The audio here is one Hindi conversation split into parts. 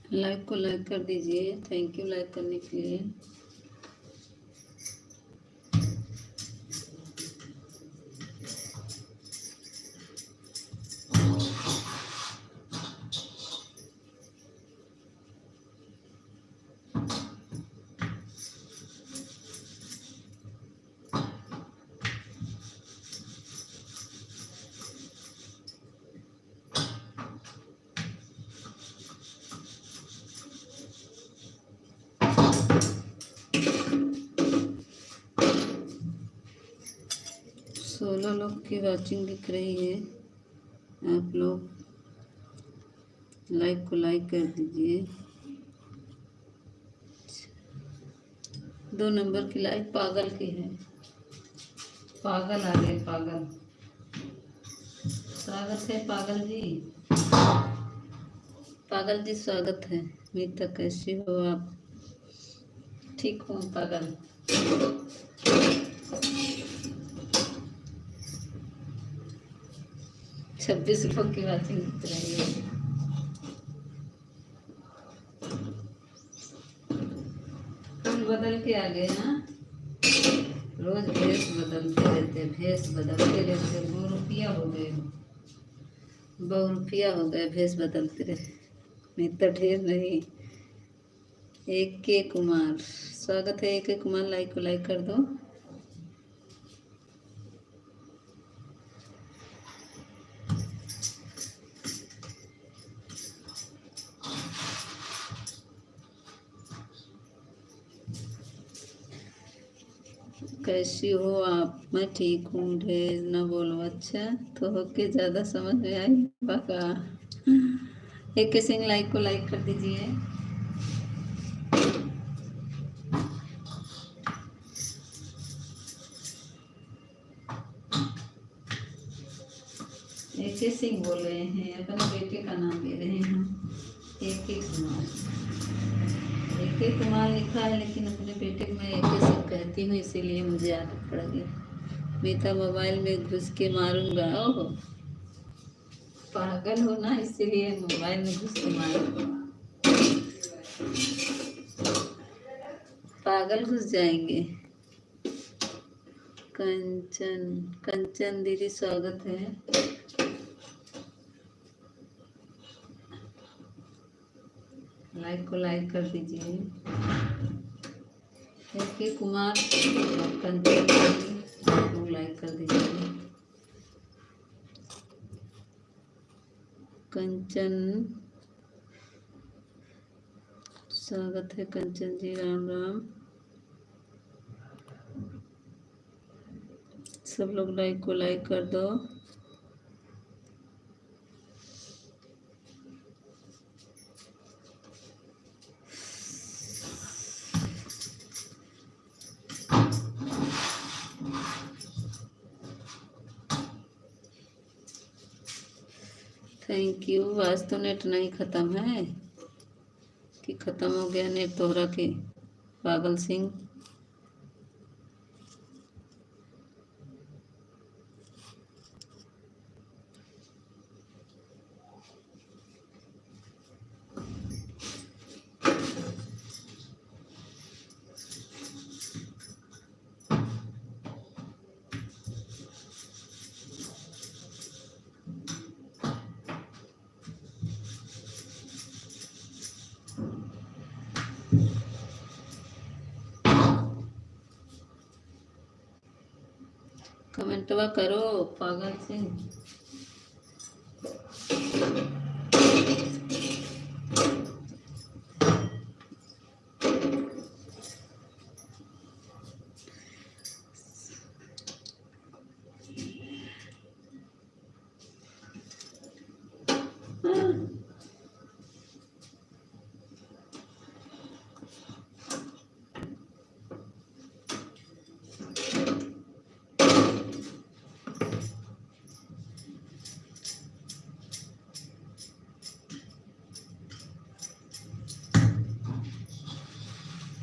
लाइक को लाइक कर दीजिए। थैंक यू लाइक करने के लिए। सोलह लोग की वॉचिंग दिख रही है। आप लोग लाइक को लाइक कर दीजिए। 2 नंबर की लाइक पागल की है। पागल आ गए पागल। स्वागत है पागल जी। पागल जी स्वागत है। मीता कैसी हो आप? ठीक हूँ पागल। 26 लोग की वॉचिंग दिख रही है। फूल बदल के आ गए ना। रोज भेस बदलते रहते, भेस बदलते रहते। 2 रुपया हो गए, 2 रुपया हो गए भेस बदलते रहे। नहीं तो ढेर नहीं। एक के कुमार स्वागत है। एक के कुमार लाइक को लाइक कर दो। कैसी हो आप? मैं ठीक हूँ। ढेर ना बोलो। अच्छा तो होके ज़्यादा समझ में आई बाका। एक के सिंह लाइक को लाइक कर दीजिए। एक के सिंह बोल रहे हैं, अपने बेटे का नाम ले रहे हैं। एक के कुमार, एक के कुमार लिखा है, लेकिन अपने बेटे को मैं एक के सिंह कहती हूँ, इसीलिए मुझे आदत पड़ गई। मीता मोबाइल में घुस के मारूंगा। ओहो पागल हो ना, इसीलिए मोबाइल में घुस के मारूंगा। पागल घुस जाएंगे। कंचन कंचन दीदी स्वागत है। लाइक को लाइक कर दीजिए। के कुमार कंचन दीदी लाइक कर दीजिए। कंचन स्वागत है कंचन जी। राम राम। सब लोग लाइक को लाइक कर दो। Thank you. आज तो नेट नहीं ख़त्म है कि ख़त्म हो गया नेट तोहरा के पागल सिंह? कमेंटवा करो पागल सिंह।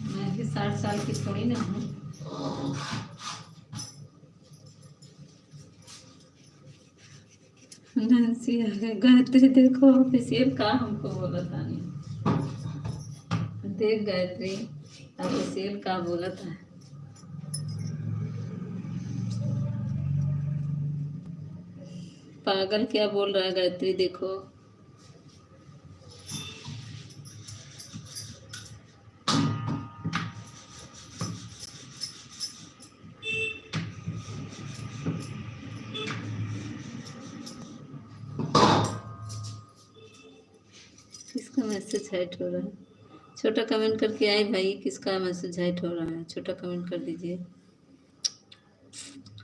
मैं भी 60 साल की थोड़ी ना हूँ। नंसी गायत्री देखो ऑफिशियल का हमको बोला था नहीं। देख गायत्री, ऑफिशियल का बोला था। पागल क्या बोल रहा है गायत्री, देखो। किसका मैसेज हाइट हो रहा है? छोटा कमेंट करके आए भाई, किसका मैसेज हाइट हो रहा है? छोटा कमेंट कर दीजिए।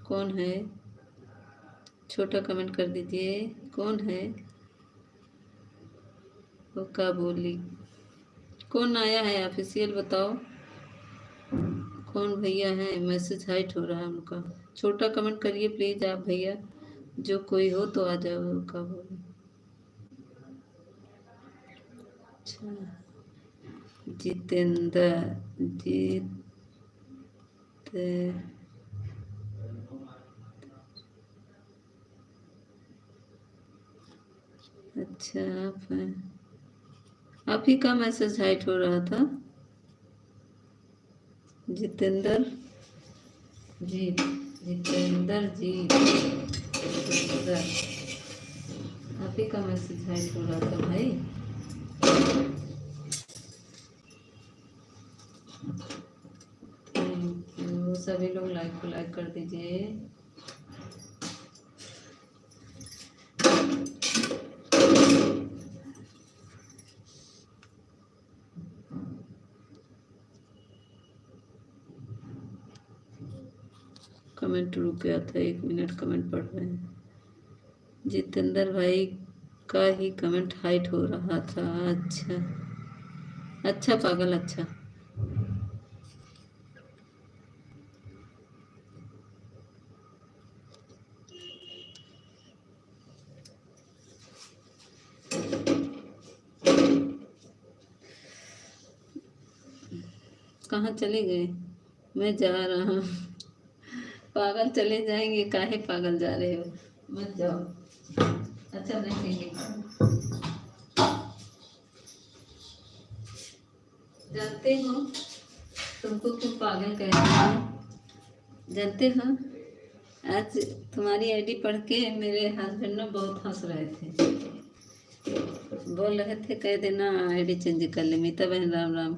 कौन है? छोटा कमेंट कर दीजिए, कौन है? वो क्या बोली? कौन आया है ऑफिशियल बताओ, कौन भैया है? मैसेज हाइट हो रहा है उनका। छोटा कमेंट करिए प्लीज आप भैया, जो कोई हो तो आ जाओ। क्या बोले? अच्छा, जितेंद्र जीत, अच्छा आप हैं, आप ही का मैसेज हाइट हो रहा था। जितेंद्र जीत, जितेंद्र जीत, जितेंद्र, आप ही का मैसेज हाइट हो रहा था भाई। थैंक यू, सभी लोग लाइक को लाइक कर दीजिए। कमेंट रुक गया था, 1 मिनट कमेंट पढ़ रहे हैं। जितेंद्र भाई का ही कमेंट हाइट हो रहा था। अच्छा अच्छा पागल, अच्छा। कहाँ चले गए? मैं जा रहा हूँ। पागल चले जाएंगे, काहे पागल जा रहे हो? मत जाओ, अच्छा नहीं लेंगे। जानते हो तुमको क्यों पागल कहते हैं? जानते हो, आज तुम्हारी आईडी पढ़ के मेरे हस्बैंड ने बहुत हंस रहे थे। बोल रहे थे कह देना आईडी चेंज कर ले। मीता बहन राम राम।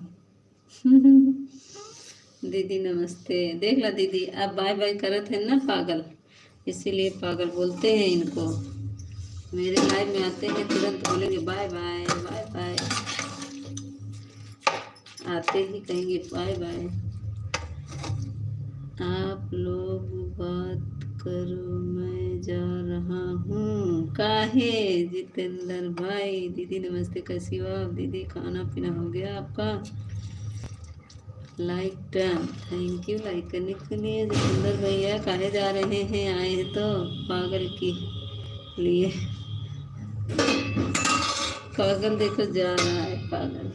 दीदी नमस्ते। देख ला दीदी, आप बाय बाय करत हैं ना पागल, इसीलिए पागल बोलते हैं इनको। मेरे लाइव में आते हैं तुरंत बोलेंगे बाय बाय बाय बाय, आते ही कहेंगे बाय बाय। आप लोग बात करो, मैं जा रहा हूँ। काहे जितेंद्र भाई? दीदी नमस्ते, कैसी हो आप दीदी? खाना पीना हो गया आपका? Like done, thank you like करने के लिए। जितेंद्र भैया काहे जा रहे हैं? आए हैं तो पागल के लिए। पागल देखो जा रहा है पागल।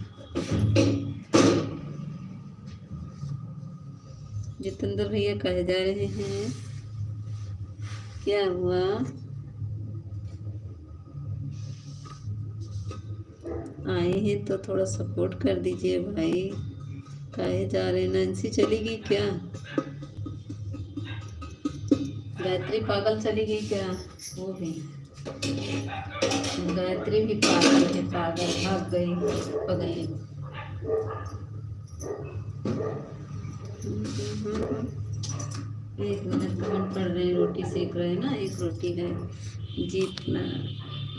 जितेंद्र भैया काहे जा रहे हैं? क्या हुआ? आए हैं तो थोड़ा सपोर्ट कर दीजिए भाई। काहे जा रहे? नैन्सी चली गई क्या? गायत्री पागल चली गई क्या? वो भी गायत्री भी पागल है, पागल भाग गई पगली। 1 मिनट कमेंट पढ़ रहे हैं, रोटी सेक रहे हैं ना, एक रोटी है। जीतना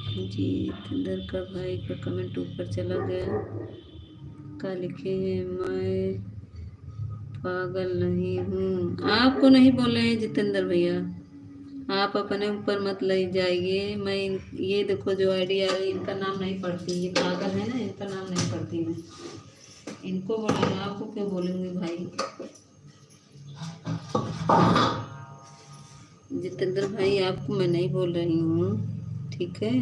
जितेंद्र का भाई का कमेंट ऊपर चला गया। का लिखे हैं मैं पागल नहीं हूँ। आपको नहीं बोले हैं जितेंद्र भैया, आप अपने ऊपर मत ले जाइए। मैं ये देखो जो आईडी आ रही, इनका नाम नहीं पढ़ती, ये पागल है ना, इनका नाम नहीं पढ़ती मैं। इनको बोलूँगा, आपको क्यों बोलूँगी भाई? जितेंद्र भाई आपको मैं नहीं बोल रही हूँ, ठीक है?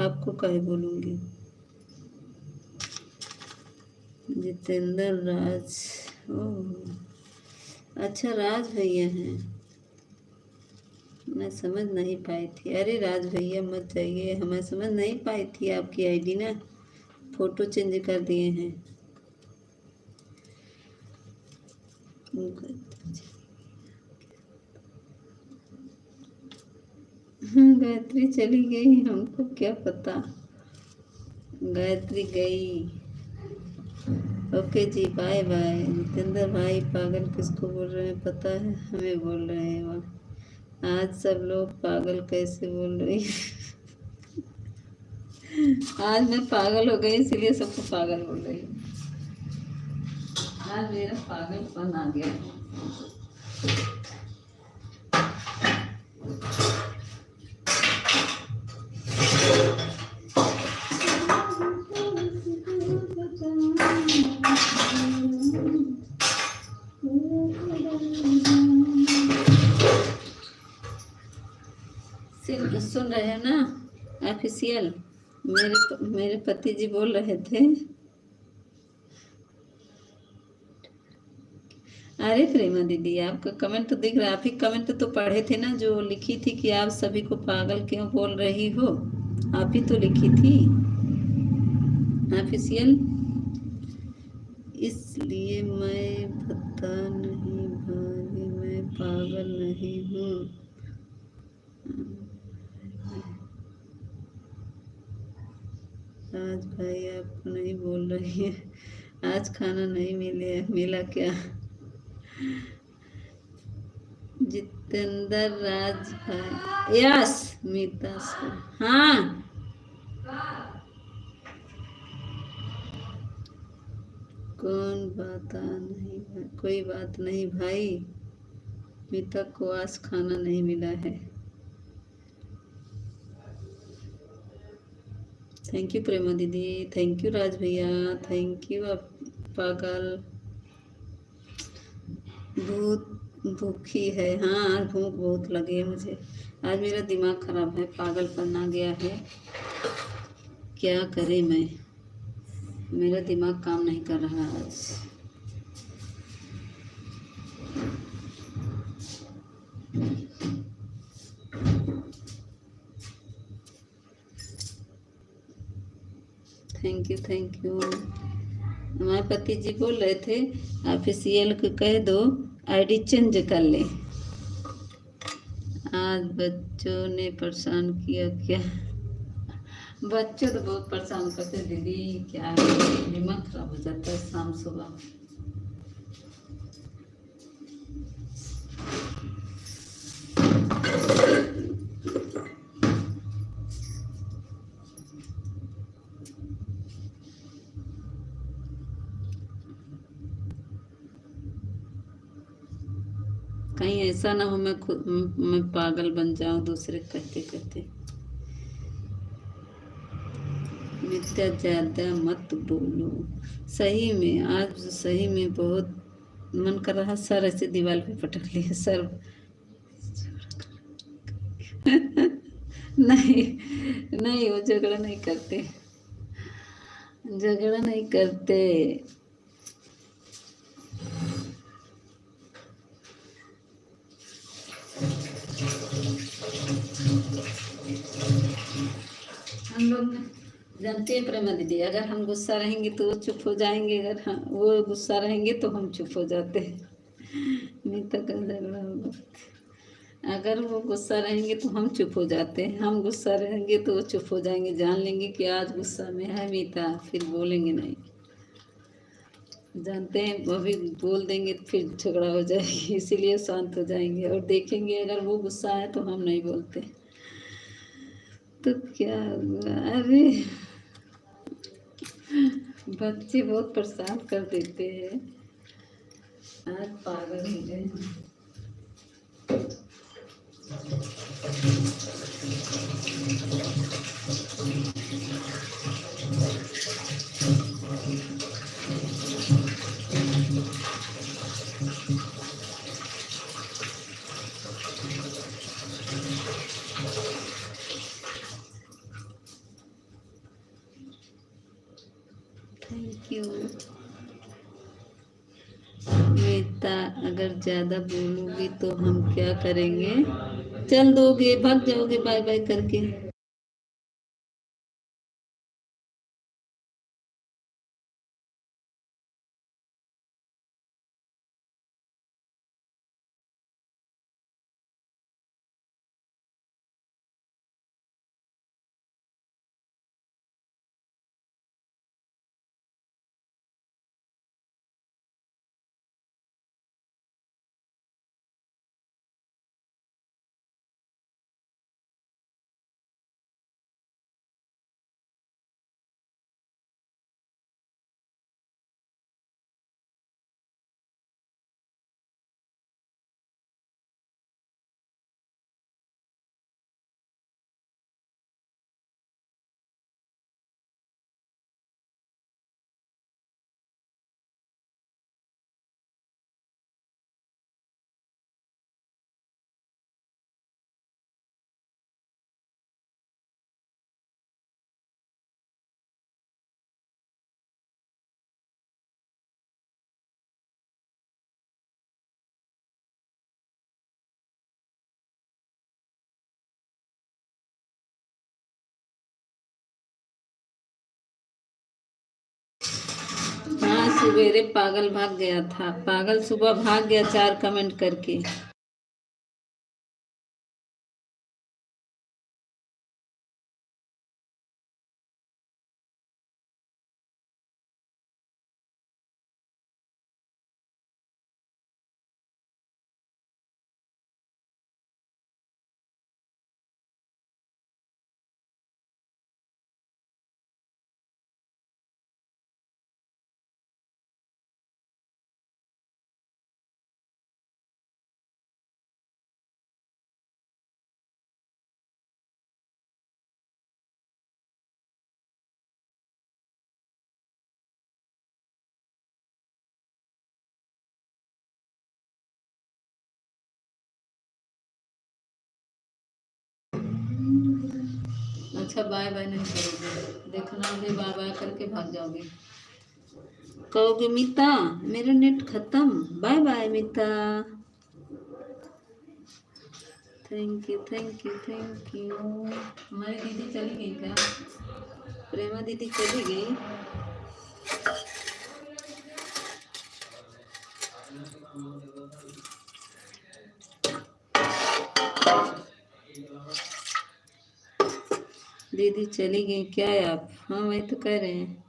आपको काहे बोलूँगी? जितेंद्र राज, ओह अच्छा राज भैया हैं, मैं समझ नहीं पाई थी। अरे राज भैया मत जाइए, हमें समझ नहीं पाई थी आपकी आईडी ना, फ़ोटो चेंज कर दिए हैं। गायत्री चली गई, हमको क्या पता। गायत्री गई। ओके जी, बाय बाय। जितेंद्र भाई, पागल किसको बोल रहे हैं पता है? हमें बोल रहे हैं वहाँ। आज सब लोग पागल कैसे बोल रही आज मैं पागल हो गई, इसलिए सबको पागल बोल रही हूँ। आज मेरा पागलपन आ गया। सुन रहे हैं ना ऑफिशियल? मेरे पति जी बोल रहे थे। अरे प्रेमा दीदी, आपका कमेंट तो दिख रहा है। आप ही कमेंट तो पढ़े थे ना, जो लिखी थी कि आप सभी को पागल क्यों बोल रही हो। आप ही तो लिखी थी ऑफिशियल। इसलिए मैं पता नहीं भाई, मैं पागल नहीं हूँ। आज भाई आप नहीं बोल रही है। आज खाना नहीं मिला क्या? जितेंद्र राज भाई, यस मीता सर, हाँ। कौन बात नहीं भाई, कोई बात नहीं भाई। मीता को आज खाना नहीं मिला है। थैंक यू प्रेमा दीदी, थैंक यू राज भैया, थैंक यू। आप पागल भूखी है। हाँ, आज भूख बहुत लगी है मुझे। आज मेरा दिमाग खराब है, पागलपन आ गया है। क्या करे मैं, मेरा दिमाग काम नहीं कर रहा आज। Thank you. हमारे पति जी बोल रहे थे ऑफिशियल को कह दो आईडी चेंज कर ले। आज बच्चों ने परेशान किया क्या? बच्चे तो बहुत परेशान करते दीदी, क्या है, दिमाग खराब हो जाता है शाम सुबह। कहीं ऐसा ना हो मैं पागल बन जाऊं दूसरे कहते कहते। मिथ्या ज्यादा मत बोलो। सही में आज सही में बहुत मन कर रहा, सर ऐसे दीवार पे पटक लिया सर। नहीं नहीं, वो झगड़ा नहीं करते, झगड़ा नहीं करते। हम लोग जानते हैं प्रेमा दीदी, अगर हम गुस्सा रहेंगे तो वो चुप हो जाएंगे, अगर वो गुस्सा रहेंगे तो हम चुप हो जाते हैं। नहीं तो कल झगड़ा होगा। अगर वो गुस्सा रहेंगे तो हम चुप हो जाते हैं, हम गुस्सा रहेंगे तो वो चुप हो जाएंगे। जान लेंगे कि आज गुस्सा में है मीता, फिर बोलेंगे नहीं। जानते हैं वो भी बोल देंगे तो फिर झगड़ा हो जाएगी, इसीलिए शांत हो जाएंगे और देखेंगे अगर वो गुस्सा है तो हम नहीं बोलते। तो क्या हुआ? अरे बच्चे बहुत परेशान कर देते हैं। आज पागल हो गए। Thank you. मीता, अगर ज़्यादा बोलोगी तो हम क्या करेंगे? चल दोगे, भाग जाओगे बाय बाय करके। सवेरे पागल भाग गया था, पागल सुबह भाग गया 4 कमेंट करके। अच्छा बाय बाय नहीं करोगे, देखना अभी बाय बाय करके भाग जाओगे। कहोगे मीता मेरा नेट खत्म, bye bye Mita. Thank you thank you thank you. हमारी दीदी चली गई क्या? प्रेमा दीदी चली गई। दीदी चली गई क्या है आप? हाँ वही तो कह रहे हैं।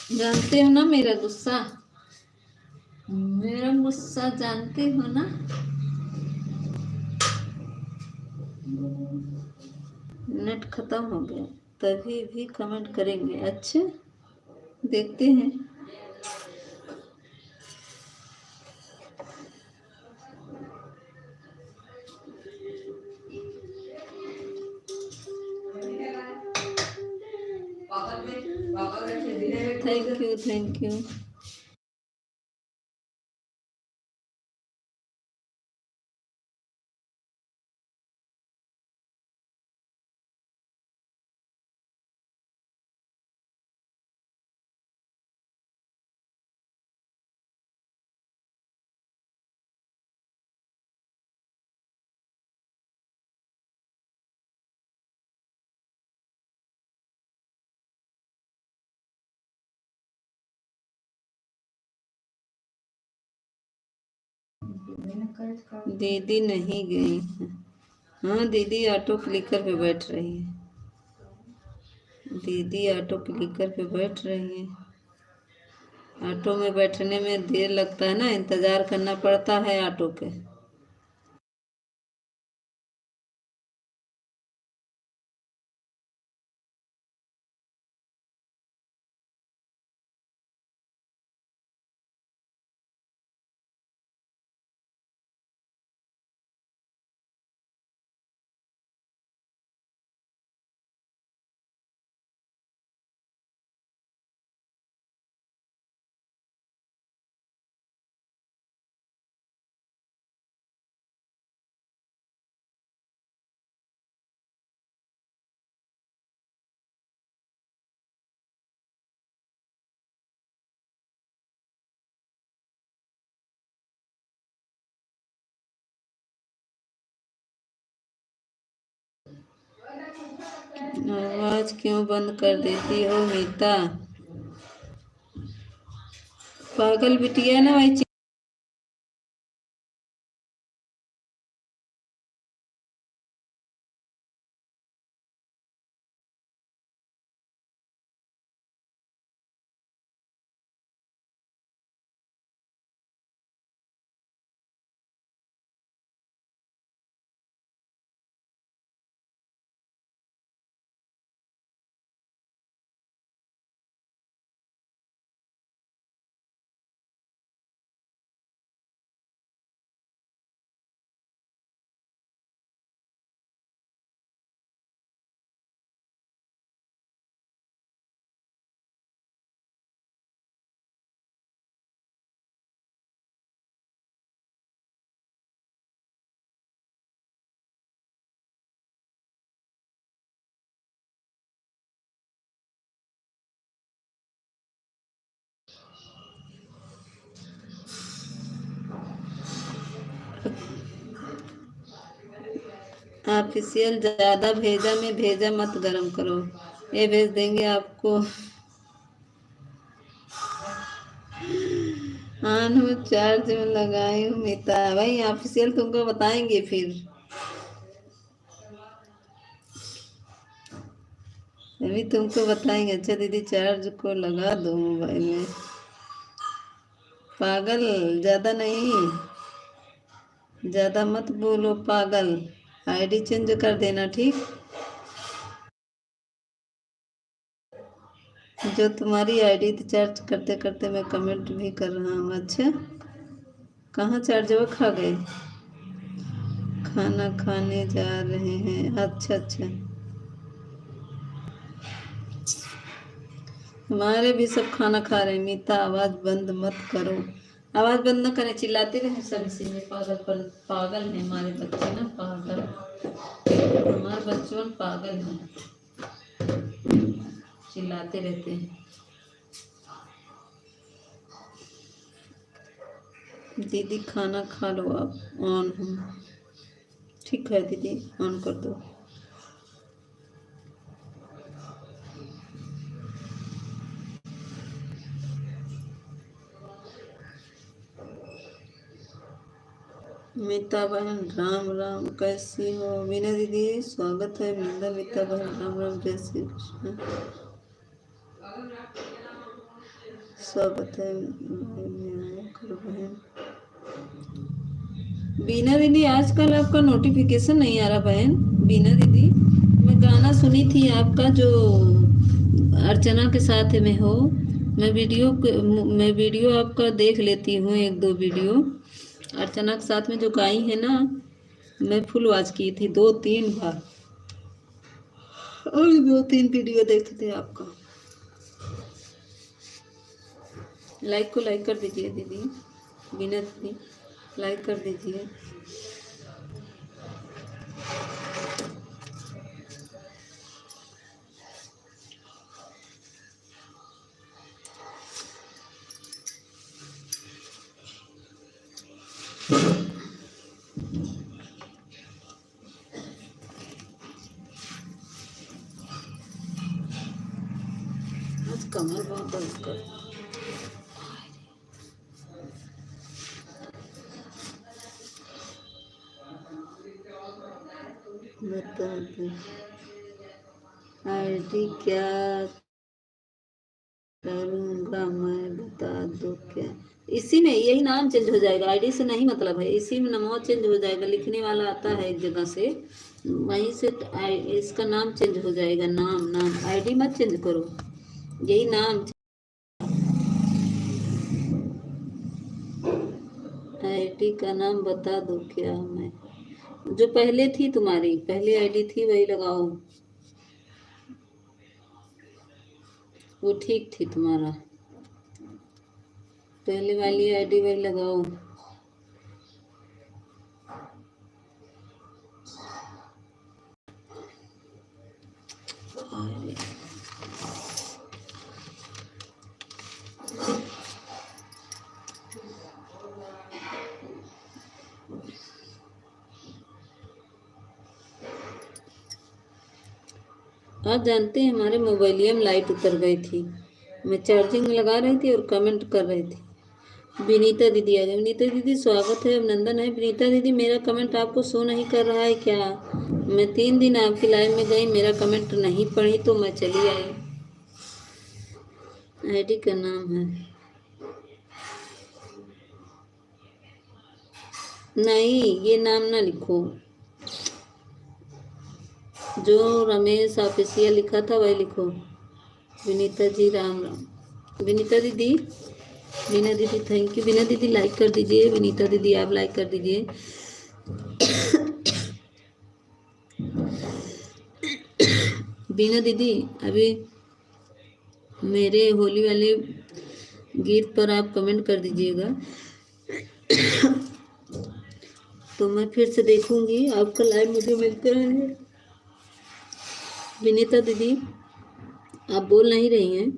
जानते हो ना मेरा गुस्सा, मेरा गुस्सा जानते हो ना। नेट खत्म हो गया तभी भी कमेंट करेंगे। अच्छा देखते हैं। Thank you thank you. दीदी नहीं गई है। हाँ दीदी ऑटो क्लिकर पे बैठ रही है। दीदी ऑटो क्लिकर पे बैठ रही है। ऑटो में बैठने में देर लगता है ना, इंतज़ार करना पड़ता है ऑटो के। आवाज़ क्यों बंद कर देती हो मीता? पागल बिटिया ना भाई। ऑफिशियल ज्यादा भेजा में भेजा मत, गरम करो। ये भेज देंगे आपको। हाँ मैं चार्ज में लगाई हूँ मीता भाई, ऑफिशियल तुमको बताएंगे फिर। अभी तुमको बताएंगे। अच्छा दीदी चार्ज को लगा दो मोबाइल में। पागल ज्यादा नहीं, ज्यादा मत बोलो पागल। आईडी चेंज कर देना ठीक। जो तुम्हारी आईडी चार्ज करते करते मैं कमेंट भी कर रहा हूँ। अच्छा कहाँ चार्जर खा गए? खाना खाने जा रहे हैं। अच्छा अच्छा। हमारे भी सब खाना खा रहे हैं। मीता आवाज बंद मत करो। आवाज बंद न करें, चिल्लाते रहे सब इसी में। पागल पर पागल है हमारे बच्चे ना, पागल। हमारे बच्चों पागल हैं, चिल्लाते रहते हैं। दीदी खाना खा लो आप, ऑन हूँ। ठीक है दीदी ऑन कर दो। मीता बहन राम राम, कैसी हो? मीना दीदी स्वागत है। मीना मीता बहन राम राम, जय श्री कृष्ण। स्वागत है करो बहन। बीना दीदी आजकल आपका नोटिफिकेशन नहीं आ रहा बहन। बीना दीदी मैं गाना सुनी थी आपका, जो अर्चना के साथ में हो। मैं वीडियो आपका देख लेती हूँ, एक दो वीडियो अर्चना के साथ में जो गाई है ना, मैं फुल वॉच की थी 2-3 बार। और 2-3 वीडियो देखे थे आपका। लाइक को लाइक कर दीजिए दीदी, बीना दीदी लाइक कर दीजिए। आज कमर बहुत दर्द कर। बता दो आईडी क्या करूँगा मैं, बता दो क्या। इसी में यही नाम चेंज हो जाएगा, आईडी से नहीं मतलब है। इसी में नाम चेंज हो जाएगा, लिखने वाला आता है एक जगह से, वहीं से इसका नाम चेंज हो जाएगा। नाम नाम आईडी मत चेंज करो, यही नाम। आईडी का नाम बता दो क्या। मैं जो पहले थी, तुम्हारी पहली आईडी थी वही लगाओ, वो ठीक थी तुम्हारा। पहले वाली आईडी वही लगाओ। आप जानते हैं हमारे मोबाइलियम लाइट उतर गई थी। मैं चार्जिंग लगा रही थी और कमेंट कर रही थी। विनीता दीदी आ गई। विनीता दीदी स्वागत है, अभिनंदन है। विनीता दीदी मेरा कमेंट आपको शो नहीं कर रहा है क्या? मैं 3 दिन आपकी लाइव में गई, मेरा कमेंट नहीं पढ़ी तो मैं चली आई। आईडी का नाम है, नहीं ये नाम ना लिखो, जो रमेश ऑफिसियल लिखा था वही लिखो। विनीता जी राम राम। विनीता दीदी, वीना दीदी थैंक यू। वीना दीदी लाइक कर दीजिए, विनीता दीदी आप लाइक कर दीजिए। वीना दीदी अभी मेरे होली वाले गीत पर आप कमेंट कर दीजिएगा तो मैं फिर से देखूंगी, आपका लाइव मुझे मिलते रहे। विनीता दीदी आप बोल नहीं रही हैं,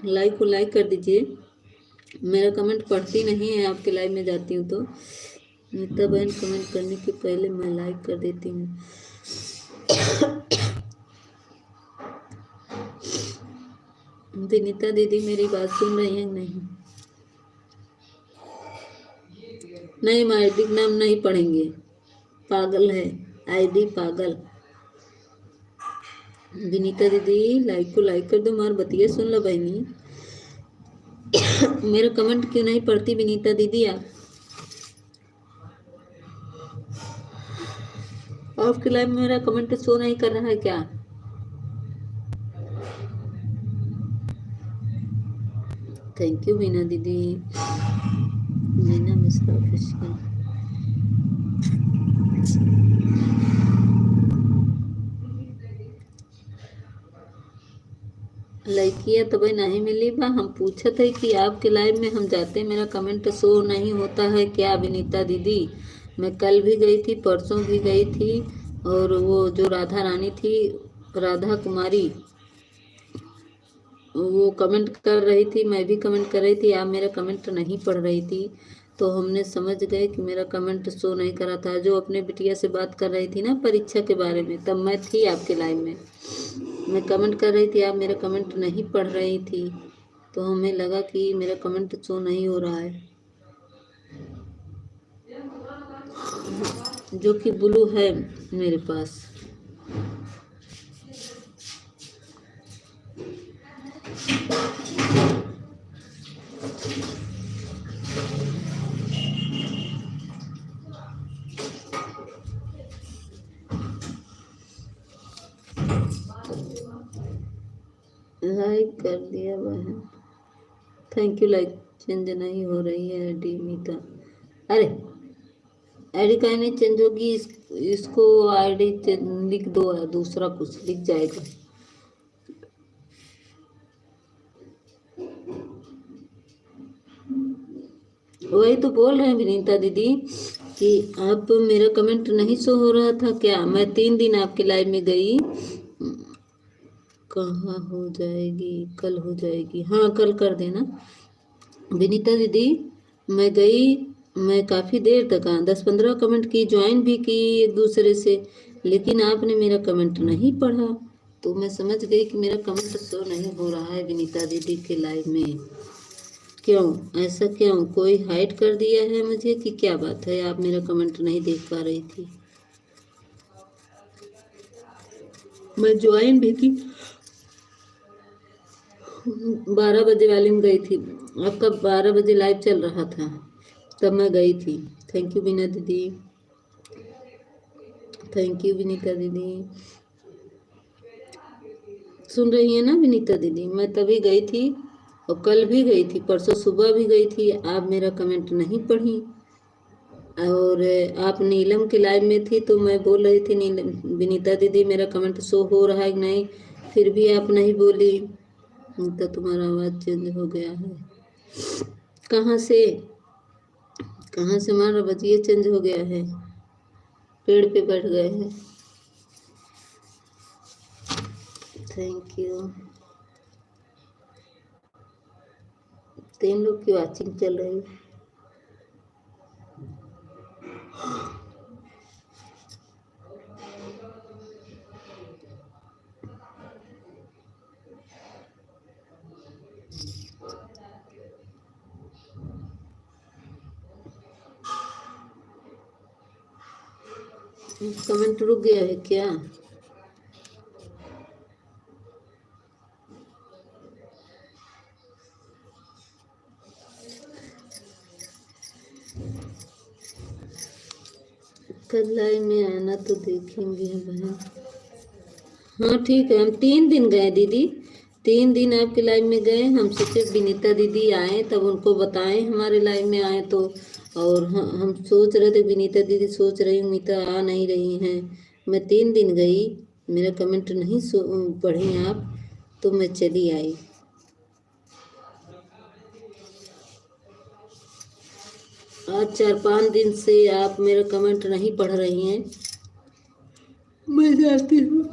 लाइक को लाइक कर दीजिए। मेरा कमेंट पढ़ती नहीं है, आपके लाइव में जाती हूँ तो। नीता बहन कमेंट करने के पहले मैं लाइक कर देती हूँ। विनीता दीदी मेरी बात सुन रही है? नहीं नहीं, हम आईडी नाम नहीं पढ़ेंगे, पागल है आईडी पागल। विनीता दीदी लाइक को लाइक कर दो, मार बतिया सुन लो बहनी। मेरा कमेंट क्यों नहीं पढ़ती विनीता दीदी आप? आपके लाइव में मेरा कमेंट शो नहीं कर रहा है क्या? थैंक यू वीना दीदी। मीना मिश्रा ऑफिशियल। लड़कियाँ तो भाई नहीं मिली बा। हम पूछे थे कि आपके लाइव में हम जाते मेरा कमेंट शो नहीं होता है क्या विनीता दीदी? मैं कल भी गई थी, परसों भी गई थी, और वो जो राधा रानी थी, राधा कुमारी, वो कमेंट कर रही थी, मैं भी कमेंट कर रही थी, आप मेरा कमेंट नहीं पढ़ रही थी। तो हमने समझ गए कि मेरा कमेंट शो नहीं करा था। जो अपने बिटिया से बात कर रही थी ना परीक्षा के बारे में, तब मैं थी आपके लाइव में, मैं कमेंट कर रही थी, आप मेरा कमेंट नहीं पढ़ रही थी। तो हमें लगा कि मेरा कमेंट शो नहीं हो रहा है, जो कि ब्लू है मेरे पास। लाइक कर दिया बहन, थैंक यू। लाइक चेंज नहीं हो रही है आईडी मीता। अरे आईडी कहीं नहीं चेंज होगी, इसको आईडी लिख दो, दूसरा कुछ लिख जाएगा। वही तो बोल रहे हैं विनीता दीदी कि आप मेरा कमेंट नहीं शो हो रहा था क्या? मैं 3 दिन आपके लाइव में गई। कहाँ हो जाएगी? कल हो जाएगी, हाँ कल कर देना विनीता दीदी। मैं गई, मैं काफ़ी देर तक 10-15 कमेंट की, ज्वाइन भी की एक दूसरे से, लेकिन आपने मेरा कमेंट नहीं पढ़ा। तो मैं समझ गई कि मेरा कमेंट शो नहीं हो रहा है विनीता दीदी के लाइव में। क्यों ऐसा, क्यों कोई हाइड कर दिया है मुझे कि क्या बात है? आप मेरा कमेंट नहीं देख पा रही थी। मैं ज्वाइन भी की, 12 बजे वाली में गई थी, आपका 12 बजे लाइव चल रहा था तब मैं गई थी। थैंक यू वीना दीदी, थैंक यू विनीता दीदी। सुन रही है ना विनीता दीदी? मैं तभी गई थी और कल भी गई थी, परसों सुबह भी गई थी, आप मेरा कमेंट नहीं पढ़ी। और आप नीलम के लाइव में थी तो मैं बोल रही थी नीलम विनीता दीदी मेरा कमेंट शो हो रहा है कि नहीं, फिर भी आप नहीं बोली। तो तुम्हारा आवाज़ चेंज हो गया है। कहाँ से, कहाँ से हमारा बजिए चेंज हो गया है? पेड़ पे बैठ गए हैं। Thank you. 3 लोग की वॉचिंग चल रही है। कमेंट रुक गया है क्या? कल लाइव में आना तो देखेंगे बहन। हाँ ठीक है, हम 3 दिन गए दीदी, 3 दिन आपके लाइव में गए। हम सोचे विनीता दीदी आए तब उनको बताएं हमारे लाइव में आए तो। और हम सोच रहे थे विनीता दीदी सोच रही मीता आ नहीं रही हैं। मैं 3 दिन गई, मेरा कमेंट नहीं पढ़ी आप, तो मैं चली आई। आज 4-5 दिन से आप मेरा कमेंट नहीं पढ़ रही हैं। मैं जाती हूँ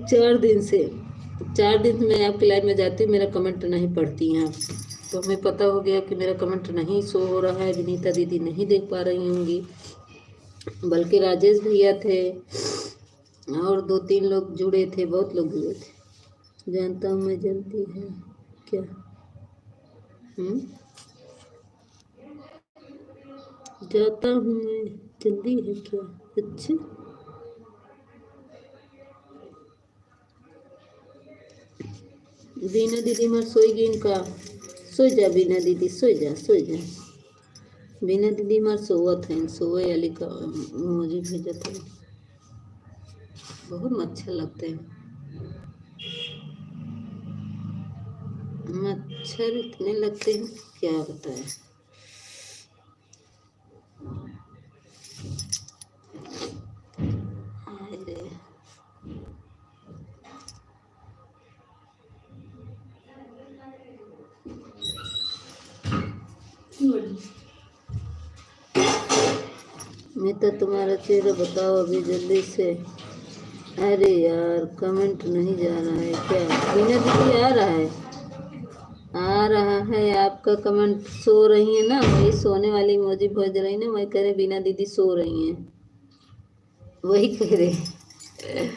4 दिन से, 4 दिन में आपकी लाइव में जाती हूँ, मेरा कमेंट नहीं पढ़ती हैं आप। तो हमें पता हो गया कि मेरा कमेंट नहीं शो हो रहा है, विनीता दीदी नहीं देख पा रही होंगी। बल्कि राजेश भैया थे और 2-3 लोग जुड़े थे, बहुत लोग जुड़े थे। जानता हूँ मैं, जल्दी है क्या? जाता हूँ मैं, जल्दी है क्या? अच्छा, बीना दीदी मर सोएगी इनका। सो जा बीना दीदी, सो जा सो जा। बीना दीदी मार सोवत है, सोए वाली का मुझे भेजा था। बहुत मच्छर लगते हैं, मच्छर इतने लगते हैं क्या बताएं। मैं तो तुम्हारा चेहरा बताओ अभी जल्दी से। अरे यार कमेंट नहीं जा रहा है क्या? बीना दीदी आ रहा है, आ रहा है आपका कमेंट। सो रही है ना, वही सोने वाली इमोजी भेज रही ना, वही कह रहे बीना दीदी सो रही हैं, वही कह रहे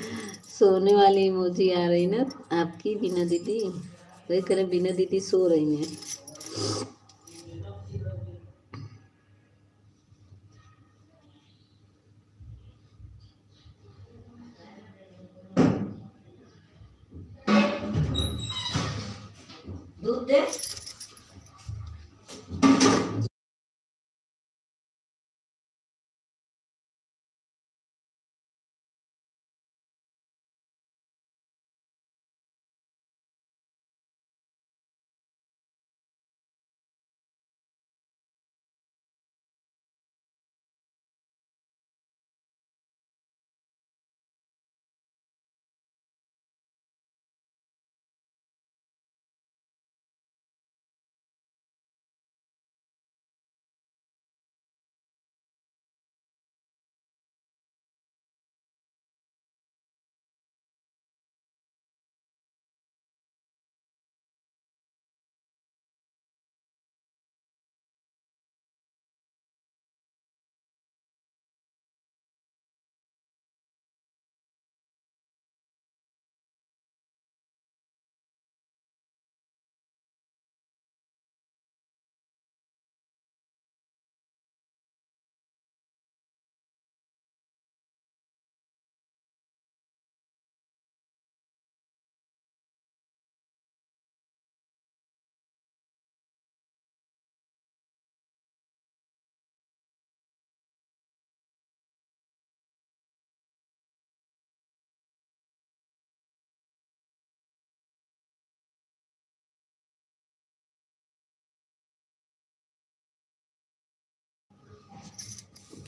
सोने वाली इमोजी आ रही ना आपकी बीना दीदी, वही कह रहे बीना दीदी सो रही हैं। दूध दे।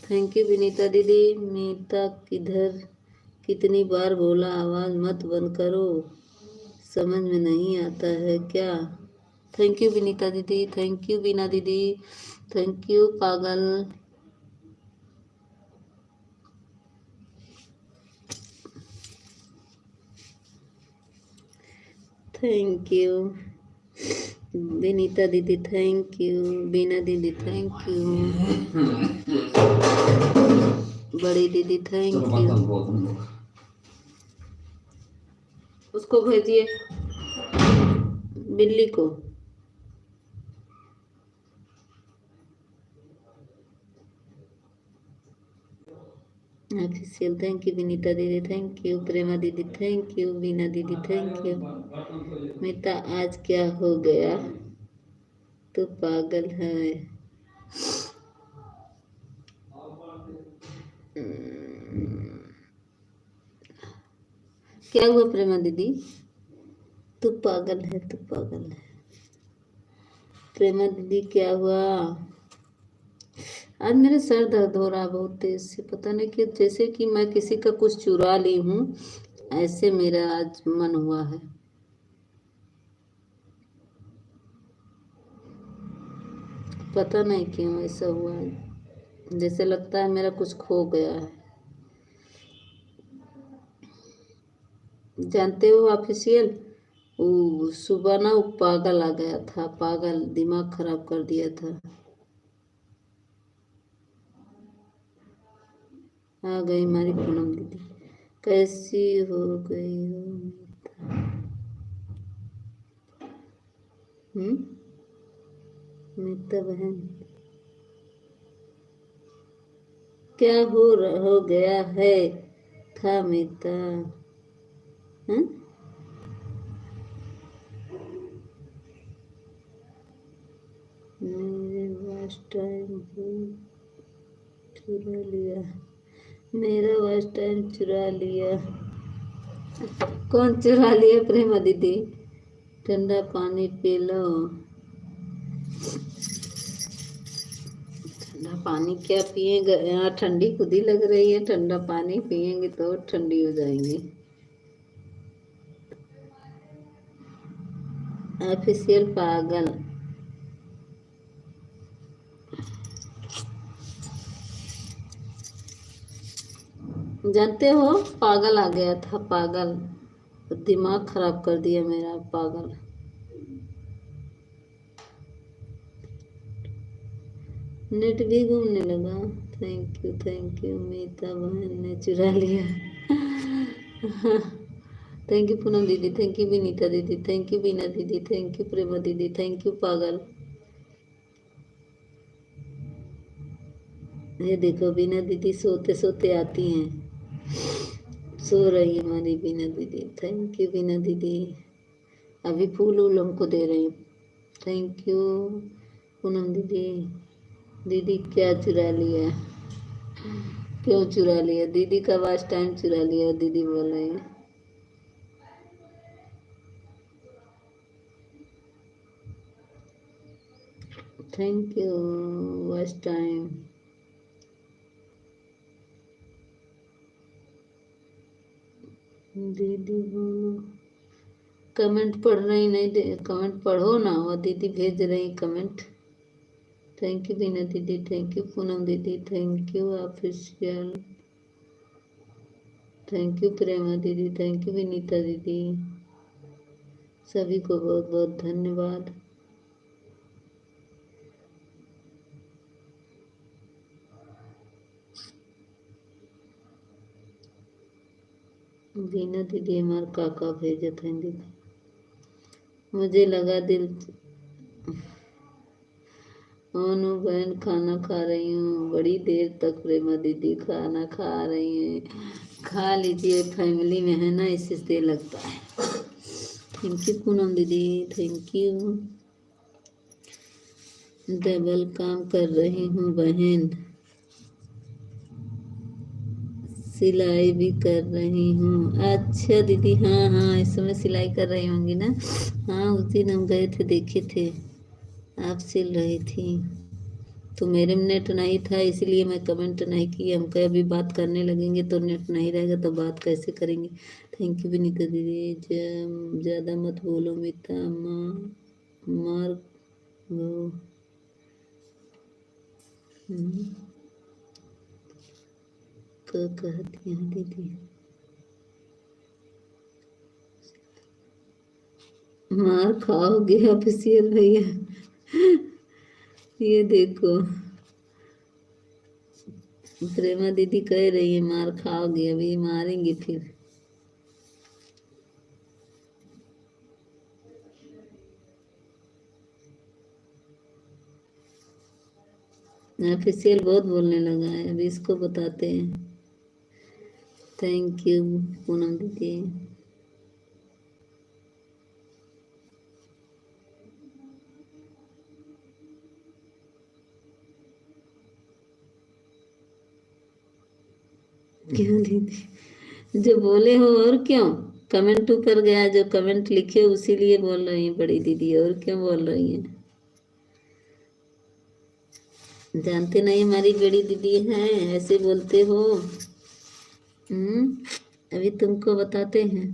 थैंक यू विनीता दीदी। मीता किधर, कितनी बार बोला आवाज़ मत बंद करो, समझ में नहीं आता है क्या? थैंक यू विनीता दीदी, थैंक यू बीना दीदी, थैंक यू पागल। थैंक यू विनीता दीदी, थैंक यू बीना दीदी, थैंक यू बड़ी दीदी, थैंक यू। उसको भेजिए बिल्ली को। ऑफिशियल थैंक यू विनीता दीदी, थैंक यू प्रेमा दीदी, थैंक यू वीना दीदी, थैंक यू। मीता आज क्या हो गया, तू पागल है। क्या हुआ प्रेमा दीदी, तू पागल है, तू पागल है। प्रेमा दीदी क्या हुआ, आज मेरा सर दर्द हो रहा है बहुत तेज से, पता नहीं कि जैसे कि मैं किसी का कुछ चुरा ली हूँ, ऐसे मेरा आज मन हुआ है। पता नहीं क्यों ऐसा हुआ है, जैसे लगता है मेरा कुछ खो गया है। जानते हो ऑफिशियल, वो सुबह ना वो पागल आ गया था, पागल दिमाग खराब कर दिया था। आ गई हमारी पूनम दीदी, कैसी हो गई हो मीता। मीता बहन क्या हो गया है था मीता। मेरे वास्ट टाइम चुरा लिया, मेरा वास्ट टाइम चुरा लिया। कौन चुरा लिया प्रेमा दीदी, ठंडा पानी पी लो। ठंडा पानी क्या पिएंगे, यहाँ ठंडी खुद ही लग रही है, ठंडा पानी पिएंगे तो ठंडी हो जाएंगी। ऑफिशियल पागल, जानते हो पागल आ गया था, पागल दिमाग खराब कर दिया मेरा, पागल। नेट भी घूमने लगा। थैंक यू मीता बहन ने चुरा लिया। थैंक यू पूनम दीदी, थैंक यू विनीता दीदी, थैंक यू बीना दीदी, थैंक यू प्रेमा दीदी, थैंक यू पागल। ये देखो बीना दीदी सोते सोते आती हैं, सो रही है हमारी बीना दीदी, थैंक यू बीना दीदी। अभी फूल वूल हमको दे रही हैं, थैंक यू पूनम दीदी। दीदी क्या चुरा लिया, क्यों चुरा लिया, दीदी का वास्ट टाइम चुरा लिया, दीदी बोल रही है। Thank you vast time. दीदी बोलो, कमेंट पढ़ रही नहीं, कमेंट पढ़ो ना, वो दीदी भेज रही कमेंट। थैंक यू बीना दीदी, थैंक यू पूनम दीदी, thank you official, thank you Prema दीदी, थैंक यू विनीता दीदी, सभी को बहुत बहुत धन्यवाद। बीना दीदी हमारे काका भेजे थे दीदी, मुझे लगा दिल। अनु बहन खाना खा रही हूँ, बड़ी देर तक प्रेमा दीदी खाना खा रही हैं, खा लीजिए, फैमिली में है ना इससे लगता है। थैंक यू पूनम दीदी, थैंक यू। डबल काम कर रही हूँ बहन, सिलाई भी कर रही हूँ। अच्छा दीदी, हाँ हाँ इस समय सिलाई कर रही होंगी ना। हाँ उस दिन हम गए थे, देखे थे आप सिल रही थी, तो मेरे में नेट नहीं था, इसलिए मैं कमेंट नहीं की। हम कहे अभी बात करने लगेंगे तो नेट नहीं रहेगा तो बात कैसे करेंगे। थैंक यू विनीता दीदी, ज़्यादा मत बोलो मीता, मार वो। क्या कहती हैं दीदी, मार खाओगे ऑफिशियल भैया। ये देखो प्रेमा दीदी कह रही है मार खाओगे, अभी मारेंगे फिर। ऑफिशियल बहुत बोलने लगा है, अभी इसको बताते हैं। थैंक यू पूनम दीदी। क्यों दीदी, जो बोले हो और क्यों। कमेंट ऊपर गया, जो कमेंट लिखे उसी लिए बोल रही है बड़ी दीदी, और क्यों बोल रही है। जानते नहीं हमारी बड़ी दीदी हैं, ऐसे बोलते हो। अभी तुमको बताते हैं।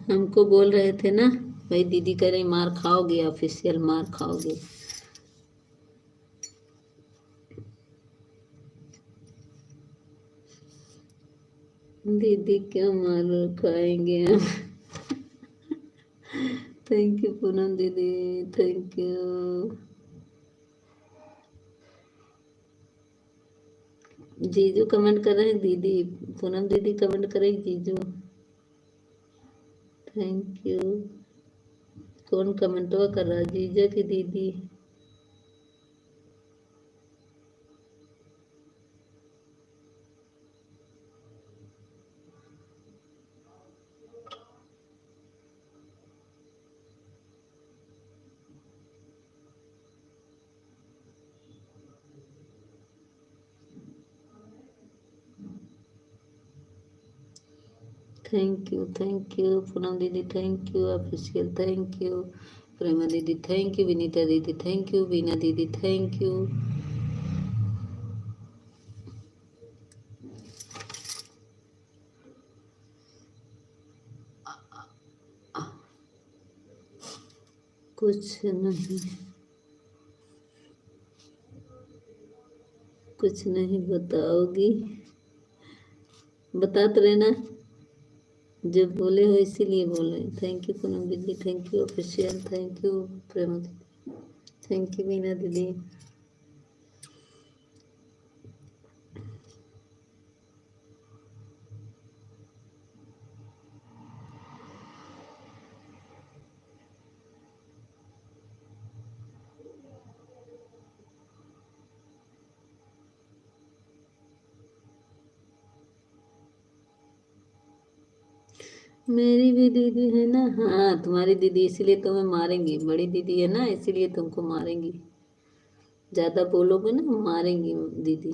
हमको बोल रहे थे ना, भाई दीदी कह रही मार खाओगे, ऑफिशियल मार खाओगे। दीदी क्या मार खाएंगे हम। थैंक यू पूनम दीदी, थैंक यू। जीजू कमेंट कर रहे हैं दीदी, पूनम दीदी कमेंट कर रही जीजू, थैंक यू। कौन कमेंट कर रहा है, जीजा की दीदी। थैंक यू पूनम दीदी, thank you official, thank you Prema दीदी, थैंक यू विनीता दीदी, थैंक यू बीना दीदी, थैंक यू। कुछ नहीं, कुछ नहीं बताओगी, बता तो रहे ना, जो बोले हो इसीलिए बोल रहे। थैंक यू पूनम दीदी, thank you official, thank you Prema दीदी, थैंक यू मीना दीदी। मेरी भी दीदी है ना, हाँ तुम्हारी दीदी, इसीलिए तुम्हें मारेंगी, बड़ी दीदी है ना इसीलिए तुमको मारेंगी, ज्यादा बोलोगे ना मारेंगी दीदी।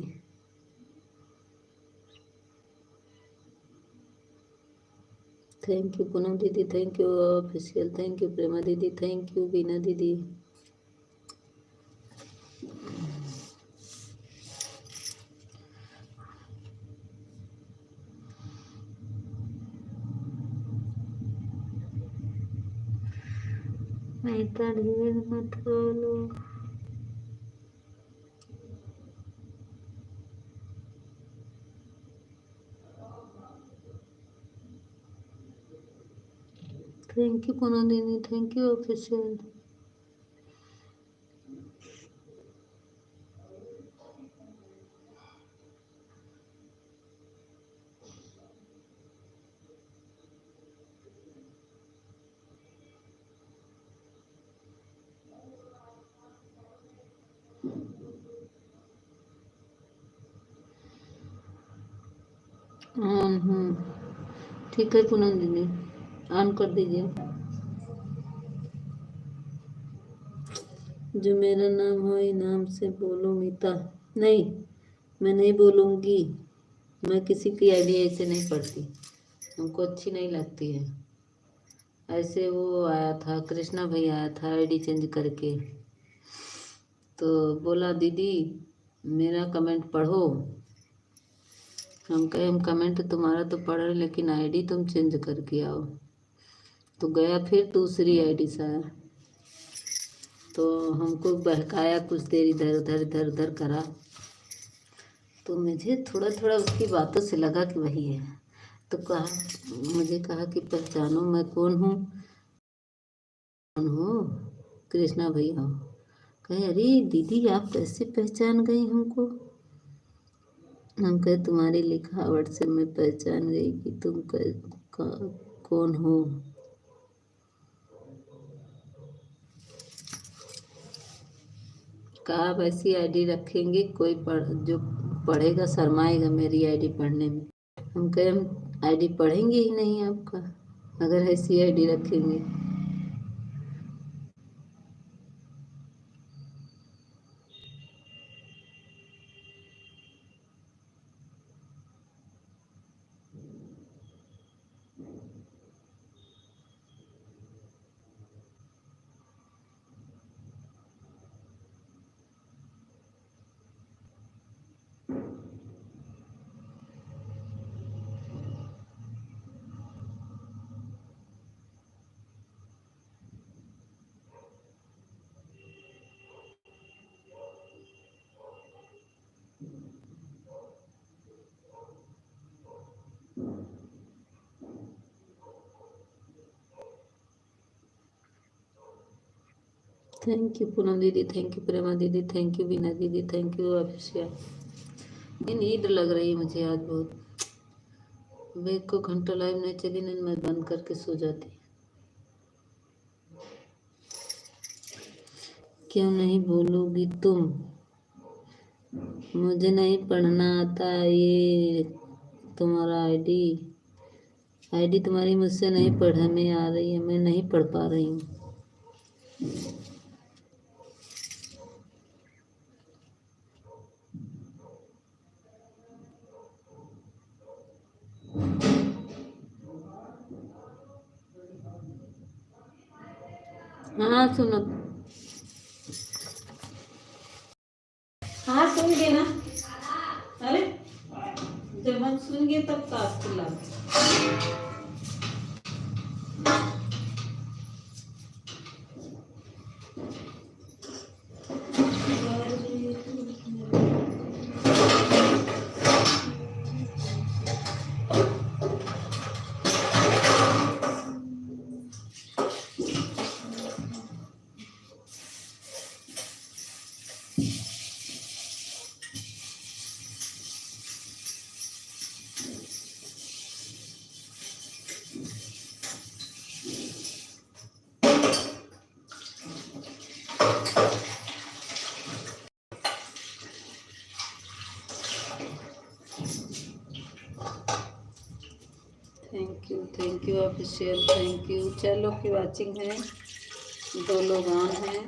थैंक यू पूनम दीदी, thank you official, thank you Prema दीदी, थैंक यू बीना दीदी। मैं इतना ढेर मत बोलो। थैंक यू पूनम दीदी, थैंक यू ऑफिशियल। ठीक है पूनम दीदी, ऑन कर दीजिए। जो मेरा नाम हो नाम से बोलो मीता। नहीं, मैं नहीं बोलूँगी, मैं किसी की आईडी ऐसे नहीं पढ़ती, हमको अच्छी नहीं लगती है। ऐसे वो आया था, कृष्णा भाई आया था आईडी चेंज करके, तो बोला दीदी मेरा कमेंट पढ़ो। हम कहे हम कमेंट तुम्हारा तो पढ़ रहे, लेकिन आईडी तुम चेंज करके आओ। तो गया फिर दूसरी आईडी से आया, तो हमको बहकाया, कुछ देर इधर उधर इधर उधर करा, तो मुझे थोड़ा थोड़ा उसकी बातों से लगा कि वही है। तो कहा, मुझे कहा कि पहचानो मैं कौन हूँ। कौन हो? कृष्णा भैया। कहे अरे दीदी आप कैसे पहचान गई हमको। हम कहे तुम्हारी लिखावट से मैं पहचान गई कि तुम कौन हो। कहा वैसी आईडी रखेंगे, कोई जो पढ़ेगा शर्माएगा मेरी आईडी पढ़ने में। हम कहे हम आईडी पढ़ेंगे ही नहीं आपका, अगर ऐसी आईडी रखेंगे। थैंक यू पूनम दीदी, थैंक यू प्रेमा दीदी, थैंक यू बीना दीदी, थैंक यू अभिषेक। नींद लग रही है मुझे आज बहुत। मैं 1 घंटा लाइव नहीं चली नहीं, मैं बंद करके सो जाती। क्यों नहीं बोलोगी तुम? मुझे नहीं पढ़ना आता। ये तुम्हारा आईडी तुम्हारी मुझसे नहीं पढ़ने आ रही है, मैं नहीं पढ़ पा रही हूँ। हाँ सुनो, हाँ सुन गए ना। अरे जब हम सुन गए तब काश खुला। Thank you official, thank you. चलो की वाचिंग है, 2 लोग ऑन हैं।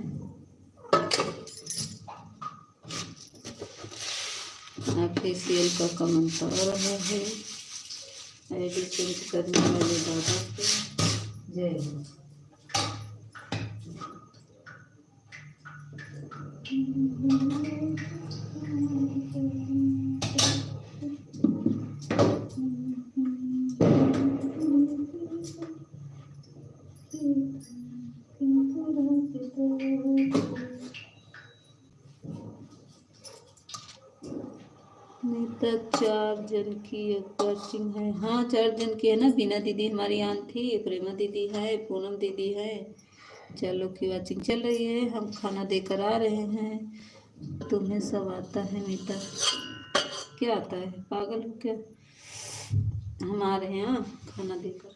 ऑफिशियल का कमेंट आ रहा है। आईडी चेंज करने वाले दादा को जय हो। तक 4 जन की वाचिंग है। हाँ 4 जन की है ना। बीना दीदी हमारी आन थी, प्रेमा दीदी है, पूनम दीदी है। चलो की वाचिंग चल रही है। हम खाना देकर आ रहे हैं। तुम्हें सब आता है मीता? क्या आता है, पागल हो क्या? हम आ रहे हैं खाना देकर।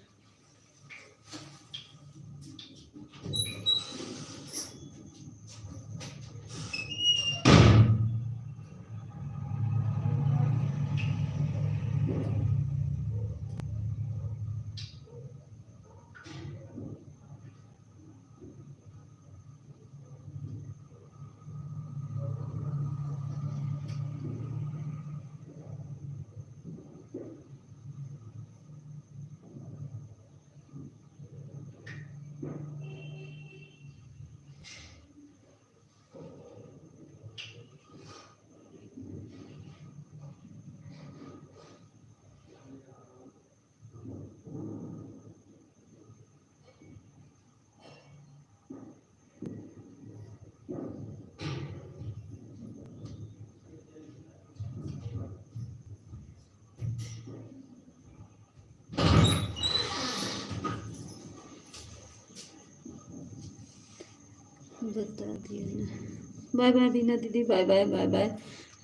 बता दिया ना। बाय बाय बीना दीदी, बाय बाय बाय बाय।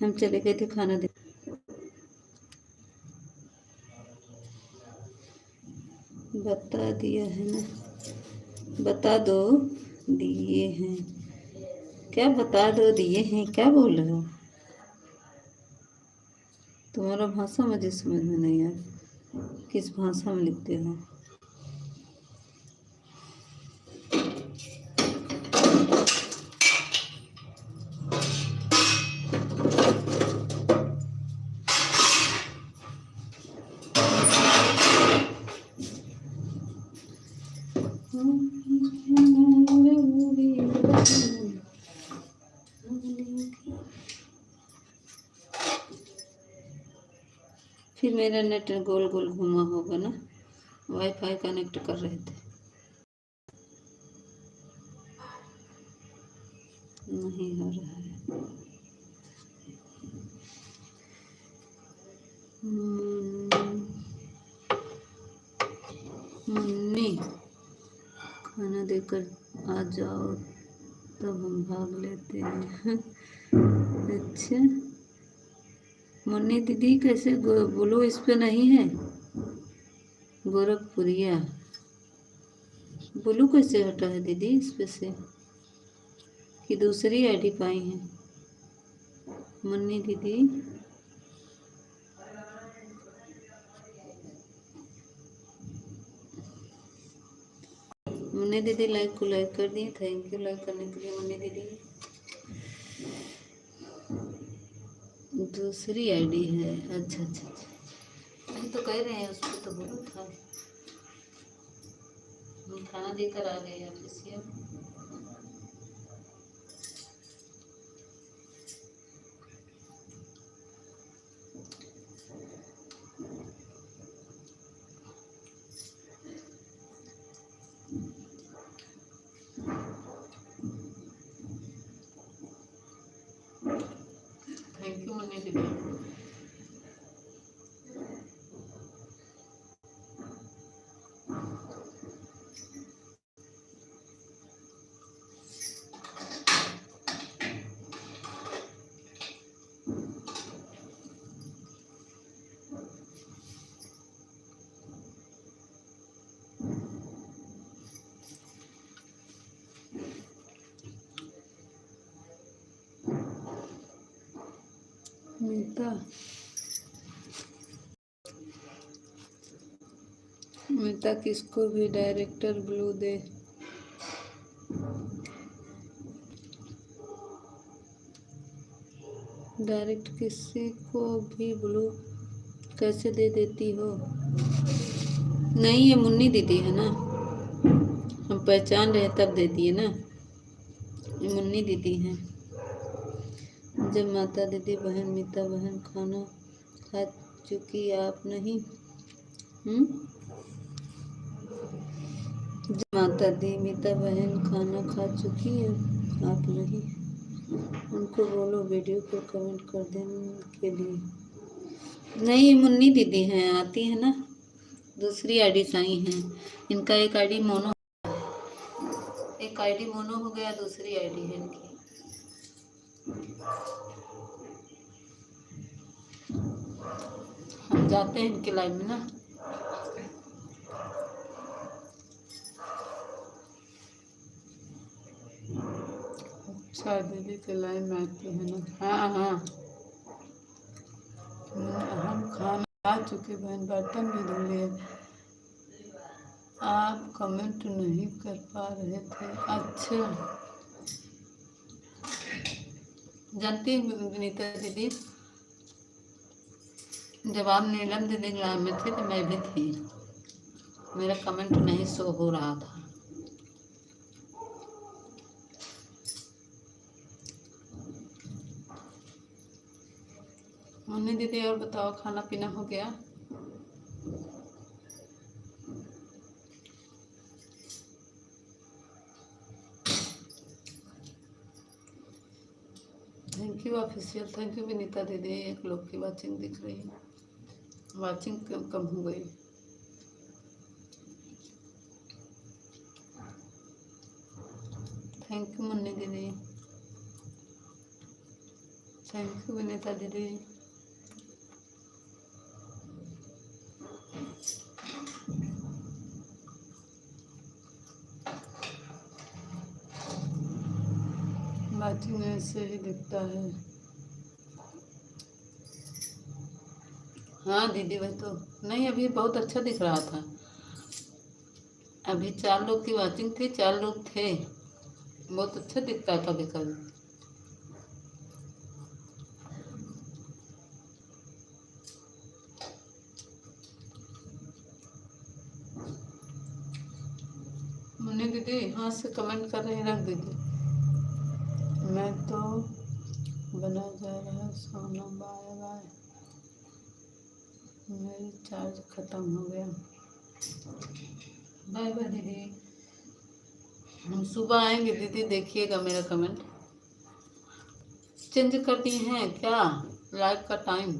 हम चले गए थे खाना दे। बता दिया है ना, बता दो दिए हैं। क्या बता दो दिए हैं, क्या बोल रहे हो? तुम्हारा भाषा मुझे समझ में नहीं आया, किस भाषा में लिखते हो? फिर मेरा नेट गोल गोल घूमा होगा ना, वाईफाई कनेक्ट कर रहे थे। नहीं हो रहा है। मुन्नी, खाना देकर आ जाओ तब हम भाग लेते हैं। अच्छा, मुन्नी दीदी कैसे बोलो, इस पे नहीं है गोरखपुरिया, बोलू कैसे हटा है दीदी इस पे से, कि दूसरी आईडी पाई है मुन्नी दीदी? मुन्नी दीदी लाइक को लाइक कर दी, थैंक यू लाइक करने के लिए मुन्नी दीदी। दूसरी आईडी है, अच्छा अच्छा अच्छा, अभी तो कह रहे हैं उस पर तो बोलो था। हम खाना देकर आ गए ऑफिस से। थैंक यू मुन्नी दीदी। मीता, मीता किसको भी डायरेक्टर ब्लू दे। डायरेक्ट किसी को भी ब्लू कैसे दे देती हो? नहीं, ये मुन्नी दीदी है ना, हम पहचान रहे तब दे दिए ना, ये मुन्नी दीदी हैं। जब माता दीदी बहन मीता बहन खाना खा चुकी आप नहीं? जब माता दी मीता बहन खाना खा चुकी है आप नहीं? उनको बोलो वीडियो को कमेंट कर देने के लिए। नहीं, मुन्नी दीदी हैं, आती है ना, दूसरी आईडी साई हैं इनका। एक आईडी मोनो, एक आईडी मोनो हो गया, दूसरी आईडी है इनकी। हम जाते हैं इनके लाइव में ना। अच्छा, दीदी के लाइन में आती है ना। हाँ हाँ, हम खाना खा चुके बहन, बर्तन भी धो लिए, आप कमेंट नहीं कर पा रहे थे। अच्छा, जानती विनीता दीदी, जब आप नीलम दीदी लाइव में थे तो मैं भी थी, मेरा कमेंट नहीं शो हो रहा था। मुन्नी दीदी और बताओ, खाना पीना हो गया? Thank you official, thank you Vinita दीदी। एक लोग की वाचिंग दिख रही है, वाचिंग कम हो गई। थैंक यू मुन्नी दीदी, थैंक यू विनीता दीदी। वाचिंग ऐसे ही दिखता है। हाँ दीदी वही तो। नहीं अभी बहुत अच्छा दिख रहा था। अभी 4 लोग की वाचिंग थी, 4 लोग थे। बहुत अच्छा दिखता है कभी कभी। मुन्नी दीदी हाँ से कमेंट कर रहे हैं, रख दीजिए। मैं तो बना जा रहा है सोना। Bye bye. मेरी चार्ज खत्म हो गया। बाय बाय दीदी। हम सुबह आएंगे दीदी, देखिएगा मेरा कमेंट। चेंज कर दी हैं क्या लाइव का टाइम?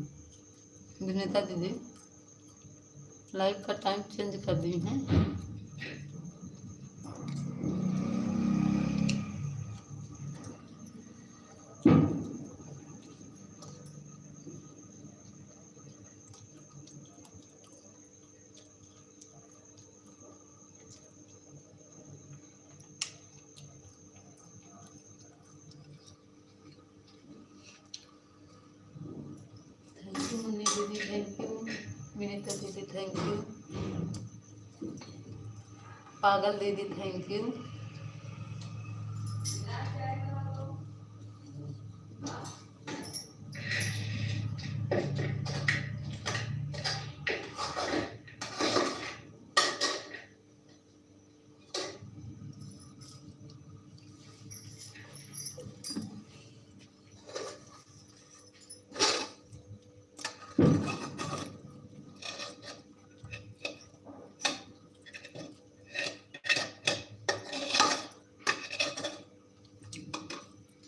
विनीता दीदी लाइव का टाइम चेंज कर दी हैं। थैंक यू मुन्नी दीदी, थैंक यू विनीता दीदी, थैंक यू पागल दीदी, थैंक यू।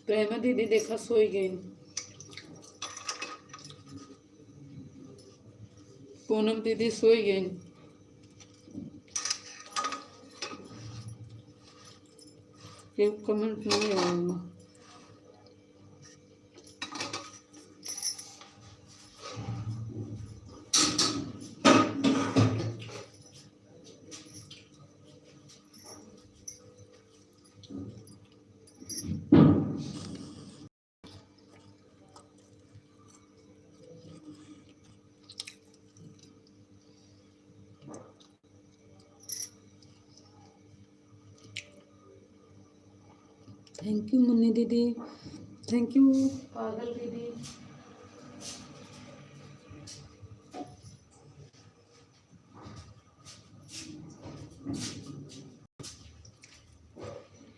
प्रेमा दीदी देखा सोई गई। पूनम दीदी सोई गई। ये कमेंट नहीं आया। थैंक यू मुन्नी दीदी, थैंक यू पागल दीदी।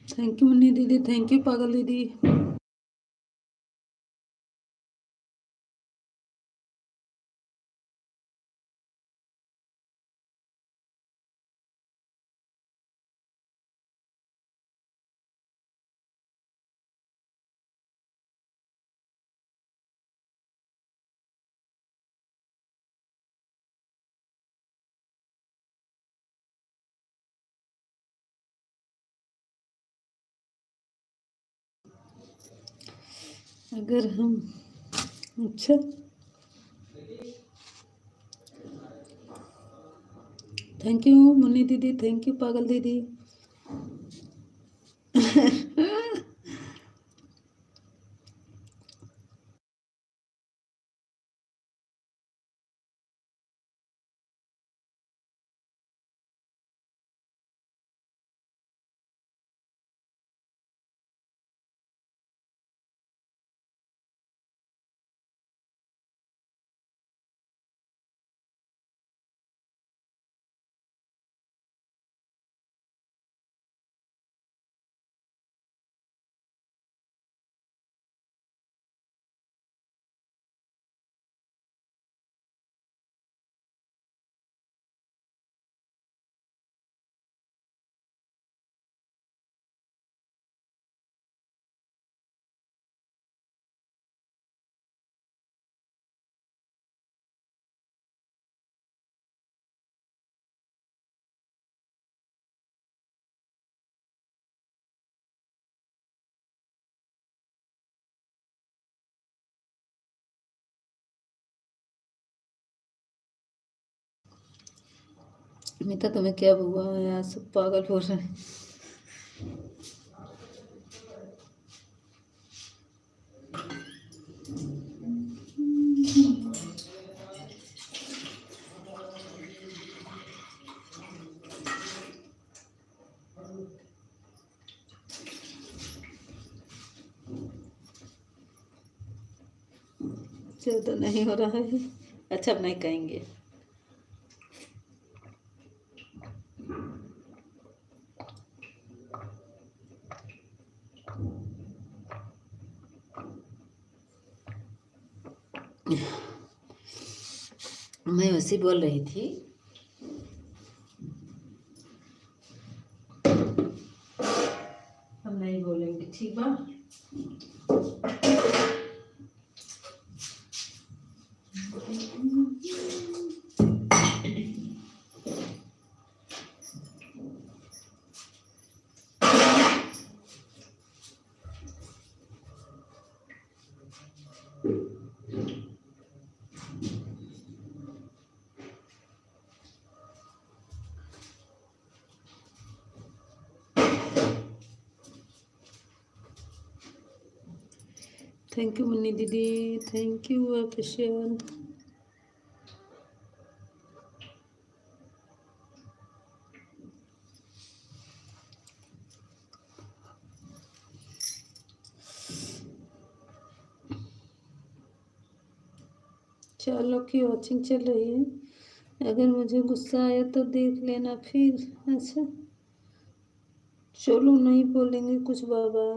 थैंक यू मुन्नी दीदी, थैंक यू पागल दीदी। अगर हम अच्छा थैंक यू मुन्नी दीदी, थैंक यू पागल दीदी। अमिता तुम्हें क्या हुआ है? यार सब पागल हो रहे हैं। ज़्यादा नहीं हो रहा है। अच्छा अब नहीं कहेंगे। मैं वैसे बोल रही थी, हम नहीं बोलेंगे, ठीक बा। थैंक यू मुन्नी दीदी, थैंक यू ऑफिशियल। चलो की वॉचिंग चल रही है, अगर मुझे गुस्सा आया तो देख लेना फिर। अच्छा चलो नहीं बोलेंगे कुछ बाबा।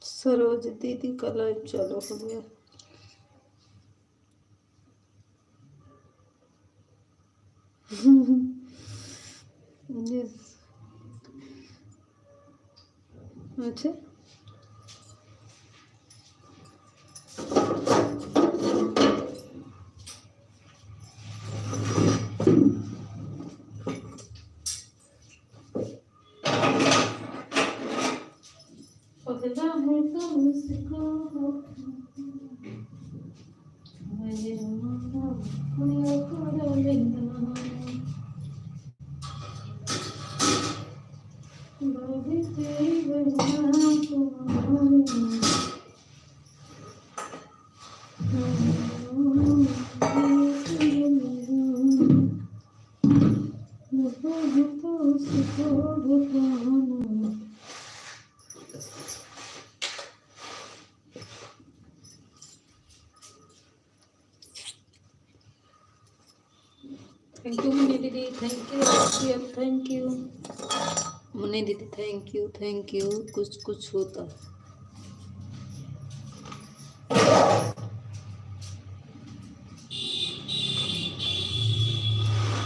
सरोज दीदी का लाइव चालू हो गया। यस अच्छा पगला है तो मुझको मुझे माना करो लेना बाबी तेरी बना तुम्हारे थैंक यू मुन्नी दीदी, thank you, thank you Munni दीदी, थैंक यू। कुछ कुछ होता।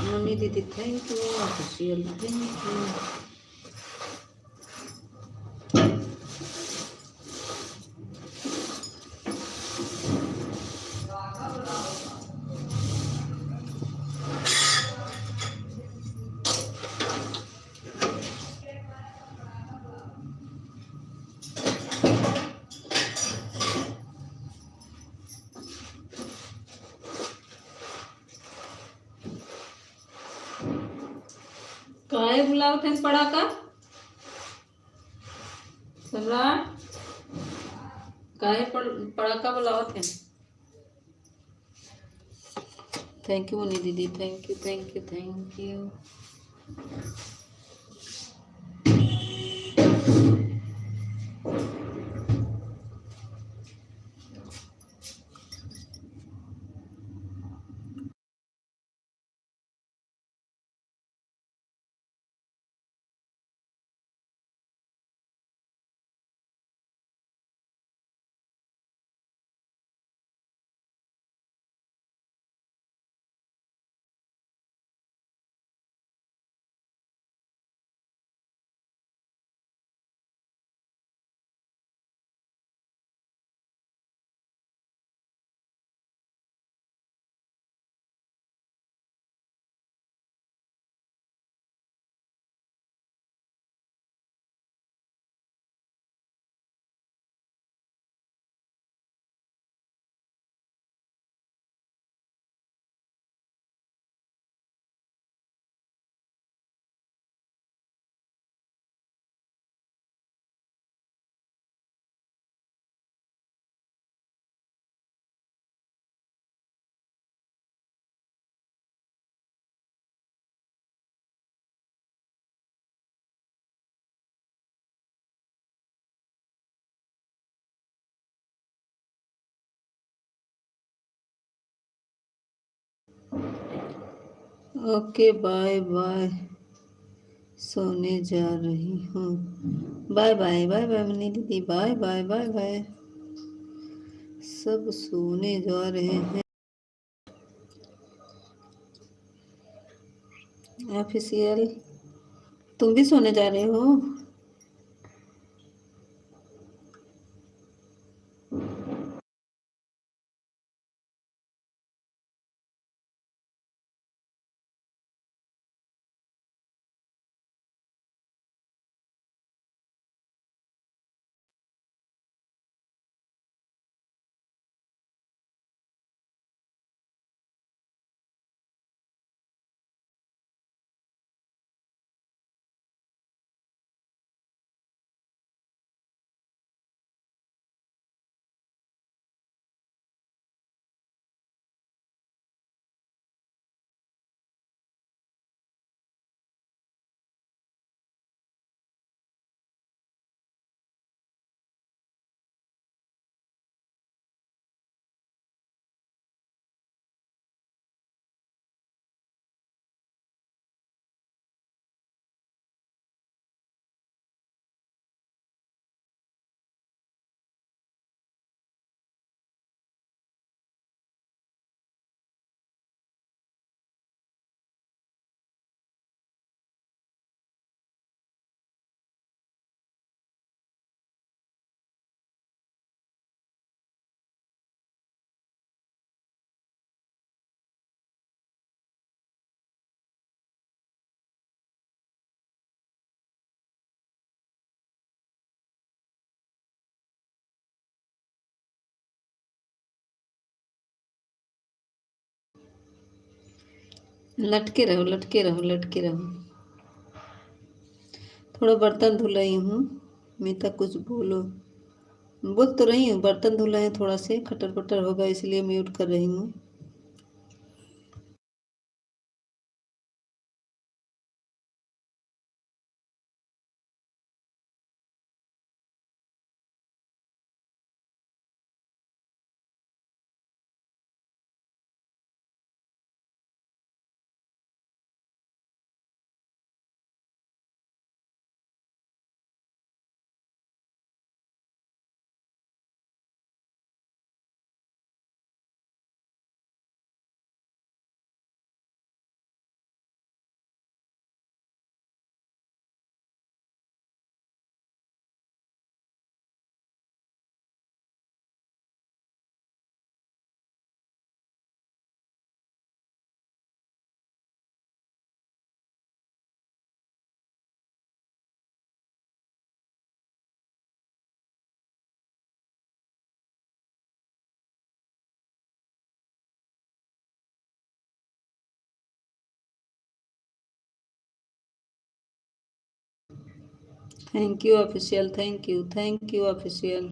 मुन्नी दीदी thank you official, thank you. काय बुलाओ थे पड़ा का सम्राट, काहे पड़ा का बुलाओ थे। थैंक यू मुन्नी दीदी, thank you. Okay bye bye, सोने जा रही हूँ। Bye bye bye bye Mani दीदी, बाय बाय बाय बाय। सब सोने जा रहे हैं। ऑफिशियल, तुम भी सोने जा रहे हो? लटके रहो लटके रहो लटके रहो। थोड़ा बर्तन धुल रही हूँ। मीता कुछ बोलो। बोल तो रही हूँ, बर्तन धुल रहे हैं, थोड़ा से खटर पटर होगा इसलिए म्यूट कर रही हूँ। Thank you official, thank you official.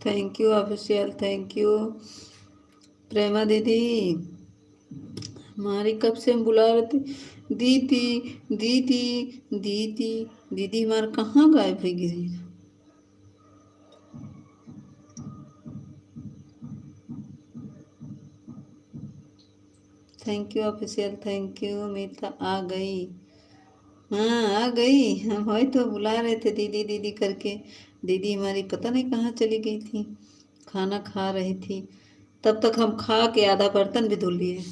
Thank you official, thank you Prema दीदी। हमारी कब से हम बुला रहे थे, दीदी दीदी दीदी दीदी हमारा कहाँ गायब हो गई। Thank you official, thank you Meeta आ गई। हाँ आ गई, हम वही तो बुला रहे थे दीदी दीदी करके। दीदी हमारी पता नहीं कहाँ चली गई थी, खाना खा रही थी। तब तक हम खा के आधा बर्तन भी धुल लिए।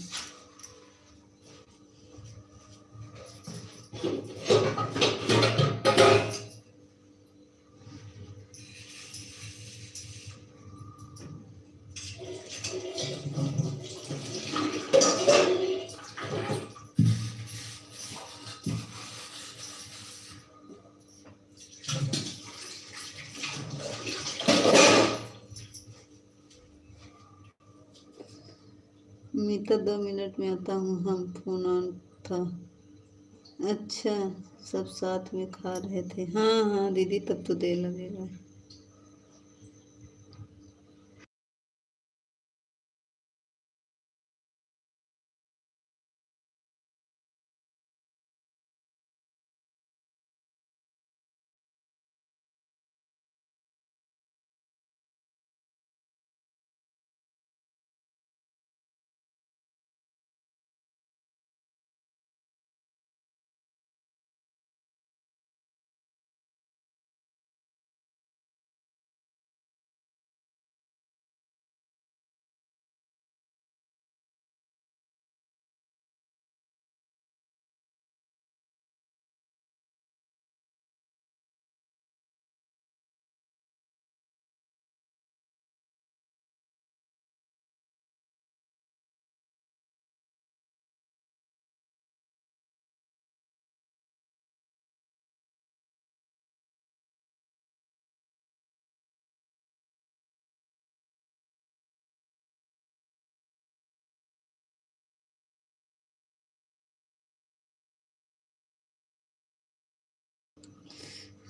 मीता 2 मिनट में आता हूँ, हम फोन ऑन था। अच्छा, सब साथ में खा रहे थे। हाँ हाँ दीदी तब तो देर लगेगा।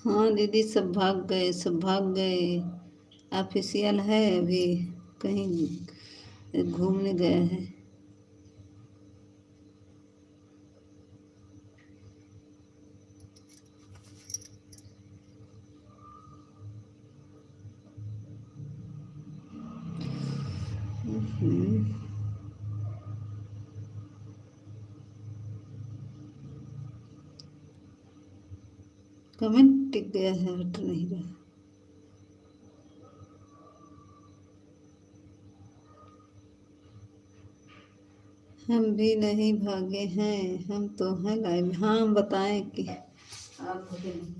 हाँ दीदी सब भाग गए, सब भाग गए। ऑफिशियल है अभी कहीं घूमने गया है। कमेंट टिक गया है, हट नहीं रहा। हम भी नहीं भागे हैं, हम तो हैं लाइव। हाँ हम बताएं कि आप भागे नहीं।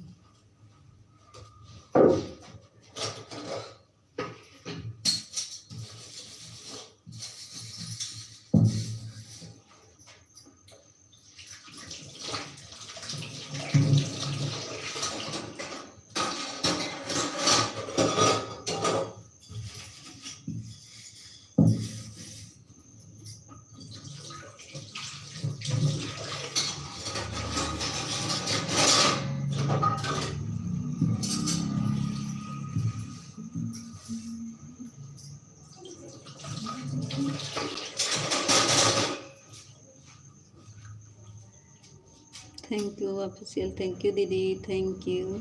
Thank you official, thank you दीदी, थैंक यू।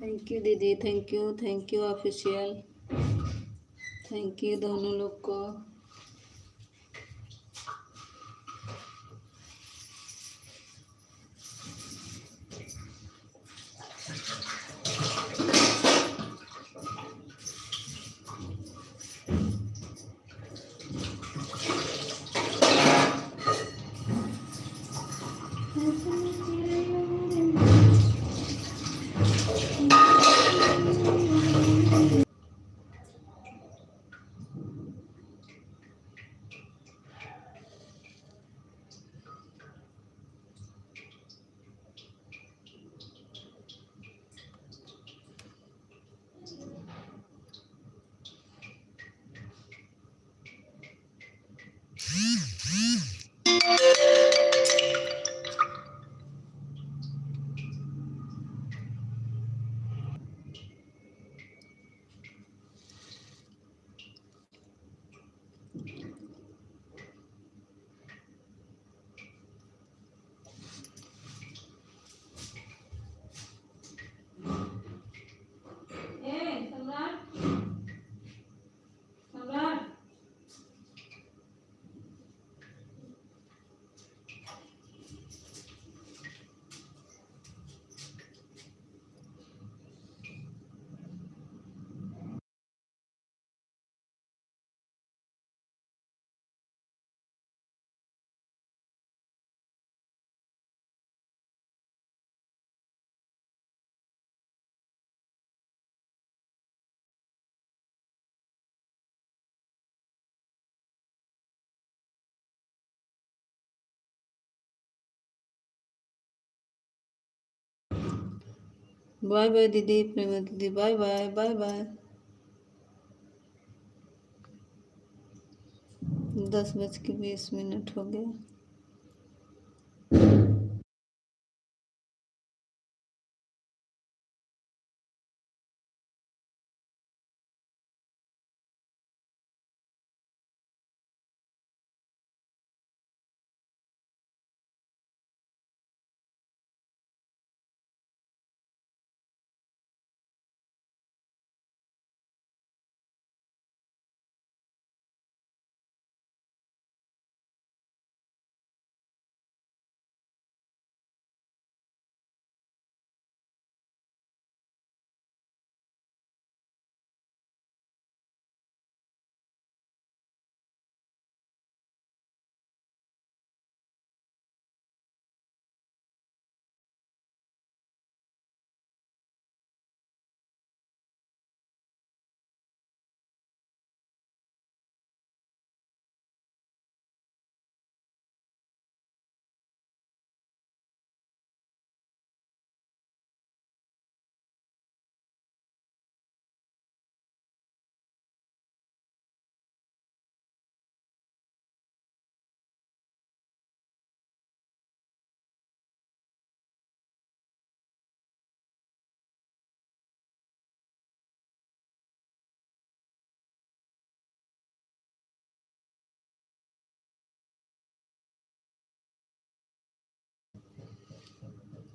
थैंक यू दीदी, thank you official, thank you दोनों लोग को। बाय बाय दीदी, प्रेमा दीदी, बाय बाय बाय बाय। 10:20 हो गया।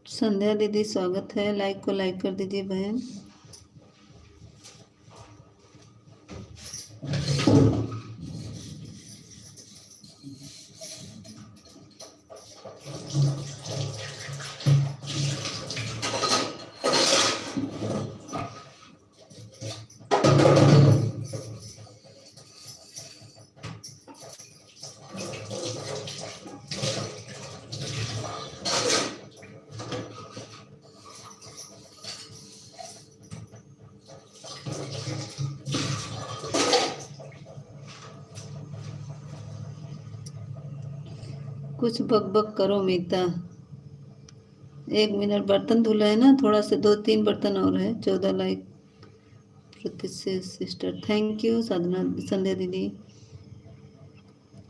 संध्या दीदी स्वागत है, लाइक को लाइक कर दीजिए बहन। कुछ बक बक करो मीता। 1 मिनट, बर्तन धुला है ना थोड़ा से, 2-3 बर्तन और है। 14 लाइक प्रतिशत सिस्टर, थैंक यू साधना संध्या दीदी।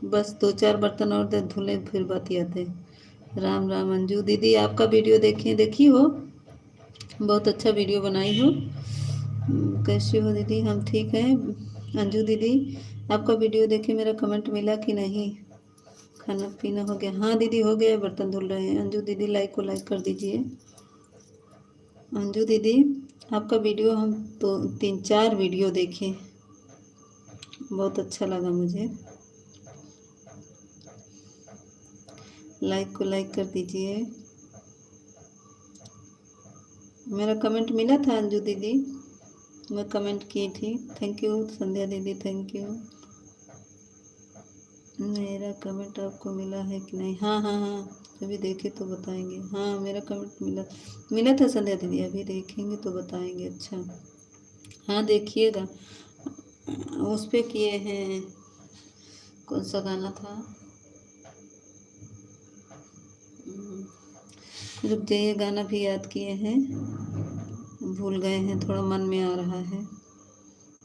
बस 2-4 बर्तन और दे धुले, फिर बात आते। राम राम अंजू दीदी, आपका वीडियो देखी हो, बहुत अच्छा वीडियो बनाई हो। कैसी हो दीदी? हम ठीक हैं। अंजू दीदी, आपका वीडियो देखे मेरा कमेंट मिला कि नहीं? खाना पीना हो गया? हाँ दीदी हो गया, बर्तन धुल रहे हैं। अंजू दीदी लाइक को लाइक कर दीजिए। अंजू दीदी, आपका वीडियो हम तो 3-4 वीडियो देखे, बहुत अच्छा लगा मुझे। लाइक को लाइक कर दीजिए। मेरा कमेंट मिला था अंजू दीदी, मैं कमेंट की थी। थैंक यू संध्या दीदी, थैंक यू। मेरा कमेंट आपको मिला है कि नहीं? हाँ हाँ हाँ, अभी देखे तो बताएंगे। हाँ मेरा कमेंट मिला मिला था संध्या दीदी, अभी देखेंगे तो बताएंगे। अच्छा हाँ देखिएगा। उस पे किए हैं, कौन सा गाना था? रुक जाइए, गाना भी याद किए हैं, भूल गए हैं, थोड़ा मन में आ रहा है,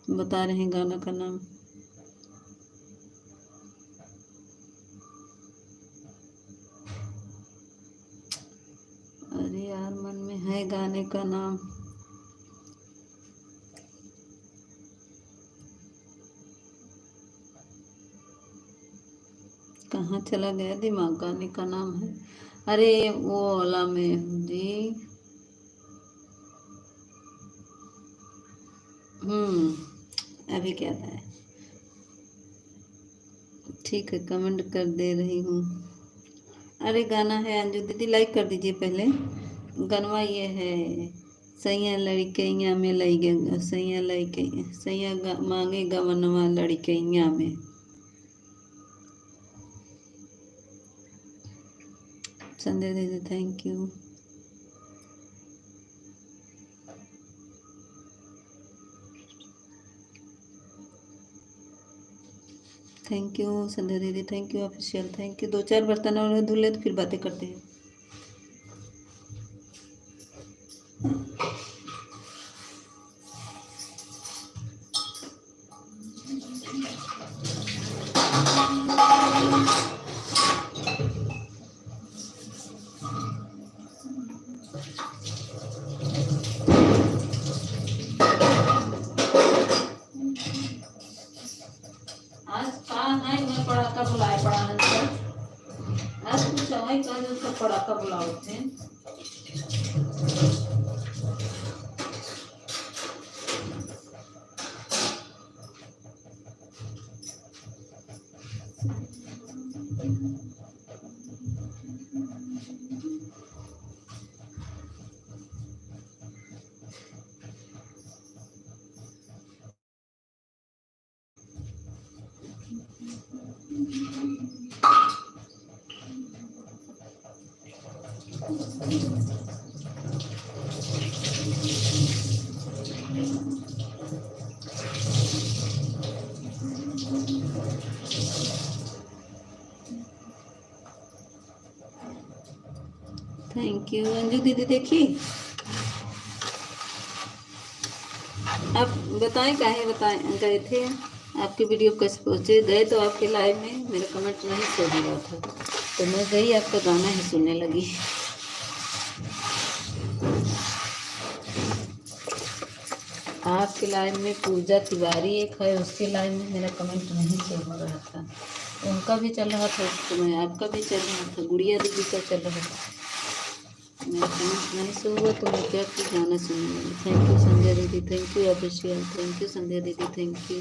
बता रहे हैं गाना का नाम। अरे यार मन में है गाने का नाम, कहाँ चला गया दिमाग, गाने का नाम है। अरे वो वाला में जी। अभी क्या था? ठीक है कमेंट कर दे रही हूँ। अरे गाना है, अंजू दीदी लाइक कर दीजिए पहले। गनवा ये है, सैया लड़कैया में लई गंगा, सैया लड़के सैया मांगे गवनवा लड़कैया में। संध्या दीदी thank you. Thank you Sandhya दीदी, thank you official, thank you. 2-4 बर्तन और धुल ले तो फिर बातें करते हैं। आज कहा नहीं मैं पड़ाका बुलाए पड़ाने से, आज कुछ है कल उसका पड़ाका बुलाओ थे। थैंक यू अंजू दीदी। देखिए आप बताएं काहे बताएं गए थे, आपकी वीडियो कैसे पहुँचे? गए तो आपके लाइव में मेरा कमेंट नहीं सो रहा था, तो मैं गई आपका गाना ही सुनने लगी। आपके लाइव में पूजा तिवारी एक है, उसके लाइव में मेरा कमेंट नहीं चल रहा था, उनका भी चल रहा था उस समय, आपका भी चल रहा था, गुड़िया दीदी का चल रहा था। मेरा कमेंट नहीं सो हुआ तो मैं क्या कि गाना सुनने लगी। थैंक यू संध्या दीदी, thank you official, thank you Sandhya दीदी, थैंक यू।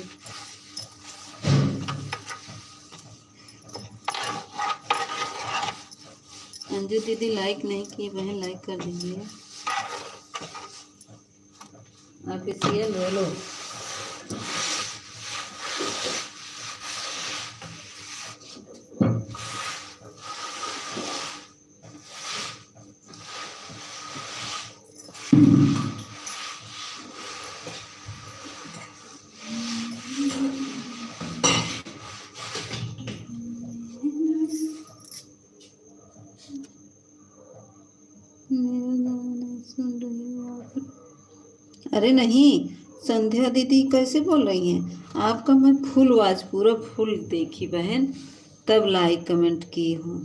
अंजू दीदी लाइक नहीं की बहन, लाइक कर दीजिए ऑफिशियल बोलो। अरे नहीं संध्या दीदी कैसे बोल रही हैं? आपका मैं फुल आवाज पूरा फुल देखी बहन, तब लाइक कमेंट की हूँ।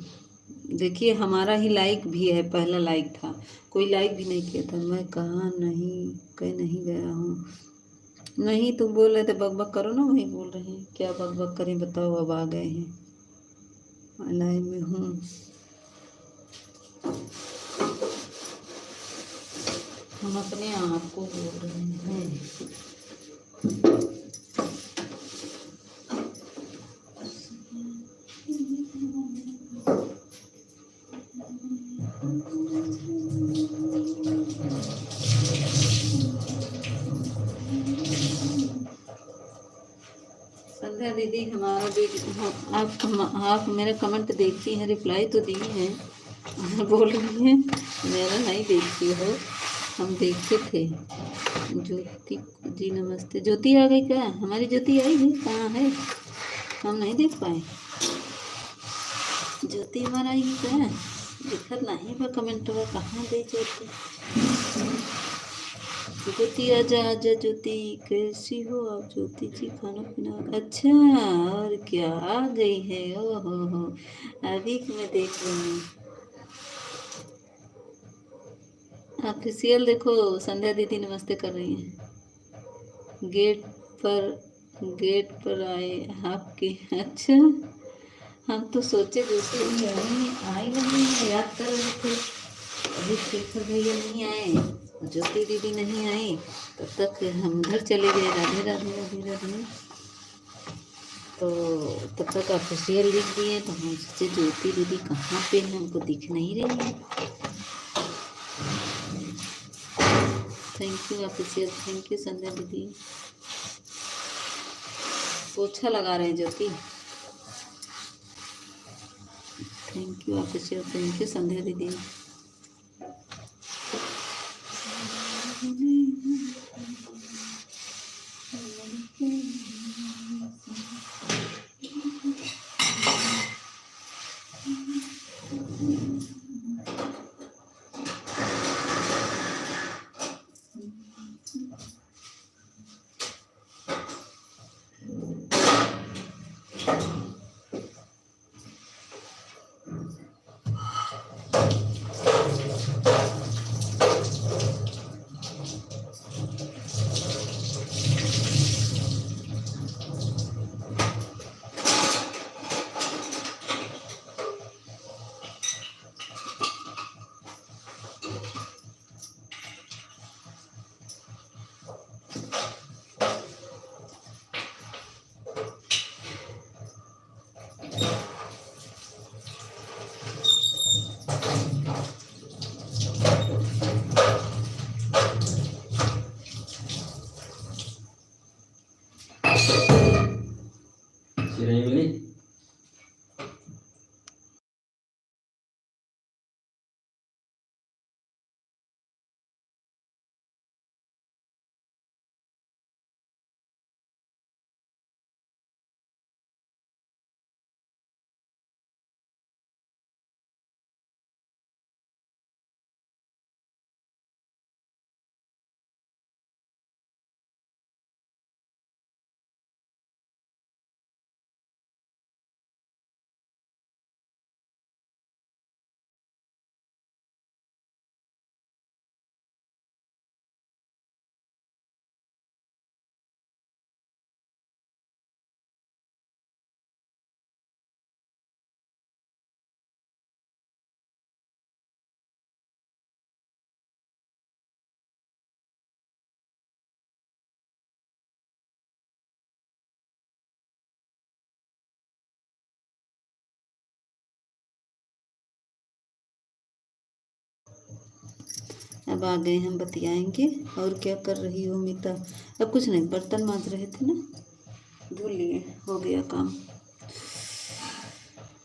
देखिए हमारा ही लाइक भी है, पहला लाइक था, कोई लाइक भी नहीं किया था। मैं कहाँ नहीं कहीं नहीं गया हूँ। नहीं तुम बोल रहे थे बक बक करो ना, वही बोल रहे हैं। क्या बक बक करें बताओ, अब आ गए हैं लाइव में हूँ। हम अपने आप को बोल रहे हैं। संध्या दीदी हमारा वीडियो आप मेरा कमेंट देखी हैं, रिप्लाई तो दी हैं और बोल रही हैं मेरा नहीं देखती हो, हम देखते थे। ज्योति जी नमस्ते। ज्योति आ गई क्या? हमारी ज्योति आई है? कहाँ है? हम नहीं देख पाए। ज्योति हमारा आई है क्या? दिखत नहीं बा कमेंट में, कहाँ गई ज्योति? ज्योति आजा आजा ज्योति, कैसी हो आप ज्योति जी? खाना पीना अच्छा, और क्या आ गई है? ओ हो, अभी मैं देख रही हूँ। ऑफिशियल देखो, संध्या दीदी नमस्ते कर रही हैं। गेट पर आए आपके। अच्छा, हम तो सोचे दूसरे भी आई नहीं है, याद कर रहे थे। अभी शेखर भैया नहीं आए, ज्योति दीदी नहीं आई, तब तक हम घर चले गए। राधे राधे राधे राधे। तो तब तक ऑफिशियल लिख दिए, तो हम सोचे ज्योति दीदी कहाँ पे हैं, हमको दिख नहीं रही है। Thank you official, thank you Sandhya दीदी। पोछा लगा रहे हैं Jyoti. Thank you official, thank you Sandhya दीदी। अब आ गए, हम बतियाएंगे। और क्या कर रही हो मीता? अब कुछ नहीं, बर्तन मांज रहे थे ना, धुल लिए, हो गया काम।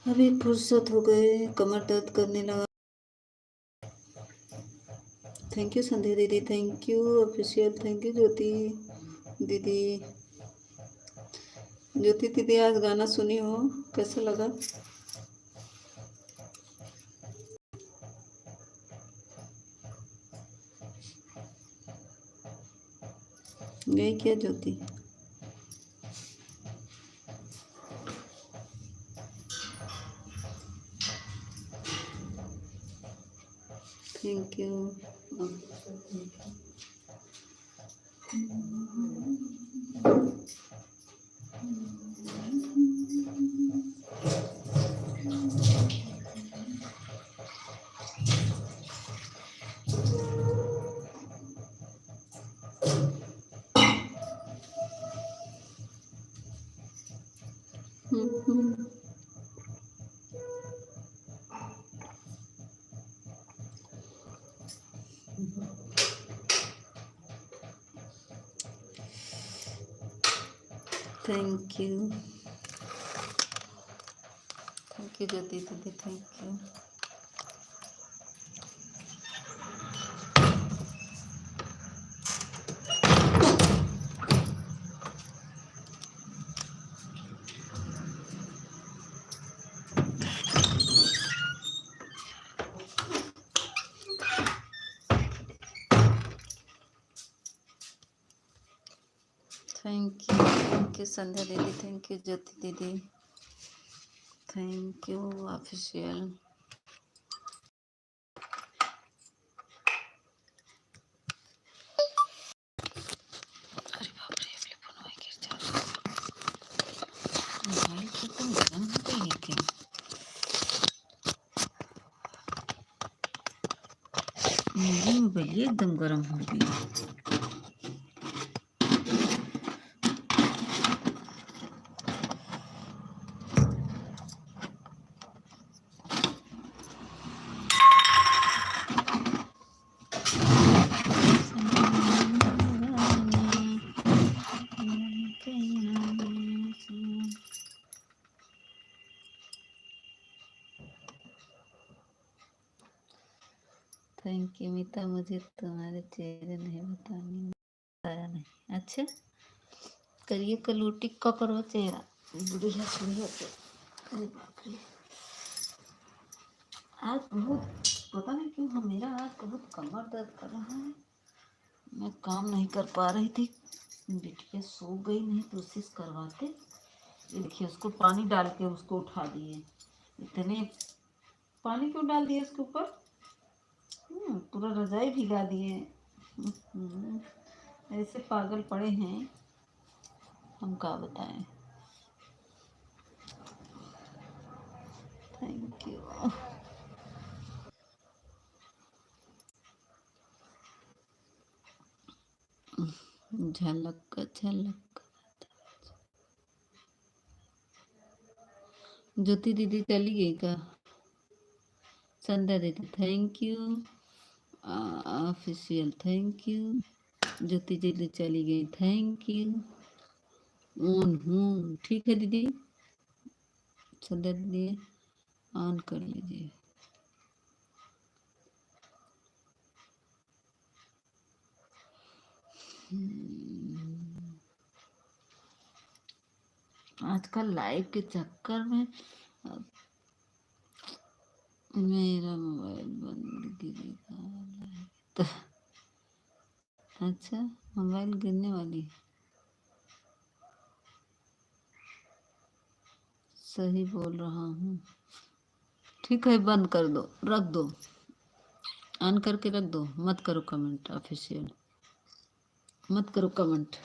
अभी फुर्सत हो गए, कमर दर्द करने लगा। थैंक यू संध्या दीदी, thank you official, thank you Jyoti दीदी। ज्योति दीदी आज गाना सुनी हो, कैसा लगा? गई क्या Jyoti? Thank you. Thank you. You Jyoti दीदी, thank you. Thank you Sandhya दीदी, थैंक यू ज्योति दीदी, थैंक यू ऑफिशियल। अरे बाप रे, अपने फोन में गिर जा रहा है। मोबाइल तो तुम गर्म हो गई है क्या? मेरी मोबाइल एकदम गर्म हो गई। थैंक यू मीता, मुझे तुम्हारे चेहरे नहीं बताया नहीं। अच्छा करिए कलूटी का करो चेहरा, बुढ़िया बुढ़िया से। अरे बाप रे, आज बहुत पता नहीं क्यों हम, मेरा आज बहुत कमर दर्द कर रहा है। मैं काम नहीं कर पा रही थी, बिटिया सो गई, नहीं तो कोशिश करवाते। ये देखिए उसको पानी डाल के उसको उठा दिए। इतने पानी क्यों डाल दिए उसके ऊपर? पूरा रजाई भिगा दिए। ऐसे पागल पड़े हैं, हम क्या बताएं। Thank you. झलक झलक। ज्योति दीदी चली गई का? संध्या दीदी thank you official, thank you. Jyoti दीदी चली गई, थैंक यू। ऑन हूँ, ठीक है दीदी। संध्या दीदी ऑन कर लीजिए। आजकल लाइव के चक्कर में मेरा मोबाइल बंद गिरेगा तो। अच्छा मोबाइल गिरने वाली, सही बोल रहा हूँ। ठीक है बंद कर दो, रख दो, ऑन करके रख दो, मत करो कमेंट ऑफिशियल, मत करो कमेंट,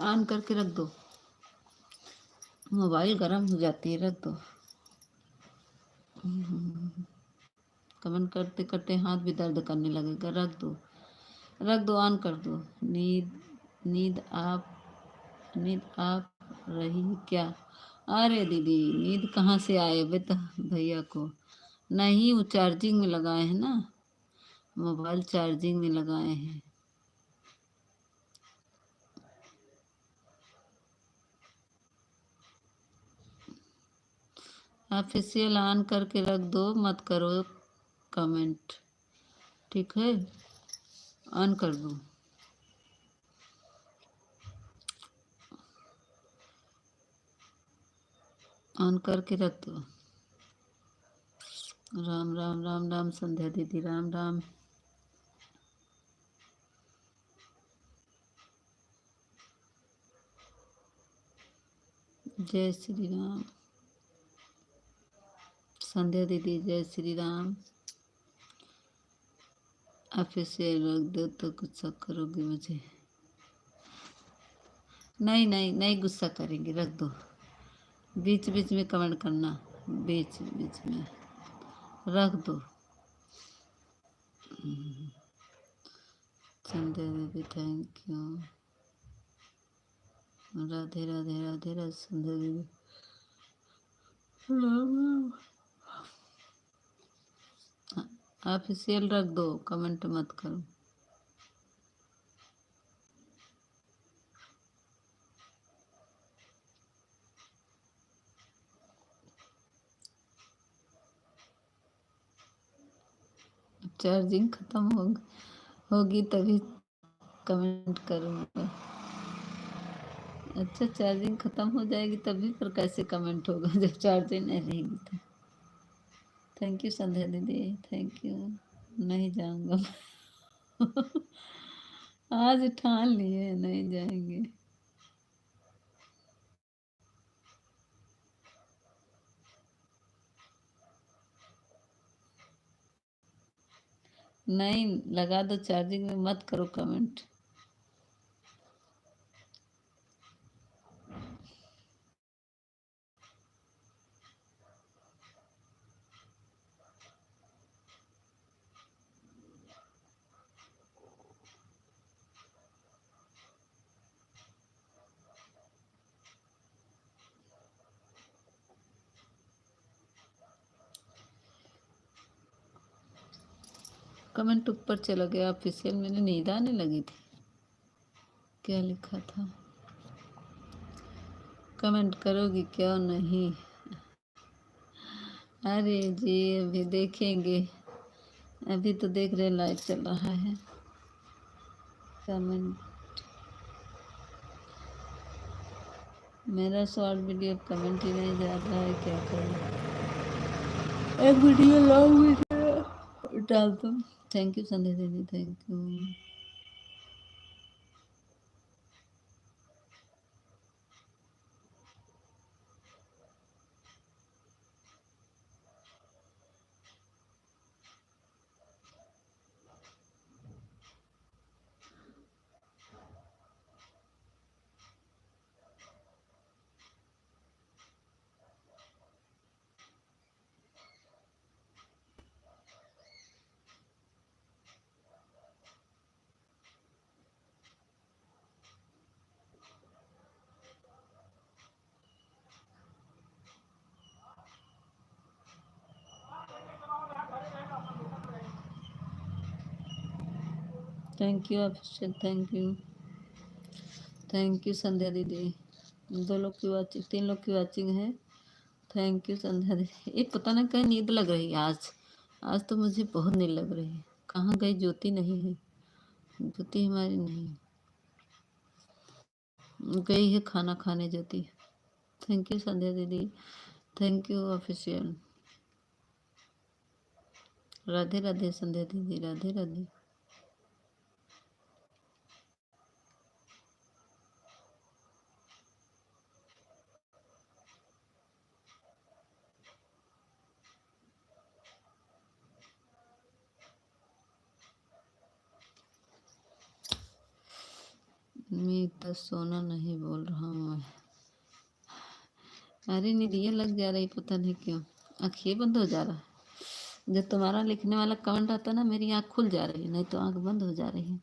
ऑन करके रख दो। मोबाइल गर्म हो जाती है, रख दो। कमेंट करते करते हाथ भी दर्द करने लगेगा, रख दो, रख दो, ऑन कर दो। नींद नींद आप रही क्या? अरे दीदी नींद कहाँ से आए बेटा, भैया को नहीं, वो चार्जिंग में लगाए हैं ना, मोबाइल चार्जिंग में लगाए हैं। ऑफिशियल ऑन करके रख दो, मत करो कमेंट, ठीक है? ऑन कर दो। ऑन करके रख दो। राम राम राम राम संध्या दीदी, राम राम। जय श्री राम संध्या दीदी, जय श्री राम। ऑफिशियल रख दो तो गुस्सा करोगे मुझे? नहीं नहीं नहीं गुस्सा करेंगे, रख दो। बीच बीच में कमेंट करना, बीच बीच में रख दो। संध्या दीदी थैंक यू, राधे राधे राधे राधे संध्या दीदी, ऑफिशियल रख दो, कमेंट मत करो। चार्जिंग खत्म होगी तभी कमेंट करूँगा। अच्छा, चार्जिंग खत्म हो जाएगी तभी, पर कैसे कमेंट होगा जब चार्जिंग नहीं रहेगी तो। थैंक यू संध्या दीदी, थैंक यू। नहीं जाऊँगा। आज ठान लिए नहीं जाएंगे। नहीं, लगा दो चार्जिंग में, मत करो कमेंट। कमेंट ऊपर चला गया ऑफिशियल, मैंने नींद आने लगी थी। क्या लिखा था? कमेंट करोगी क्या? नहीं। अरे जी अभी देखेंगे, अभी तो देख रहे लाइव चल रहा है। कमेंट, मेरा शॉर्ट वीडियो कमेंट ही नहीं जा रहा है, क्या करूँ? एक वीडियो लॉन्ग वीडियो डाल दो। थैंक यू संध्या दीदी, thank you. Thank you official, thank you, thank you Sandhya दीदी। 2 लोग की वाचिंग, 3 लोग की वाचिंग है। थैंक यू संध्या दीदी। ये पता नहीं कहीं नींद लग रही है आज। आज तो मुझे बहुत नींद लग रही है। कहाँ गई? ज्योति नहीं है, ज्योति हमारी नहीं गई है खाना खाने ज्योति। थैंक यू संध्या दीदी, thank you official. Radhe Radhe Sandhya दीदी, राधे राधे। मैं तो सोना नहीं बोल रहा हूँ मैं। अरे निधिया लग जा रही, पता नहीं क्यों आँखें बंद हो जा रहा है। जब तुम्हारा लिखने वाला कमेंट आता ना, मेरी आँख खुल जा रही है, नहीं तो आँख बंद हो जा रही है।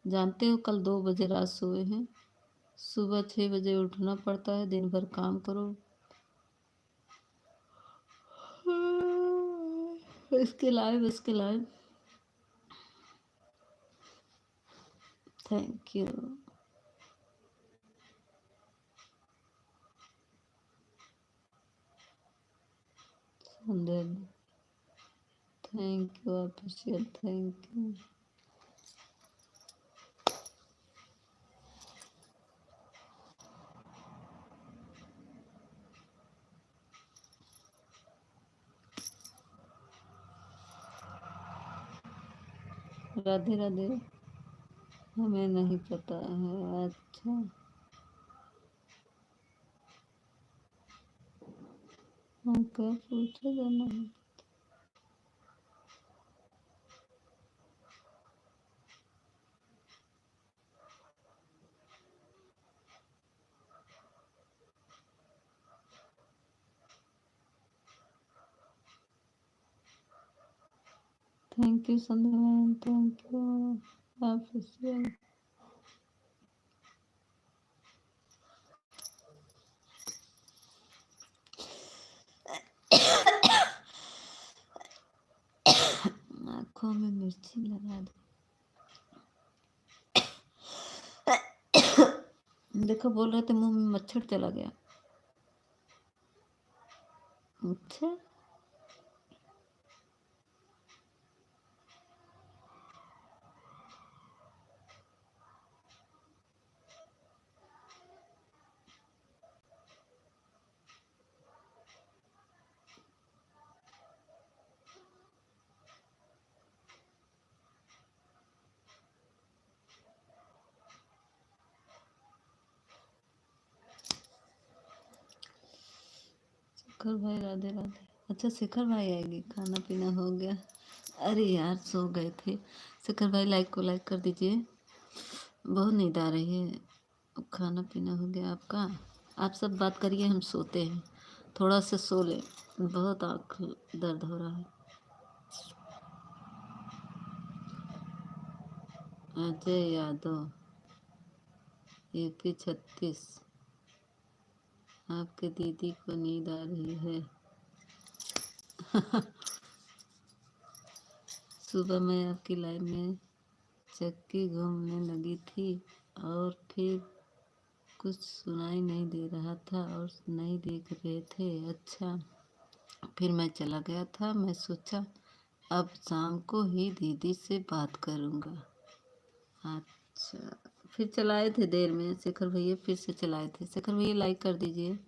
जानते हो कल 2 बजे रात सोए हैं, सुबह 6 बजे उठना पड़ता है, दिन भर काम करो। इसके लाइव, इसके live. Thank you. Thank you official, thank you. Radhe Radhe. हमें नहीं पता है। अच्छा, हम क्या पूछे जाना है? Thank you Sandhya ma'am, thank you official. आँखों में मिर्ची लगा दो। देखो बोल रहे थे मुंह में मच्छर चला गया। अच्छा, शेखर भाई राधे राधे। अच्छा शेखर भाई आएगी, खाना पीना हो गया। अरे यार सो गए थे। शेखर भाई लाइक को लाइक कर दीजिए, बहुत नींद आ रही है। खाना पीना हो गया आपका? आप सब बात करिए, हम सोते हैं, थोड़ा सा सो ले, बहुत आँख दर्द हो रहा है। अजय यादव AP 36। आपके दीदी को नींद आ रही है। सुबह मैं आपकी लाइफ में चक्की घूमने लगी थी और फिर कुछ सुनाई नहीं दे रहा था और नहीं देख रहे थे। अच्छा, फिर मैं चला गया था। मैं सोचा अब शाम को ही दीदी से बात करूँगा। अच्छा, फिर चलाए थे देर में शेखर भैया, फिर से चलाए थे। शेखर भैया लाइक कर दीजिए,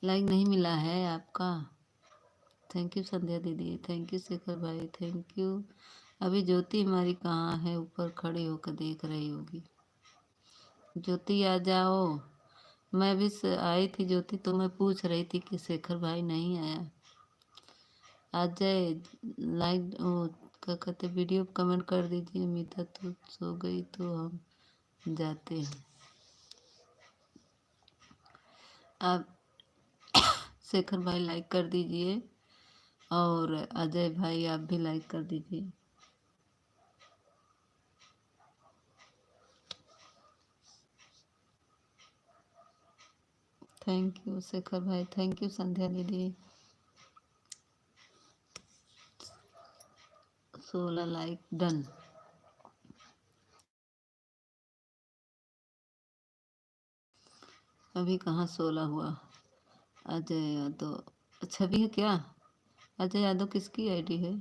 लाइक नहीं मिला है आपका। थैंक यू संध्या दीदी, थैंक यू शेखर भाई, थैंक यू। अभी ज्योति हमारी कहाँ है? ऊपर खड़ी होकर देख रही होगी। ज्योति आ जाओ। मैं भी आई थी ज्योति, तो मैं पूछ रही थी कि शेखर भाई नहीं आया। आ जाए, लाइक वो क्या कहते, वीडियो कमेंट कर दीजिए। मीता तो सो गई तो हम जाते हैं। आप शेखर भाई लाइक कर दीजिए और अजय भाई आप भी लाइक कर दीजिए। थैंक यू शेखर भाई, थैंक यू संध्या दीदी। 16 लाइक डन। अभी कहाँ 16 हुआ? अजय यादव छवि है क्या? अजय यादव किसकी आईडी है?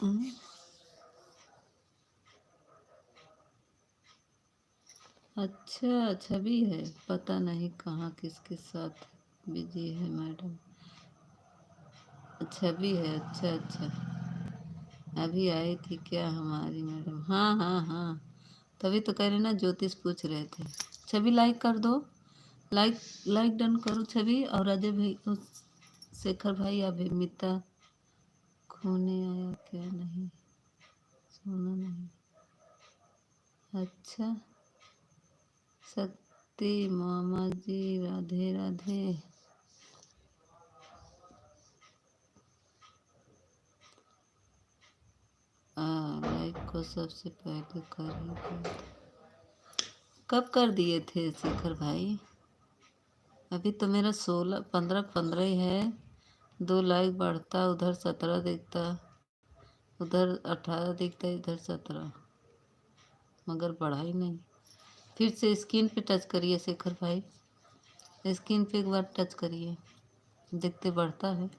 हम्म, अच्छा छवि है, पता नहीं कहाँ किसके साथ बिजी है मैडम। छवि है, अच्छा अच्छा। अभी आई थी क्या हमारी मैडम? हाँ हाँ हाँ, तभी तो कह रहे ना, ज्योतिष पूछ रहे थे। छवि लाइक कर दो, लाइक लाइक डन करो छवि। और अजय भाई शेखर भाई अभी मिता खोने आया क्या? नहीं, सोना नहीं। अच्छा, शक्ति मामा जी राधे राधे। लाइक को सबसे पहले कर ही दिया। कब कर दिए थे शेखर भाई? अभी तो मेरा 16 15 ही है। 2 लाइक बढ़ता, उधर 17 दिखता, उधर 18 दिखता, इधर 17, मगर बढ़ा ही नहीं। फिर से स्क्रीन पे टच करिए शेखर भाई, स्क्रीन पे एक बार टच करिए, देखते बढ़ता है।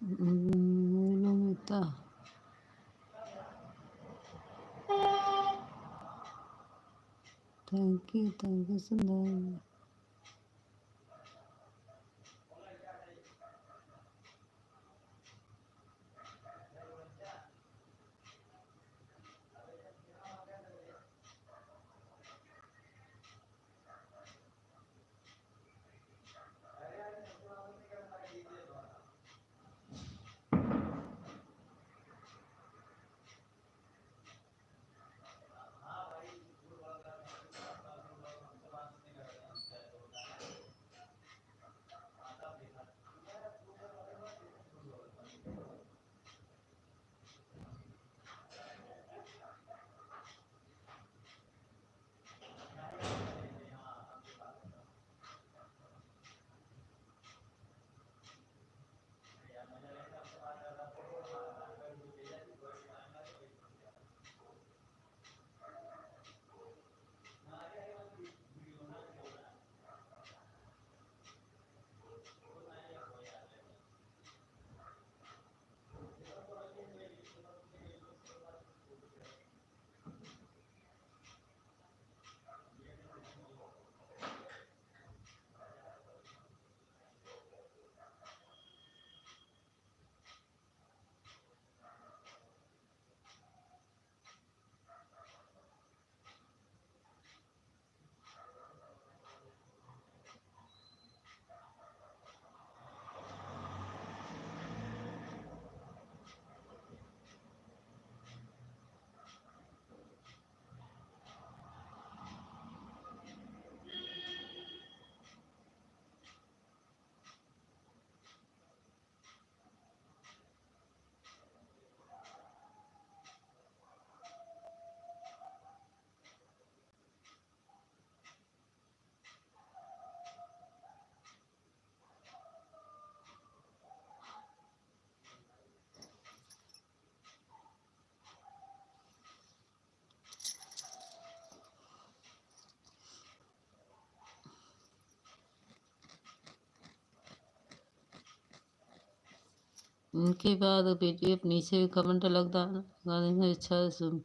Lomita. Thank you, Sundar. उनके बाद पीडीएफ नीचे भी कमेंट लगा देंगे। अच्छा सुन।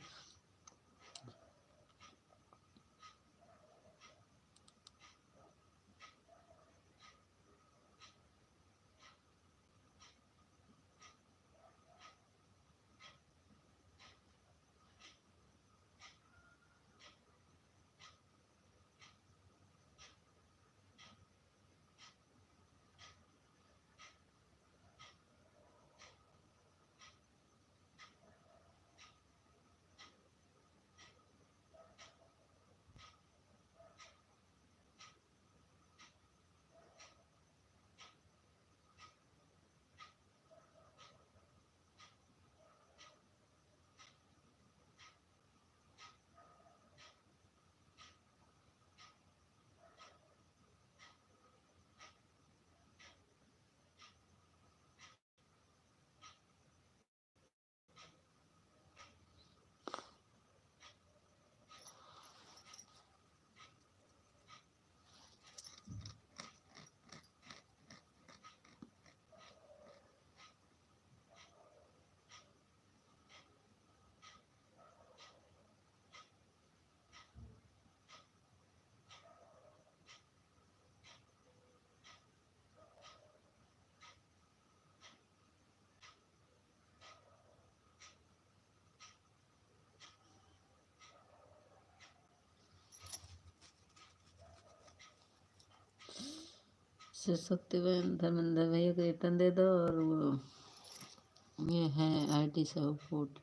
शिव शक्ति बहन धर्मेंद्र भैया को रिटर्न दे दो। और वो ये है आईटी सपोर्ट।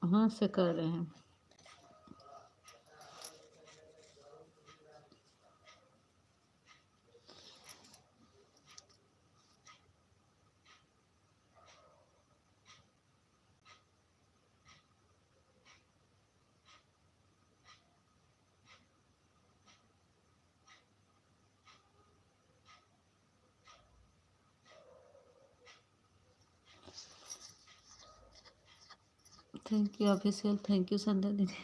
हाँ से कर रहे हैं। Thank you official, thank you Sandhya दीदी।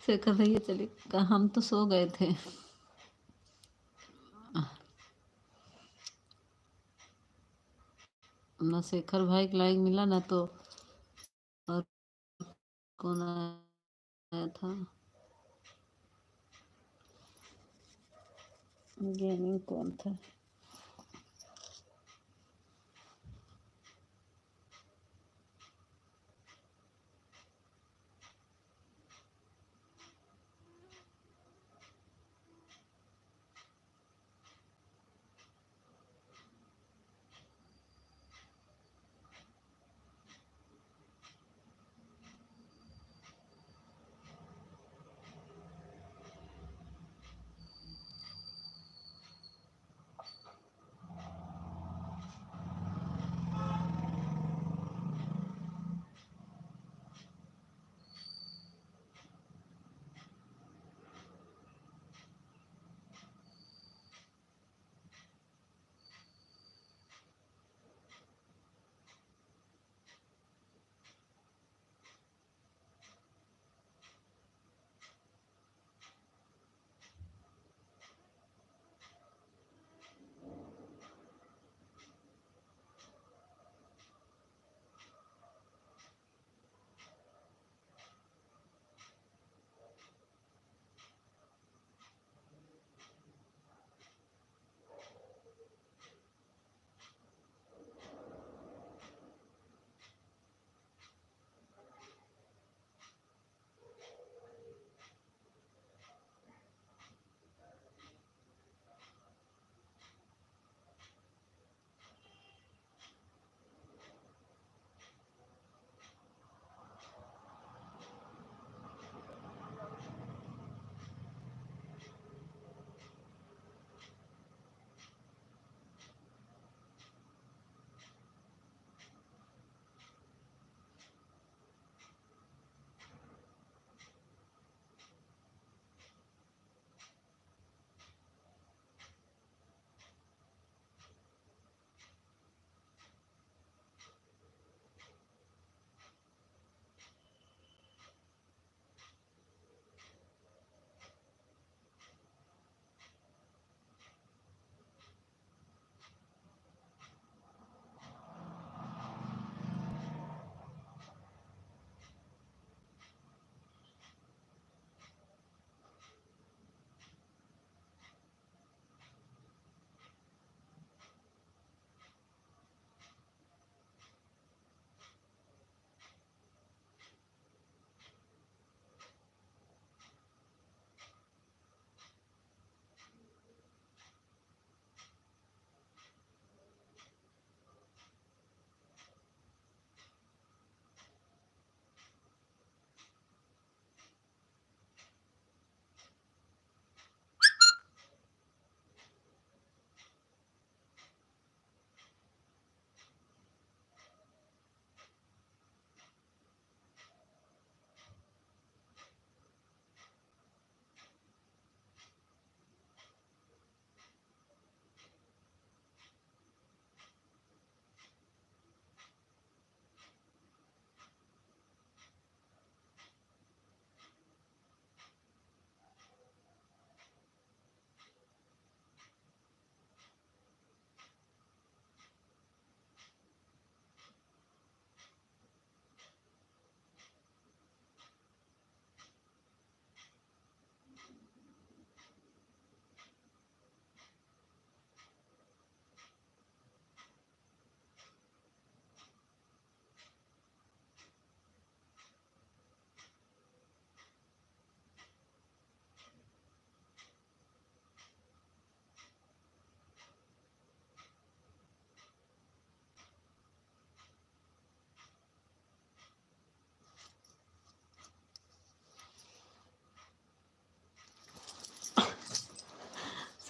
शेखर भैया चलिए, हम तो सो गए थे। ना शेखर भाई को लाइक मिला ना तो, और कौन आया था, गेमिंग कौन था।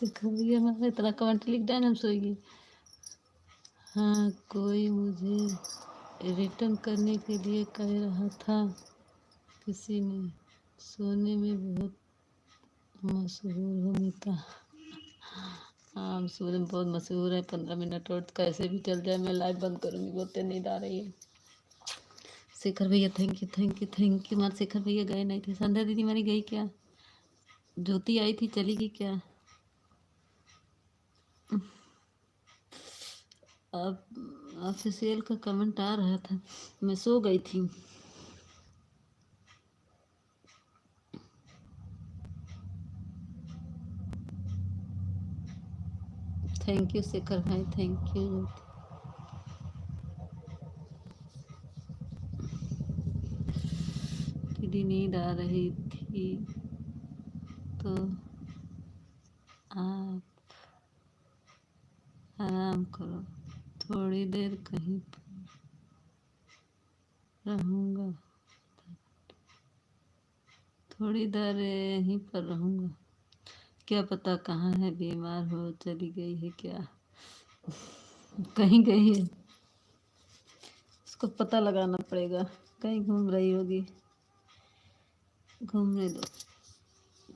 शिखर भैया हमारा इतना कमेंट लिख डाल हम सोएंगे। हाँ कोई मुझे रिटर्न करने के लिए कह रहा था, किसी ने। सोने में बहुत मशहूर हो मिता। हाँ हम सोने में बहुत मशहूर है। 15 मिनट और कैसे भी चल जाए, मैं लाइव बंद करूँगी, बहुत नींद आ रही है। शेखर भैया thank you thank you thank you. मार शेखर भैया गए नहीं थे। संध्या दीदी हमारी गई क्या? ज्योति आई थी, चली गई क्या? अब ऑफिशियल का कमेंट आ रहा था, मैं सो गई थी। थैंक यू शेखर भाई, थैंक यू। दीदी नींद आ रही थी तो आप आराम करो, थोड़ी देर कहीं पर रहूँगा, थोड़ी देर यहीं पर रहूँगा। क्या पता कहाँ है, बीमार हो, चली गई है क्या? कहीं गई है, उसको पता लगाना पड़ेगा। कहीं घूम रही होगी, घूमने दो,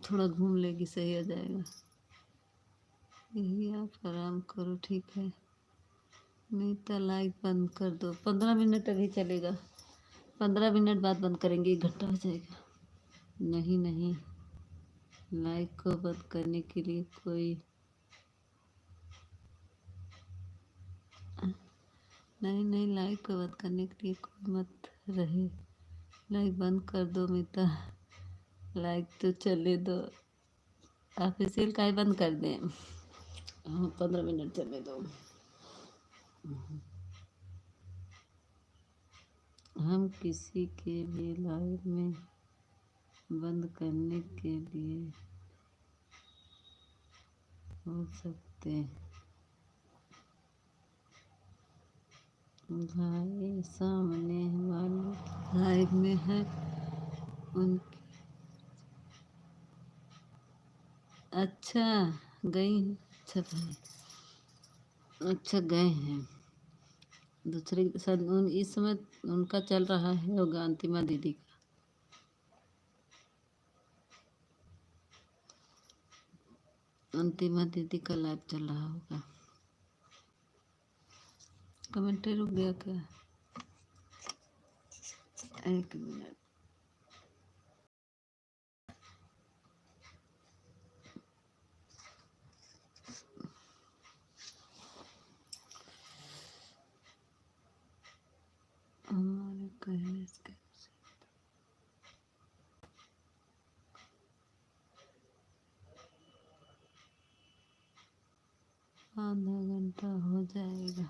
थोड़ा घूम लेगी, सही हो जाएगा। यही आप आराम करो, ठीक है। नहीं तो लाइक बंद कर दो। 15 मिनट अभी चलेगा, 15 मिनट बाद बंद करेंगे, 1 घंटा हो जाएगा। नहीं नहीं, लाइक को बंद करने के लिए कोई नहीं नहीं, लाइक को बंद करने के लिए कोई मत रहे। लाइक बंद कर दो मिता, लाइक तो चले दो। ऑफिशियल का ही बंद कर दें? हाँ 15 मिनट चले दो। हम किसी के भी लाइव में बंद करने के लिए हो सकते हैं। भाई सामने वाले लाइव में है उनकी। अच्छा गई, अच्छा भाई, अच्छा गए हैं दूसरे के साथ। उन इस समय उनका चल रहा है होगा, अंतिमा दीदी का। अंतिमा दीदी का लाइव चल रहा होगा। कमेंट्री रुक गया क्या? 1 मिनट। हमारे कहने से आधा घंटा हो जाएगा।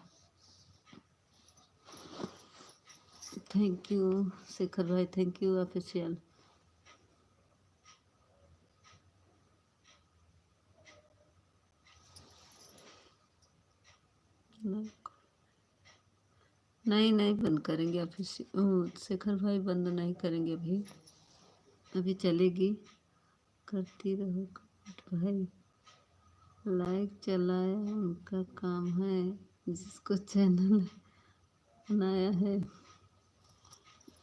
थैंक यू शेखर भाई, थैंक यू ऑफिशियल। नहीं नहीं बंद करेंगे ऑफिशियल, शेखर भाई बंद नहीं करेंगे अभी, अभी चलेगी, करती रहो कमेंट भाई। लाइक चलाया उनका काम है, जिसको चैनल बनाया है।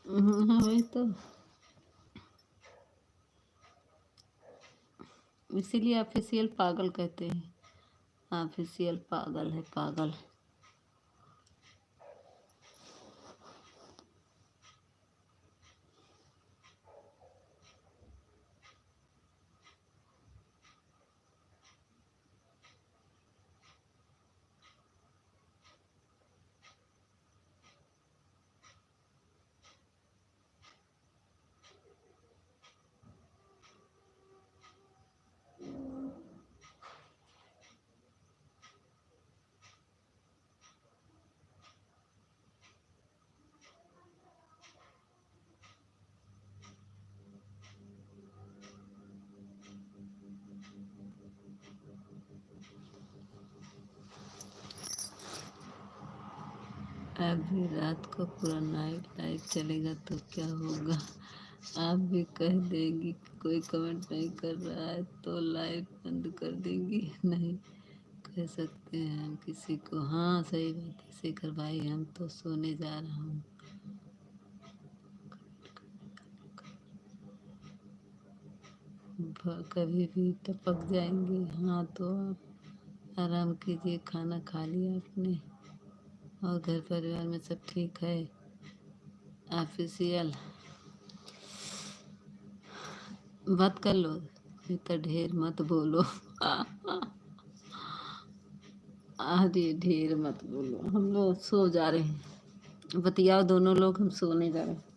वही तो, इसीलिए ऑफिशियल पागल कहते हैं। ऑफिशियल पागल है, पागल। अभी रात को पूरा नाइट लाइव चलेगा तो क्या होगा? आप भी कह देंगी कि कोई कमेंट नहीं कर रहा है तो लाइव बंद कर देंगी? नहीं कह सकते हैं हम किसी को। हाँ सही बात है शेखर भाई, हम तो सोने जा रहा हूँ। कभी भी टपक जाएंगे। हाँ तो आप आराम कीजिए। खाना खा लिया आपने? और घर परिवार में सब ठीक है? ऑफिशियल बात कर लो, इतना ढेर मत बोलो। अरे ढेर मत बोलो, हम लोग सो जा रहे हैं। बतियाओ दोनों लोग, हम सोने जा रहे हैं।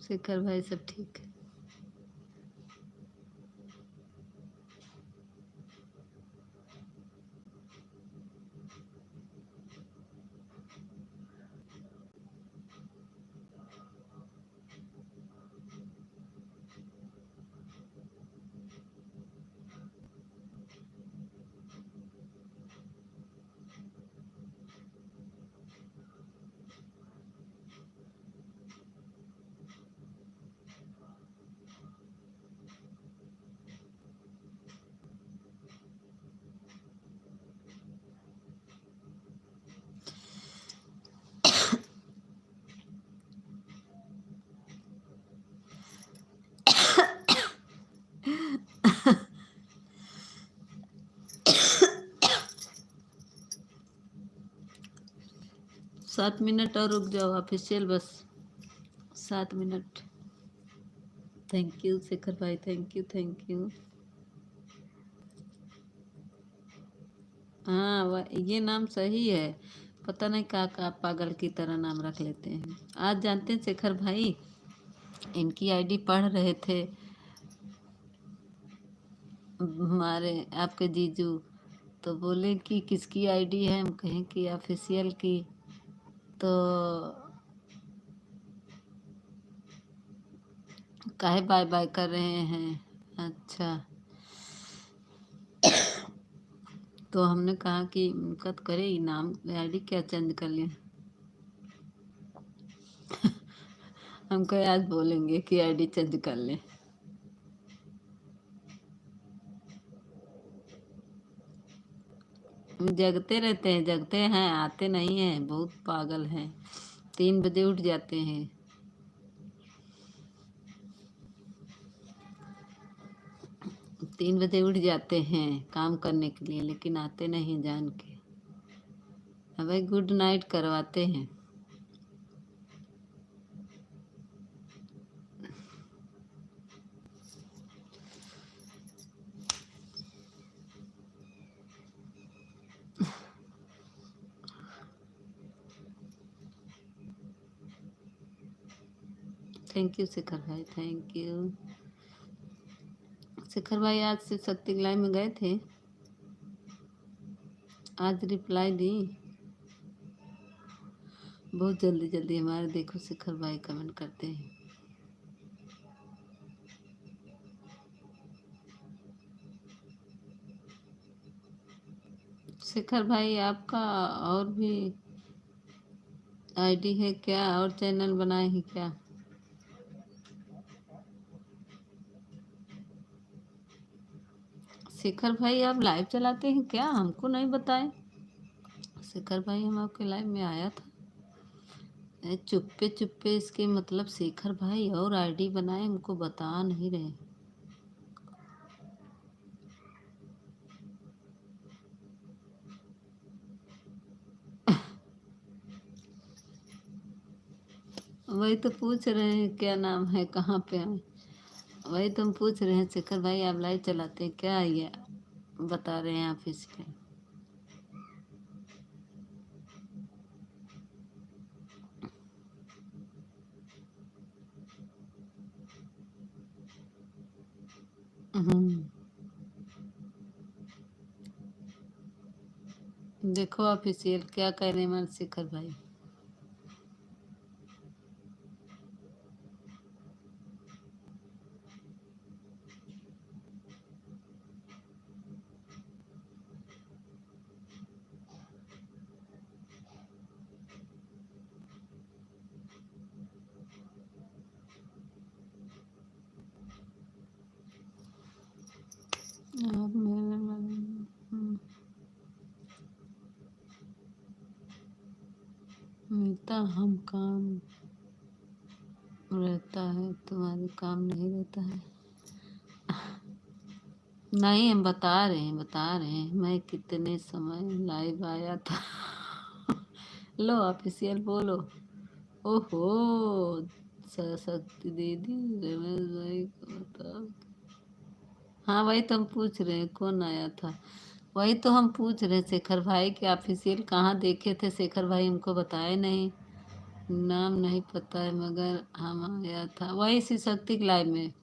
शेखर भाई सब ठीक है? सात मिनट और रुक जाओ ऑफिशियल, बस 7 मिनट। थैंक यू शेखर भाई, थैंक यू थैंक यू। हाँ ये नाम सही है। पता नहीं का पागल की तरह नाम रख लेते हैं। आज जानते हैं शेखर भाई, इनकी आईडी पढ़ रहे थे हमारे आपके जीजू, तो बोले कि किसकी आईडी है, हम कहें कि ऑफिशियल की। तो काहे बाय बाय कर रहे हैं? अच्छा, तो हमने कहा कि उनका तो करे ही, नाम आईडी क्या चेंज कर लिया। हम कहे आज बोलेंगे कि आईडी चेंज कर ले। जगते रहते हैं, जगते हैं, आते नहीं हैं, बहुत पागल हैं। 3 बजे उठ जाते हैं। 3 बजे उठ जाते हैं काम करने के लिए, लेकिन आते नहीं जान के। अब भाई गुड नाइट करवाते हैं। थैंक यू शेखर भाई, थैंक यू। शेखर भाई आज से शक्ति लाइव में गए थे? आज रिप्लाई दी? बहुत जल्दी जल्दी हमारे देखो शेखर भाई कमेंट करते हैं। शेखर भाई आपका और भी आईडी है क्या, और चैनल बनाए हैं क्या? शेखर भाई आप लाइव चलाते हैं क्या, हमको नहीं बताए? शेखर भाई हम आपके लाइव में आया था। चुप्पे चुप्पे इसके मतलब शेखर भाई और आईडी बनाए, हमको बता नहीं रहे। वही तो पूछ रहे हैं क्या नाम है, कहाँ पे है। वही तो हम पूछ रहे हैं शेखर भाई आप लाइव चलाते हैं क्या, ये बता रहे हैं आप इसलिए। देखो ऑफिशियल क्या कह रहे हैं हमारे शेखर भाई। रहता हम काम रहता है, तुम्हारे काम नहीं रहता है। नहीं, हम बता रहे हैं मैं कितने समय लाइव आया था। लो ऑफिशियल बोलो। ओहो, सरस्वती दीदी, रमेश भाई को बताओ। हाँ वही तो हम पूछ रहे हैं कौन आया था। वही तो हम पूछ रहे हैं शेखर भाई के ऑफिशियल कहाँ देखे थे। शेखर भाई हमको बताए नहीं, नाम नहीं पता है, मगर हम आया था वही शिव शक्ति के लाइव में।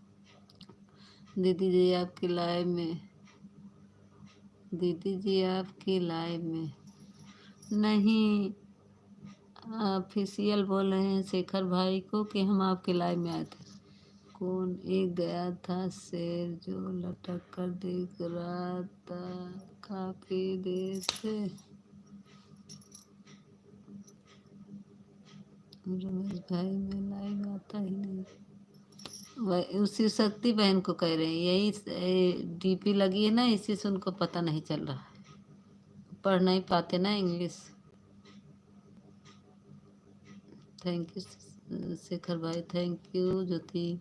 दीदी जी आपकी लाइव में, दीदी जी आपकी लाइव में नहीं। ऑफिशियल बोल रहे हैं शेखर भाई को कि हम आपके लाइव में आए थे। कौन एक गया था शेर जो लटक कर देख रहा था काफी देर से। रमेश भाई में लाइव आता ही नहीं। वह उसी शक्ति बहन को कह रहे हैं, यही डीपी लगी है ना, इसी से उनको पता नहीं चल रहा है, पढ़ नहीं पाते ना इंग्लिश। थैंक यू शेखर भाई, थैंक यू ज्योति।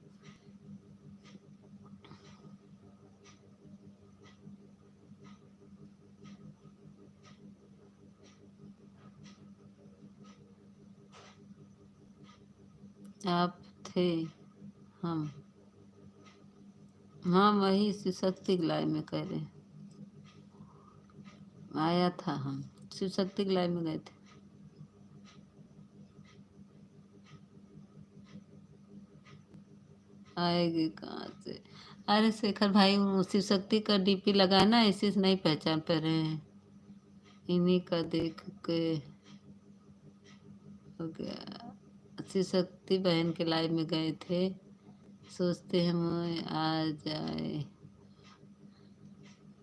आप थे हम, हाँ वही शिव शक्ति के लाइव में कह रहे हैं आया था। हम शिव शक्ति के लाइव में गए थे। आएगी कहाँ से। अरे शेखर भाई वो शिव शक्ति का डीपी लगा है ना, इसी से नहीं पहचान पा रहे हैं, इन्हीं का देख के हो गया। शिव शक्ति बहन के लाइव में गए थे, सोचते हम आ जाए,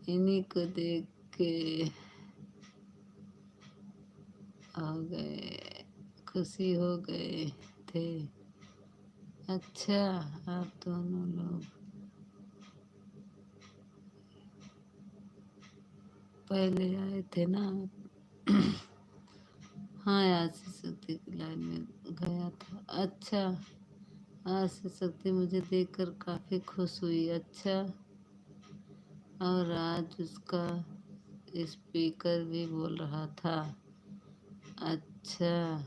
इन्हीं को देख के आ गए, खुशी हो गए थे। अच्छा, आप दोनों लोग पहले आए थे ना। हाँ यार शिव शक्ति की लाइन में गया था। अच्छा, आज शिव शक्ति मुझे देखकर काफ़ी खुश हुई। अच्छा, और आज उसका स्पीकर भी बोल रहा था। अच्छा,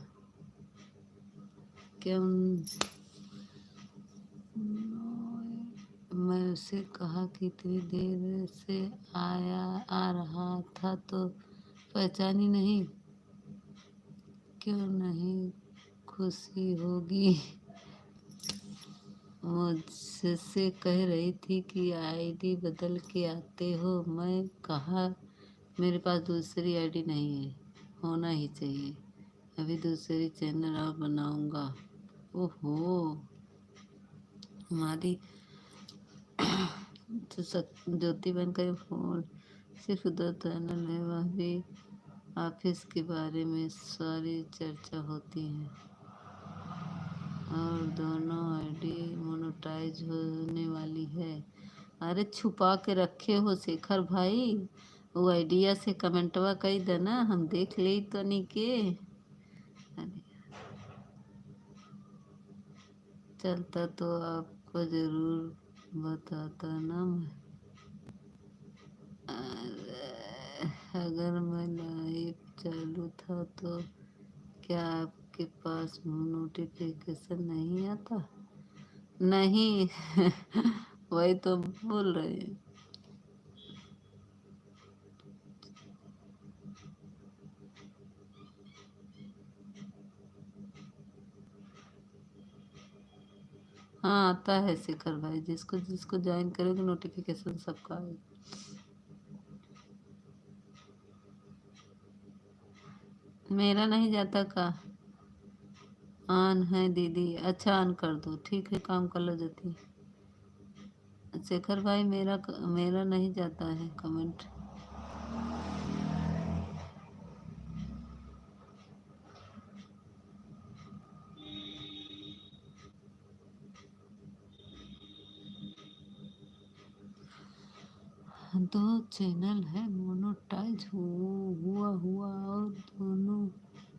क्यों। मैं उसे कहा कि इतनी देर से आ रहा था तो पहचानी नहीं। क्यों नहीं खुशी होगी। मुझसे कह रही थी कि आईडी बदल के आते हो। मैं कहा मेरे पास दूसरी आईडी नहीं है, होना ही चाहिए, अभी दूसरी चैनल और बनाऊंगा। ओहो, हमारी ज्योति बहन का फोन सिर्फ 2 चैनल है, वह भी ऑफिस के बारे में सारी चर्चा होती है और दोनों आईडी मोनेटाइज होने वाली है। अरे छुपा के रखे हो शेखर भाई, वो आइडिया से कमेंटवा कही देना, हम देख ले तो नहीं के। अरे चलता तो आपको जरूर बताता ना मैं। अगर मैं लाइव चालू था तो क्या आपके पास नोटिफिकेशन नहीं आता। नहीं। वही तो बोल रहे हैं। हाँ आता है शेखर भाई, जिसको जिसको ज्वाइन करोगे नोटिफिकेशन सबका आएगा। मेरा नहीं जाता का। ऑन है दीदी, अच्छा ऑन कर दो, ठीक है काम कर लो जाती। शेखर भाई मेरा नहीं जाता है कमेंट। दो चैनल है मोनोटाइज हुआ और दोनों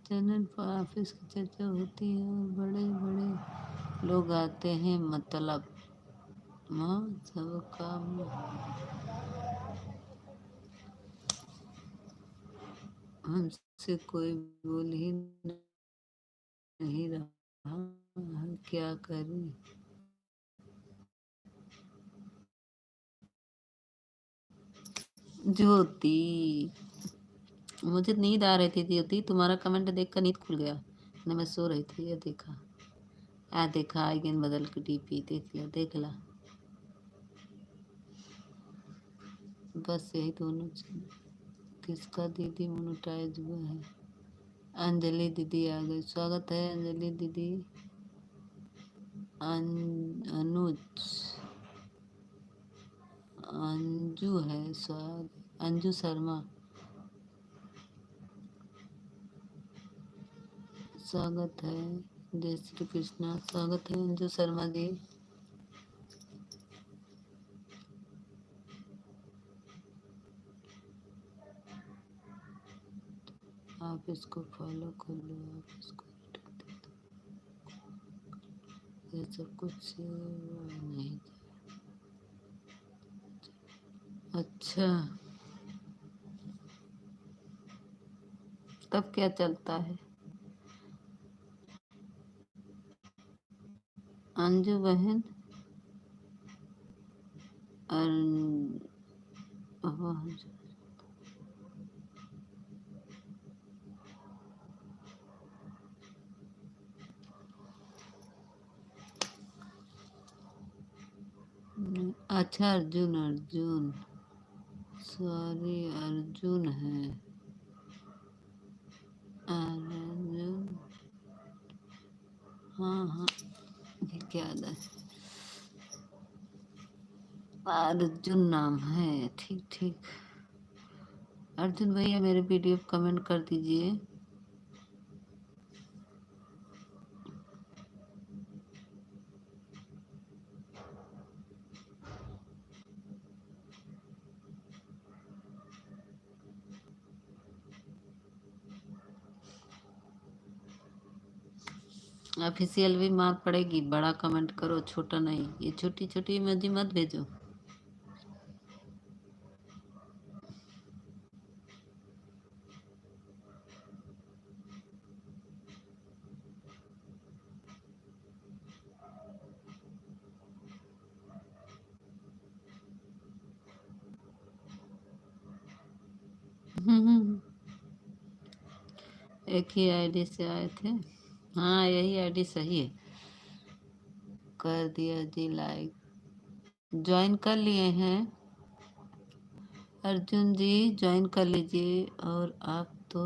चैनल पर ऑफिस की चर्चा होती है और बड़े बड़े लोग आते हैं, मतलब हाँ सबका हमसे कोई बोल ही नहीं रहा, हम क्या करें। ज्योति, मुझे नींद आ रही थी ज्योति, तुम्हारा कमेंट देखकर नींद खुल गया ना, मैं सो रही थी। ये देखा, आ देखा, आइगन बदल के डीपी देख लिया, देख ला। बस यही दोनों चीज। किसका दीदी मोनेटाइज हुआ है? अंजलि दीदी आ गई, स्वागत है अंजलि दीदी। अनुज, अंजू है, अंजू शर्मा, स्वागत है। जय श्री कृष्णा, स्वागत है अंजू शर्मा जी। आप इसको फॉलो कर लो, आप इसको ये सब कुछ नहीं। अच्छा, तब क्या चलता है? अंजू बहन और अच्छा, अर्जुन, अर्जुन, सॉरी अर्जुन है, अर्जुन, हाँ हाँ, ये क्या है, अर्जुन नाम है, ठीक ठीक। अर्जुन भैया मेरे वीडियो कमेंट कर दीजिए। ऑफिशियल भी मार पड़ेगी, बड़ा कमेंट करो, छोटा नहीं। ये छोटी छोटी इमोजी मत भेजो। एक ही आईडी से आए थे। हाँ यही आईडी सही है। कर दिया जी लाइक, ज्वाइन कर लिए हैं। अर्जुन जी ज्वाइन कर लीजिए। और आप तो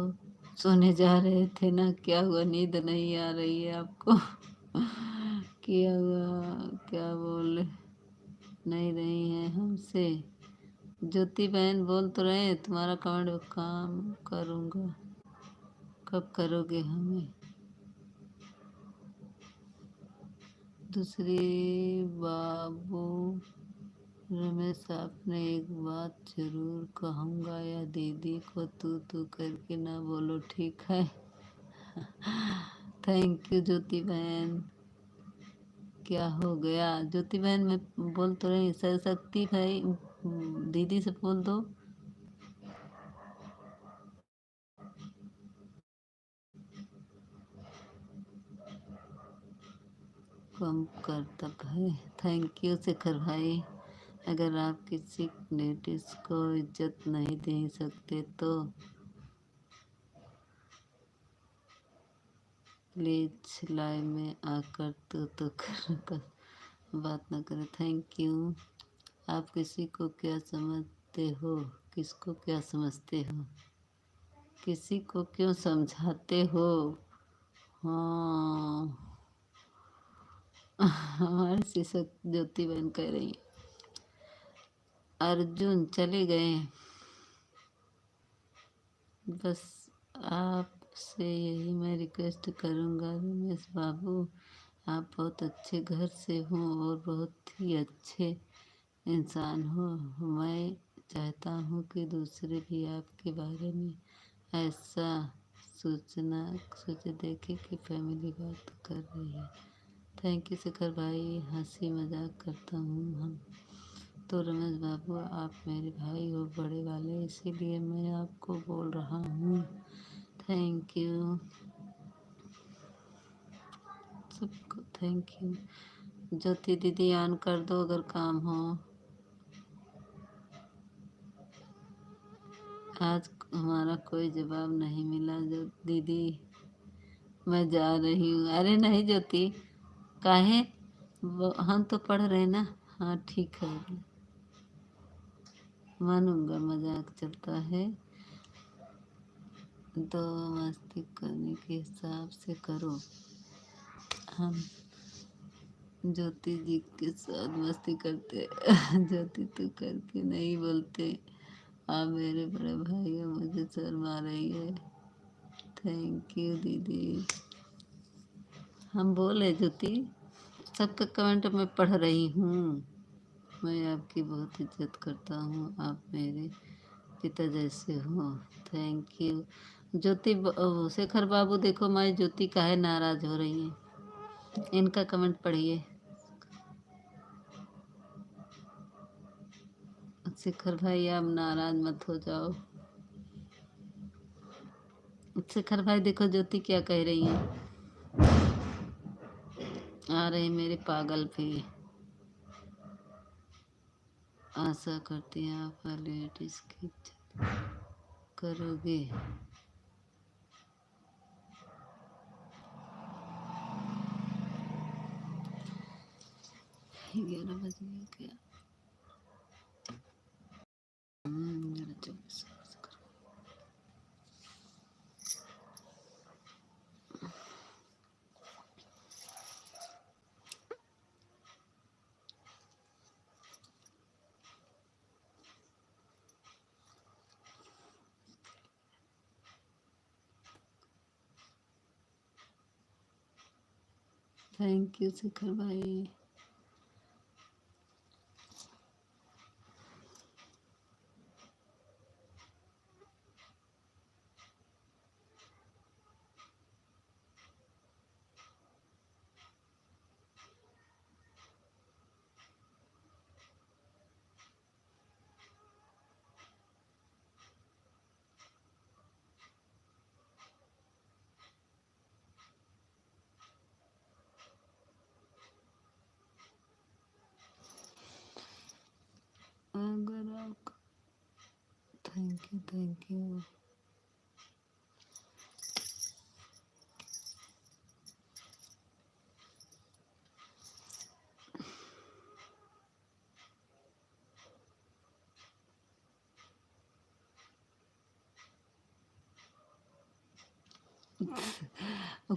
सोने जा रहे थे ना, क्या हुआ, नींद नहीं आ रही है आपको? क्या हुआ, क्या बोल नहीं रही हैं हमसे? ज्योति बहन बोल तो रहे हैं तुम्हारा कमेंट काम करूँगा, कब करोगे हमें? दूसरी बाबू रमेश, आपने एक बात जरूर कहूँगा, या दीदी को तू करके ना बोलो, ठीक है? थैंक यू ज्योति बहन। क्या हो गया ज्योति बहन? मैं बोल तो रही, सरस्वती भाई दीदी से बोल दो। कम करतब है। थैंक यू शेखर भाई। अगर आप किसी लेडीज को इज्जत नहीं दे सकते तो प्लीज लाइव में आकर तो कर बात ना करें। Thank you. आप किसी को क्या समझते हो, किसको क्या समझते हो, किसी को क्यों समझाते हो? हाँ हमारी शिक्षक ज्योति बहन कह रही। अर्जुन चले गए। बस आपसे यही मैं रिक्वेस्ट करूँगा, रमेश बाबू आप बहुत अच्छे घर से हो और बहुत ही अच्छे इंसान हो। मैं चाहता हूँ कि दूसरे भी आपके बारे में ऐसा सूचना सोचे देखे कि फैमिली बात कर रही है। थैंक यू शेखर भाई, हंसी मजाक करता हूँ हम तो। रमेश बाबू आप मेरे भाई हो बड़े वाले, इसीलिए मैं आपको बोल रहा हूँ। थैंक यू सबको, थैंक यू। ज्योति दीदी ऑन कर दो अगर काम हो। आज हमारा कोई जवाब नहीं मिला जो दीदी, मैं जा रही हूँ। अरे नहीं ज्योति, काहे, हम तो पढ़ रहे ना। हाँ ठीक है, मानूंगा, मजाक चलता है तो मस्ती करने के हिसाब से करो। हम ज्योति जी के साथ मस्ती करते ज्योति तो करके नहीं बोलते, आप मेरे बड़े भाई हो, मुझे शर्म आ रही है। थैंक यू दीदी। हम बोले ज्योति, सबका कमेंट मैं पढ़ रही हूँ। मैं आपकी बहुत इज्जत करता हूँ, आप मेरे पिता जैसे हो। थैंक यू ज्योति। शेखर बाबू देखो मैं ज्योति काहे नाराज हो रही है, इनका कमेंट पढ़िए। शेखर भाई आप नाराज मत हो जाओ। शेखर भाई देखो ज्योति क्या कह रही है। आ रहे मेरे पागल भी। आशा करती हैं आप लेडीज की इज्जत करोगे। 11 बज गया क्या? 11:24। थैंक यू शेखर भाई। अगर आप, थैंक यू।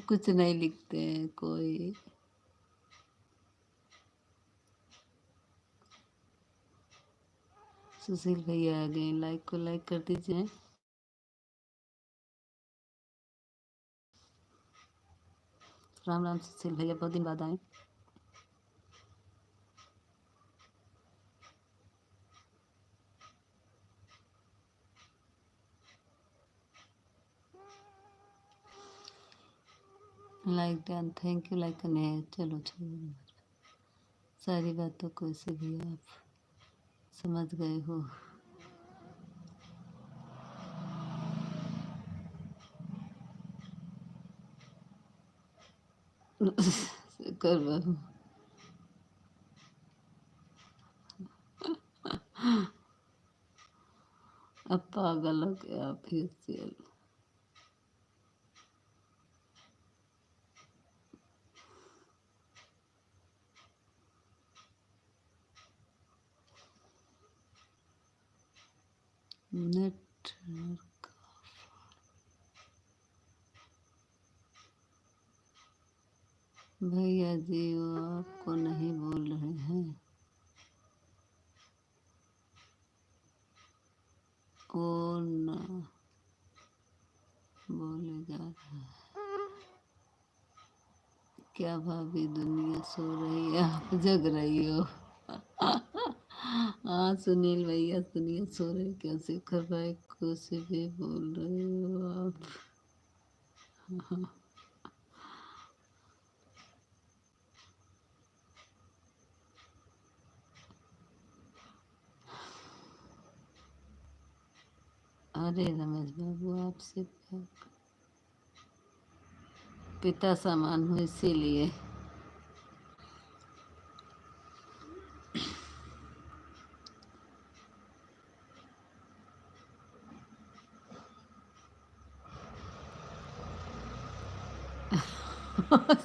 कुछ नहीं लिखते हैं कोई। सुशील भैया आ गए, लाइक को लाइक कर दीजिए। राम राम सुशील भैया, बहुत दिन बाद आए। Like done, thank you like करने हैं। चलो छोड़ो, सारी बातों को इसे भी आप समझ गए हो। कर बाबू, अब पागल हो गया फिर से। नेटवर्क, भैया जी वो आपको नहीं बोल रहे हैं, वो ना बोले जा रहा है। क्या भाभी दुनिया सो रही है, आप जग रही हो? हाँ सुनील भैया दुनिया सो रही, क्या शेखर भाई को से भी बोल रहे हो आप? अरे रमेश बाबू, आपसे पिता समान हूँ इसीलिए।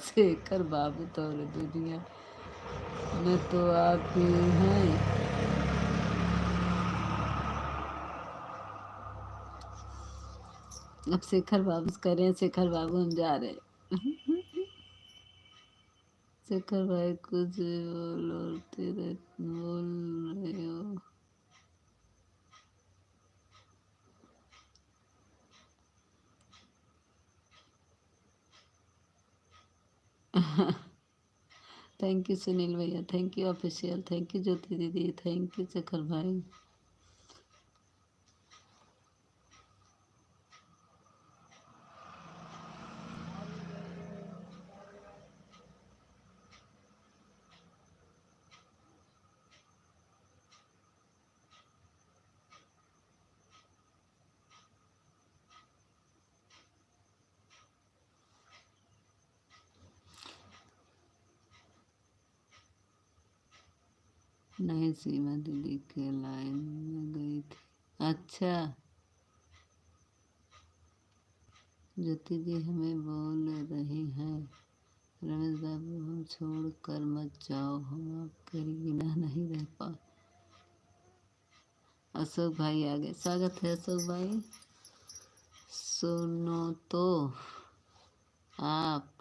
शेखर बाबू तो दुनिया में तो आप ही हैं। अब शेखर बाबू करें, शेखर बाबू हम जा रहे हैं। शेखर भाई कुछ बोल रहे हो। थैंक यू सुनील भैया, thank you official, thank you Jyoti दीदी, थैंक यू शेखर भाई। नहीं, सीमा दीदी के लाइन में गई थी। अच्छा, ज्योति दी हमें बोल रही हैं, रमेश बाबू हम छोड़ कर मत जाओ, हम आपके बिना नहीं रह पा। अशोक भाई आ गए, स्वागत है अशोक भाई। सुनो तो आप,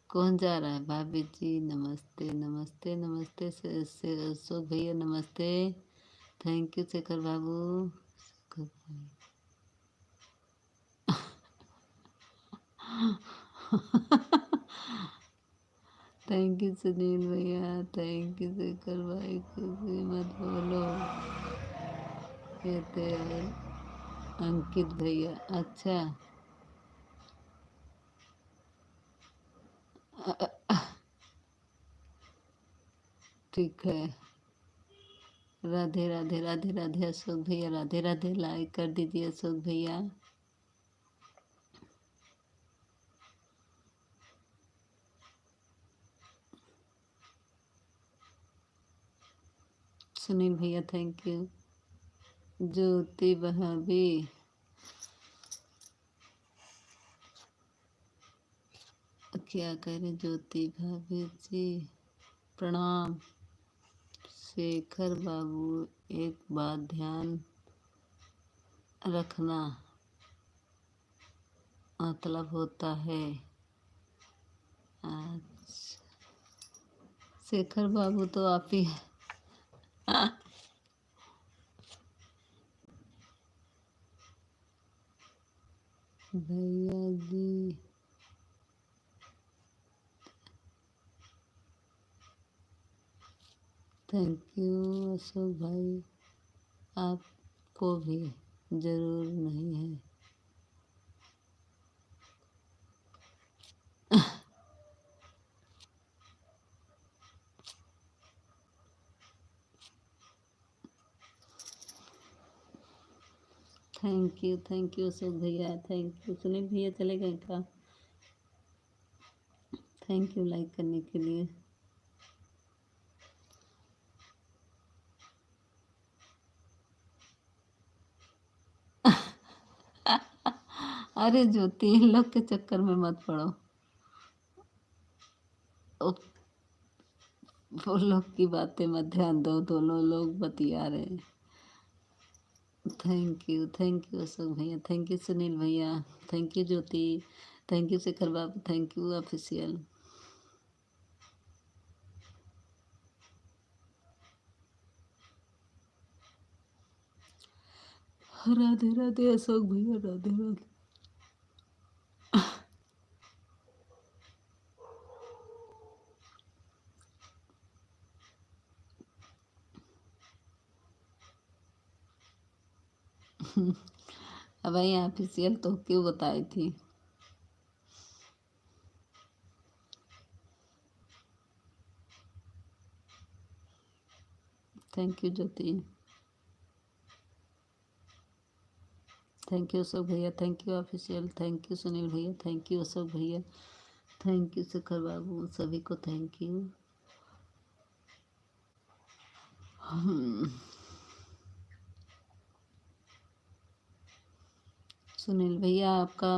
कौन जा रहा है? भाभी जी नमस्ते नमस्ते नमस्ते से अशोक भैया नमस्ते, थैंक यू शेखर बाबू। शेखर भाई थैंक यू सुनील भैया, थैंक यू शेखर भाई, कुछ भी मत बोलो कहते हैं अंकित भैया। अच्छा, ठीक है। राधे राधे राधे राधे अशोक भैया, राधे राधे, लाइक कर दीजिए अशोक भैया। सुनील भैया थैंक यू। ज्योति भाभी क्या कह रहे? ज्योति भाभी जी प्रणाम। शेखर बाबू एक बात ध्यान रखना, मतलब होता है। अच्छा, शेखर बाबू तो आप ही भैया जी थैंक यू अशोक भाई, आपको भी जरूर नहीं है। थैंक यू अशोक भैया, थैंक यू। सुनील भैया चले गए क्या? थैंक यू लाइक करने के लिए। अरे ज्योति, इन लोग के चक्कर में मत पड़ो, वो लोग की बातें मत ध्यान दो, दोनों लोग बतिया रहे हैं। थैंक यू अशोक भैया, थैंक यू सुनील भैया, thank you Jyoti, thank you Shekhar बाबू, thank you official. Radhe Radhe Ashok भैया, राधे राधे। वही ऑफिशियल तो क्यों बताई थी। Thank you Jyoti, thank you Ashok भैया, thank you official, thank you Sunil भैया, थैंक यू अशोक भैया, थैंक यू शेखर बाबू, सभी को थैंक यू। सुनील भैया आपका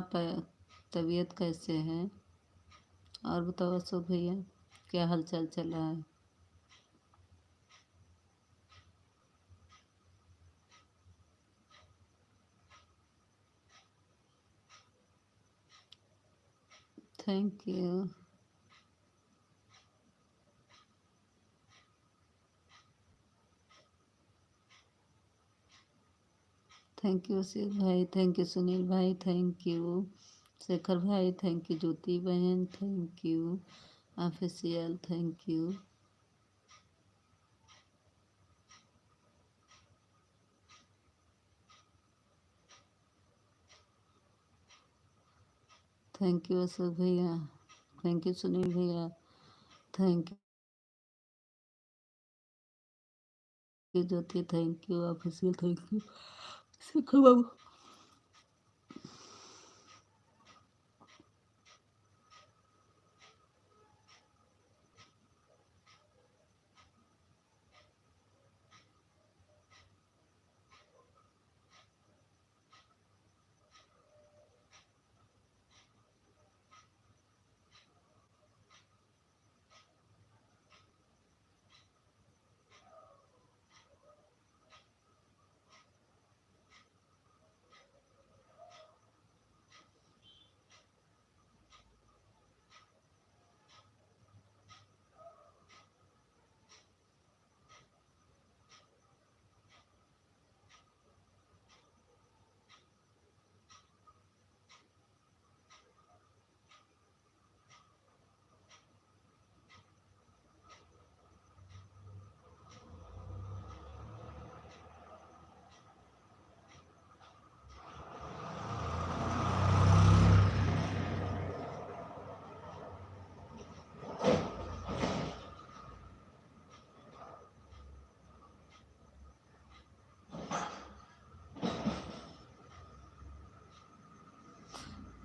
तबीयत कैसे है? और बताओ अशोक भैया क्या हाल चाल चल रहा है? Thank you. Thank you Ashok भाई, थैंक यू सुनील भाई, थैंक यू शेखर भाई, थैंक यू ज्योति बहन, thank you official, thank you. Thank you Ashok भैया, थैंक यू सुनील भैया, thank you Jyoti, thank you official, thank you Shekhar बाबू।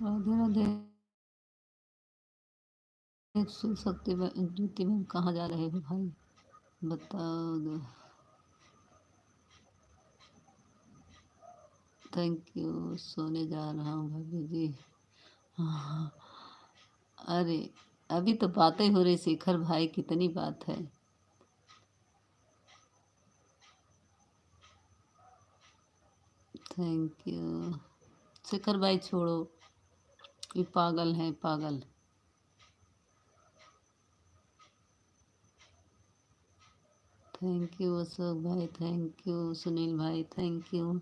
राधे राधे। सुन सकते ज्योति मैम कहाँ जा रहे हो भाई बताओ दो। थैंक यू, सोने जा रहा हूँ भाभी जी। हाँ, अरे अभी तो बातें हो रही शेखर भाई, कितनी बात है। थैंक यू शेखर भाई, छोड़ो ये पागल है पागल। थैंक यू अशोक भाई, थैंक यू सुनील भाई, थैंक यू।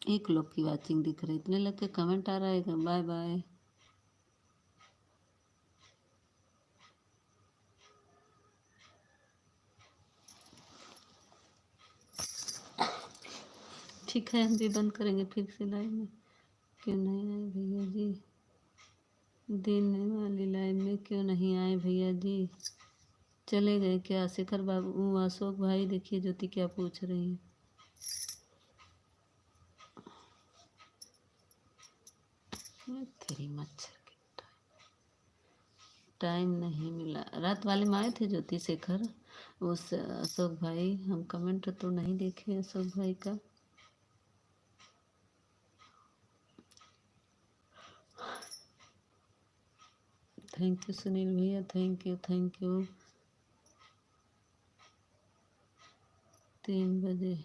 एक लोग की वाचिंग दिख रही, इतने लोग के कमेंट आ रहा है। Bye bye. ठीक है हम भी बंद करेंगे फिर से लाइव में। क्यों नहीं आए भैया जी? दिन वाली लाइव में क्यों नहीं आए भैया जी? चले गए क्या? शेखर बाबू अशोक भाई देखिए ज्योति क्या पूछ रही है। तेरी मच्छर की टाइम नहीं मिला। रात वाले में आए थे ज्योति शेखर उस अशोक भाई, हम कमेंट तो नहीं देखे अशोक भाई का। थैंक यू सुनील भैया, थैंक यू थैंक यू। 3 बजे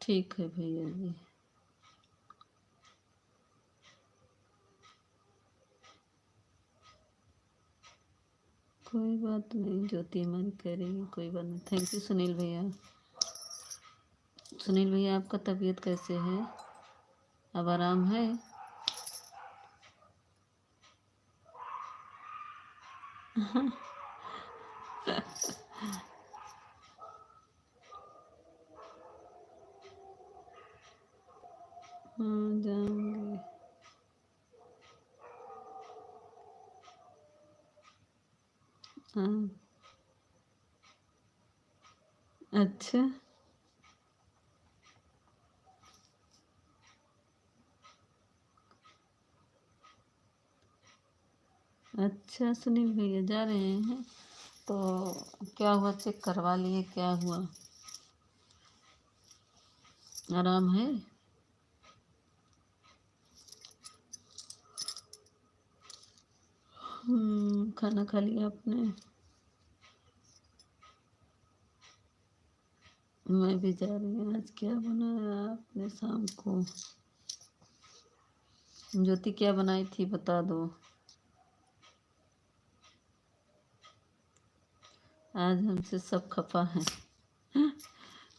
ठीक है भैया जी। कोई बात नहीं, ज्योति हमारी करेगी, कोई बात नहीं। थैंक यू सुनील भैया। सुनील भैया आपका तबीयत कैसे है, अब आराम है? हाँ जाऊंगी। हाँ अच्छा अच्छा सुनील भैया जा रहे हैं तो क्या हुआ, चेक करवा लिए, क्या हुआ, आराम है? खाना खा लिया आपने? मैं भी जा रही हूँ। आज क्या बनाया आपने शाम को? ज्योति क्या बनाई थी बता दो। आज हमसे सब खफा है।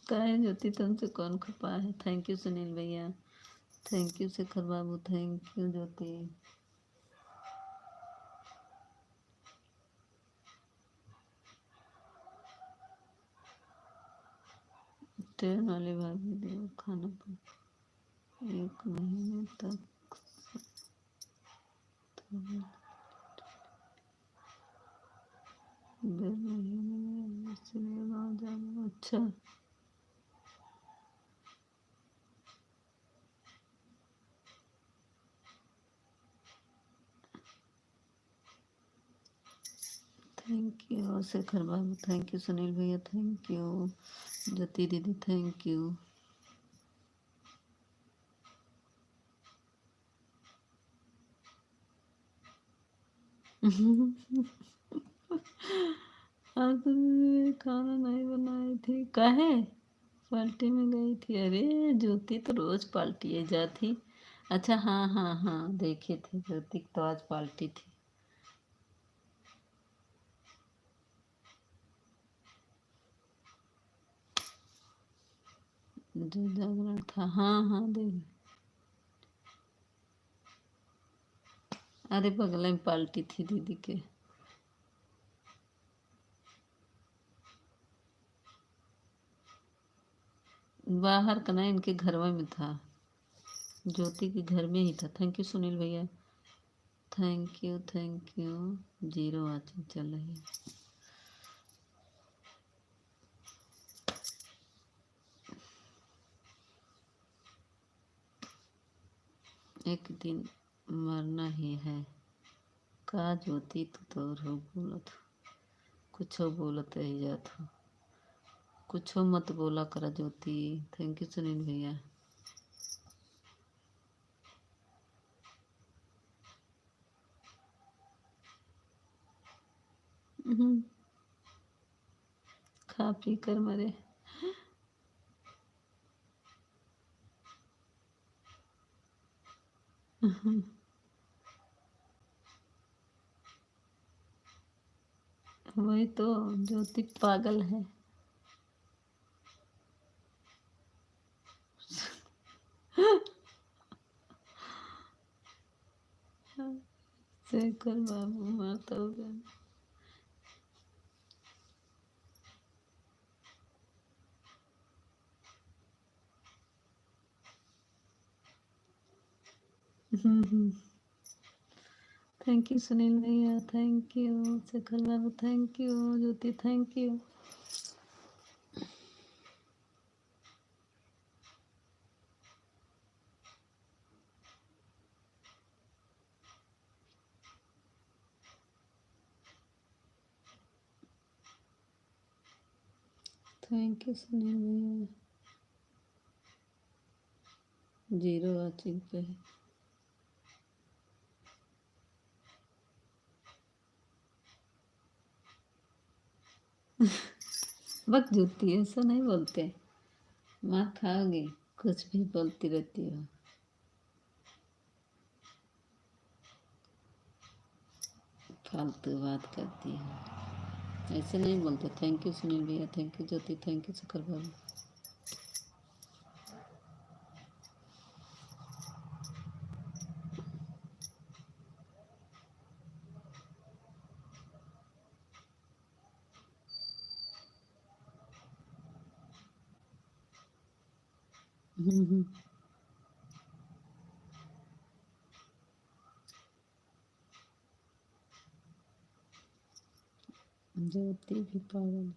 काहे ज्योति, तुमसे कौन खफा है? थैंक यू सुनील भैया, थैंक यू शेखर बाबू, थैंक यू ज्योति। ट्रेन वाले भाभी दो खाना पर 1 महीने तक डेढ़ महीने में इसलिए गाँव जाना। अच्छा थैंक यू शेखर बाबू, थैंक यू सुनील भैया, थैंक यू ज्योति दीदी, थैंक यू। आज तो मैं खाना नहीं बनाई थी, काहे? पार्टी में गई थी? अरे ज्योति तो रोज पार्टी है जाती। अच्छा हाँ हाँ हाँ देखे थे, ज्योति की तो आज पार्टी थी। जो जागरण था, हाँ हाँ देख। अरे बगल में पार्टी थी दीदी के। बाहर का ना, इनके घर में था, ज्योति के घर में ही था। थैंक यू सुनील भैया, thank you thank you. 0 watching चल रही है। एक दिन मरना ही है का ज्योति, तो हो बोलत, कुछ बोलत ही जात हो, कुछ मत बोला करा ज्योति। थैंक यू सुनील भैया। खा पी कर मरे। वही तो, ज्योति पागल है। शेखर बाबू माता हो गया। थैंक यू सुनील भैया, थैंक यू शेखर बाबू, thank you Jyoti, thank you. Thank you Sunil भैया। 0 वाचिंग पे है। बक ज्योति, ऐसा नहीं बोलते, मार खाओगे, कुछ भी बोलती रहती हो। फालतू बात करती है। ऐसे नहीं बोलते। थैंक यू सुनील भैया, thank you Jyoti, thank you Shekhar बाबू। ज्योति भी पागल।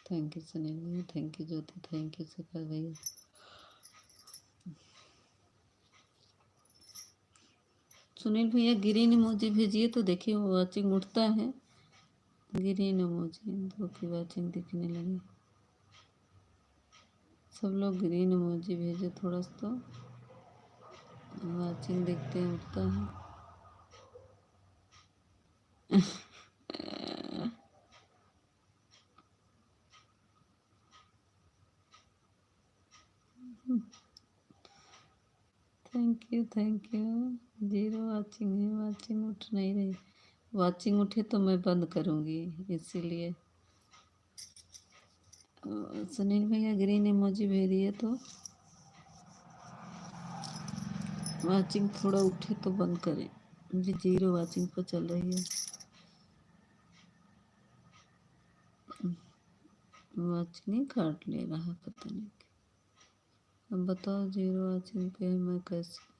थैंक यू सुनील भैया, thank you Jyoti, thank you Shekhar भैया। सुनील भैया ग्रीन इमोजी भेजिए तो देखिए वॉचिंग उठता है। ग्रीन इमोजी, दो की वॉचिंग दिखने लगी। सब लोग ग्रीन इमोजी भेजे थोड़ा सा तो वॉचिंग देखते हैं उठता है। Thank you, thank you. 0 watching है, वॉचिंग उठ नहीं रही। वॉचिंग उठे तो मैं बंद करूँगी, इसीलिए। सुनील भैया ग्रीन इमोजी भेजिए तो वॉचिंग थोड़ा उठे तो बंद करें। मुझे 0 वॉचिंग पर चल रही है। वॉचिंग ही काट ले रहा, पता नहीं। अब बताओ 0 वॉचिंग पे मैं कैसे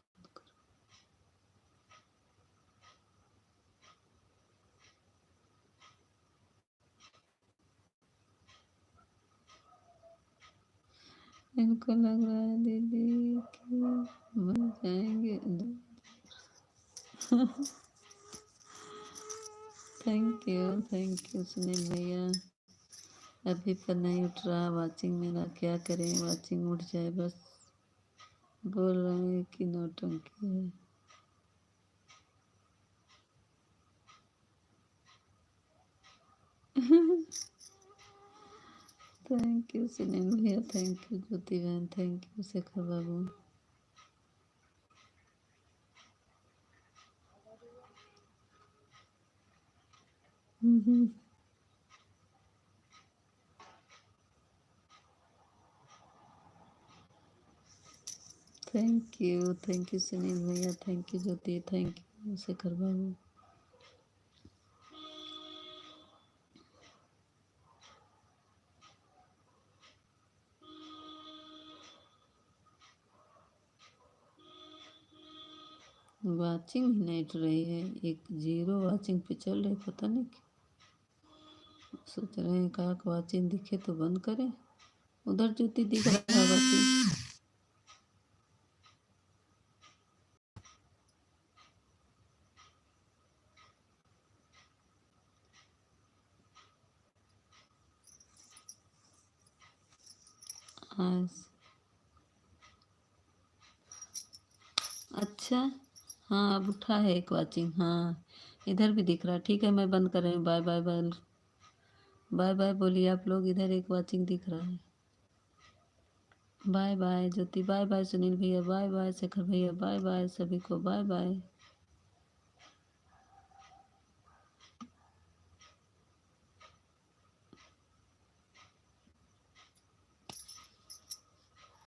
इनको लग रहा है दीदी कि मर जाएंगे। थैंक यू सुनील भैया। अभी पर नहीं उठ रहा वॉचिंग मेरा, क्या करें वॉचिंग उठ जाए बस। बोल रहे हैं कि नौटंकी है। थैंक यू सुनील भैया, थैंक यू ज्योति बहन, थैंक यू शेखर बाबू। थैंक यू सुनील भैया, thank you Jyoti, thank you Shekhar बाबू। वॉचिंग ही नहीं उठ रही है, एक 0 वॉचिंग पे चल रही, पता नहीं क्यों। सोच रहे हैं कहा वॉचिंग दिखे तो बंद करें। उधर ज्योति दिख रहा है वॉचिंग। अच्छा, हाँ अब उठा है एक वॉचिंग, हाँ इधर भी दिख रहा है। ठीक है मैं बंद कर रही हूँ। Bye bye bye. Bye bye बोलिए आप लोग। इधर एक वॉचिंग दिख रहा है। Bye bye Jyoti, bye bye Sunil भैया, बाय बाय शेखर भैया, बाय बाय सभी को, बाय बाय।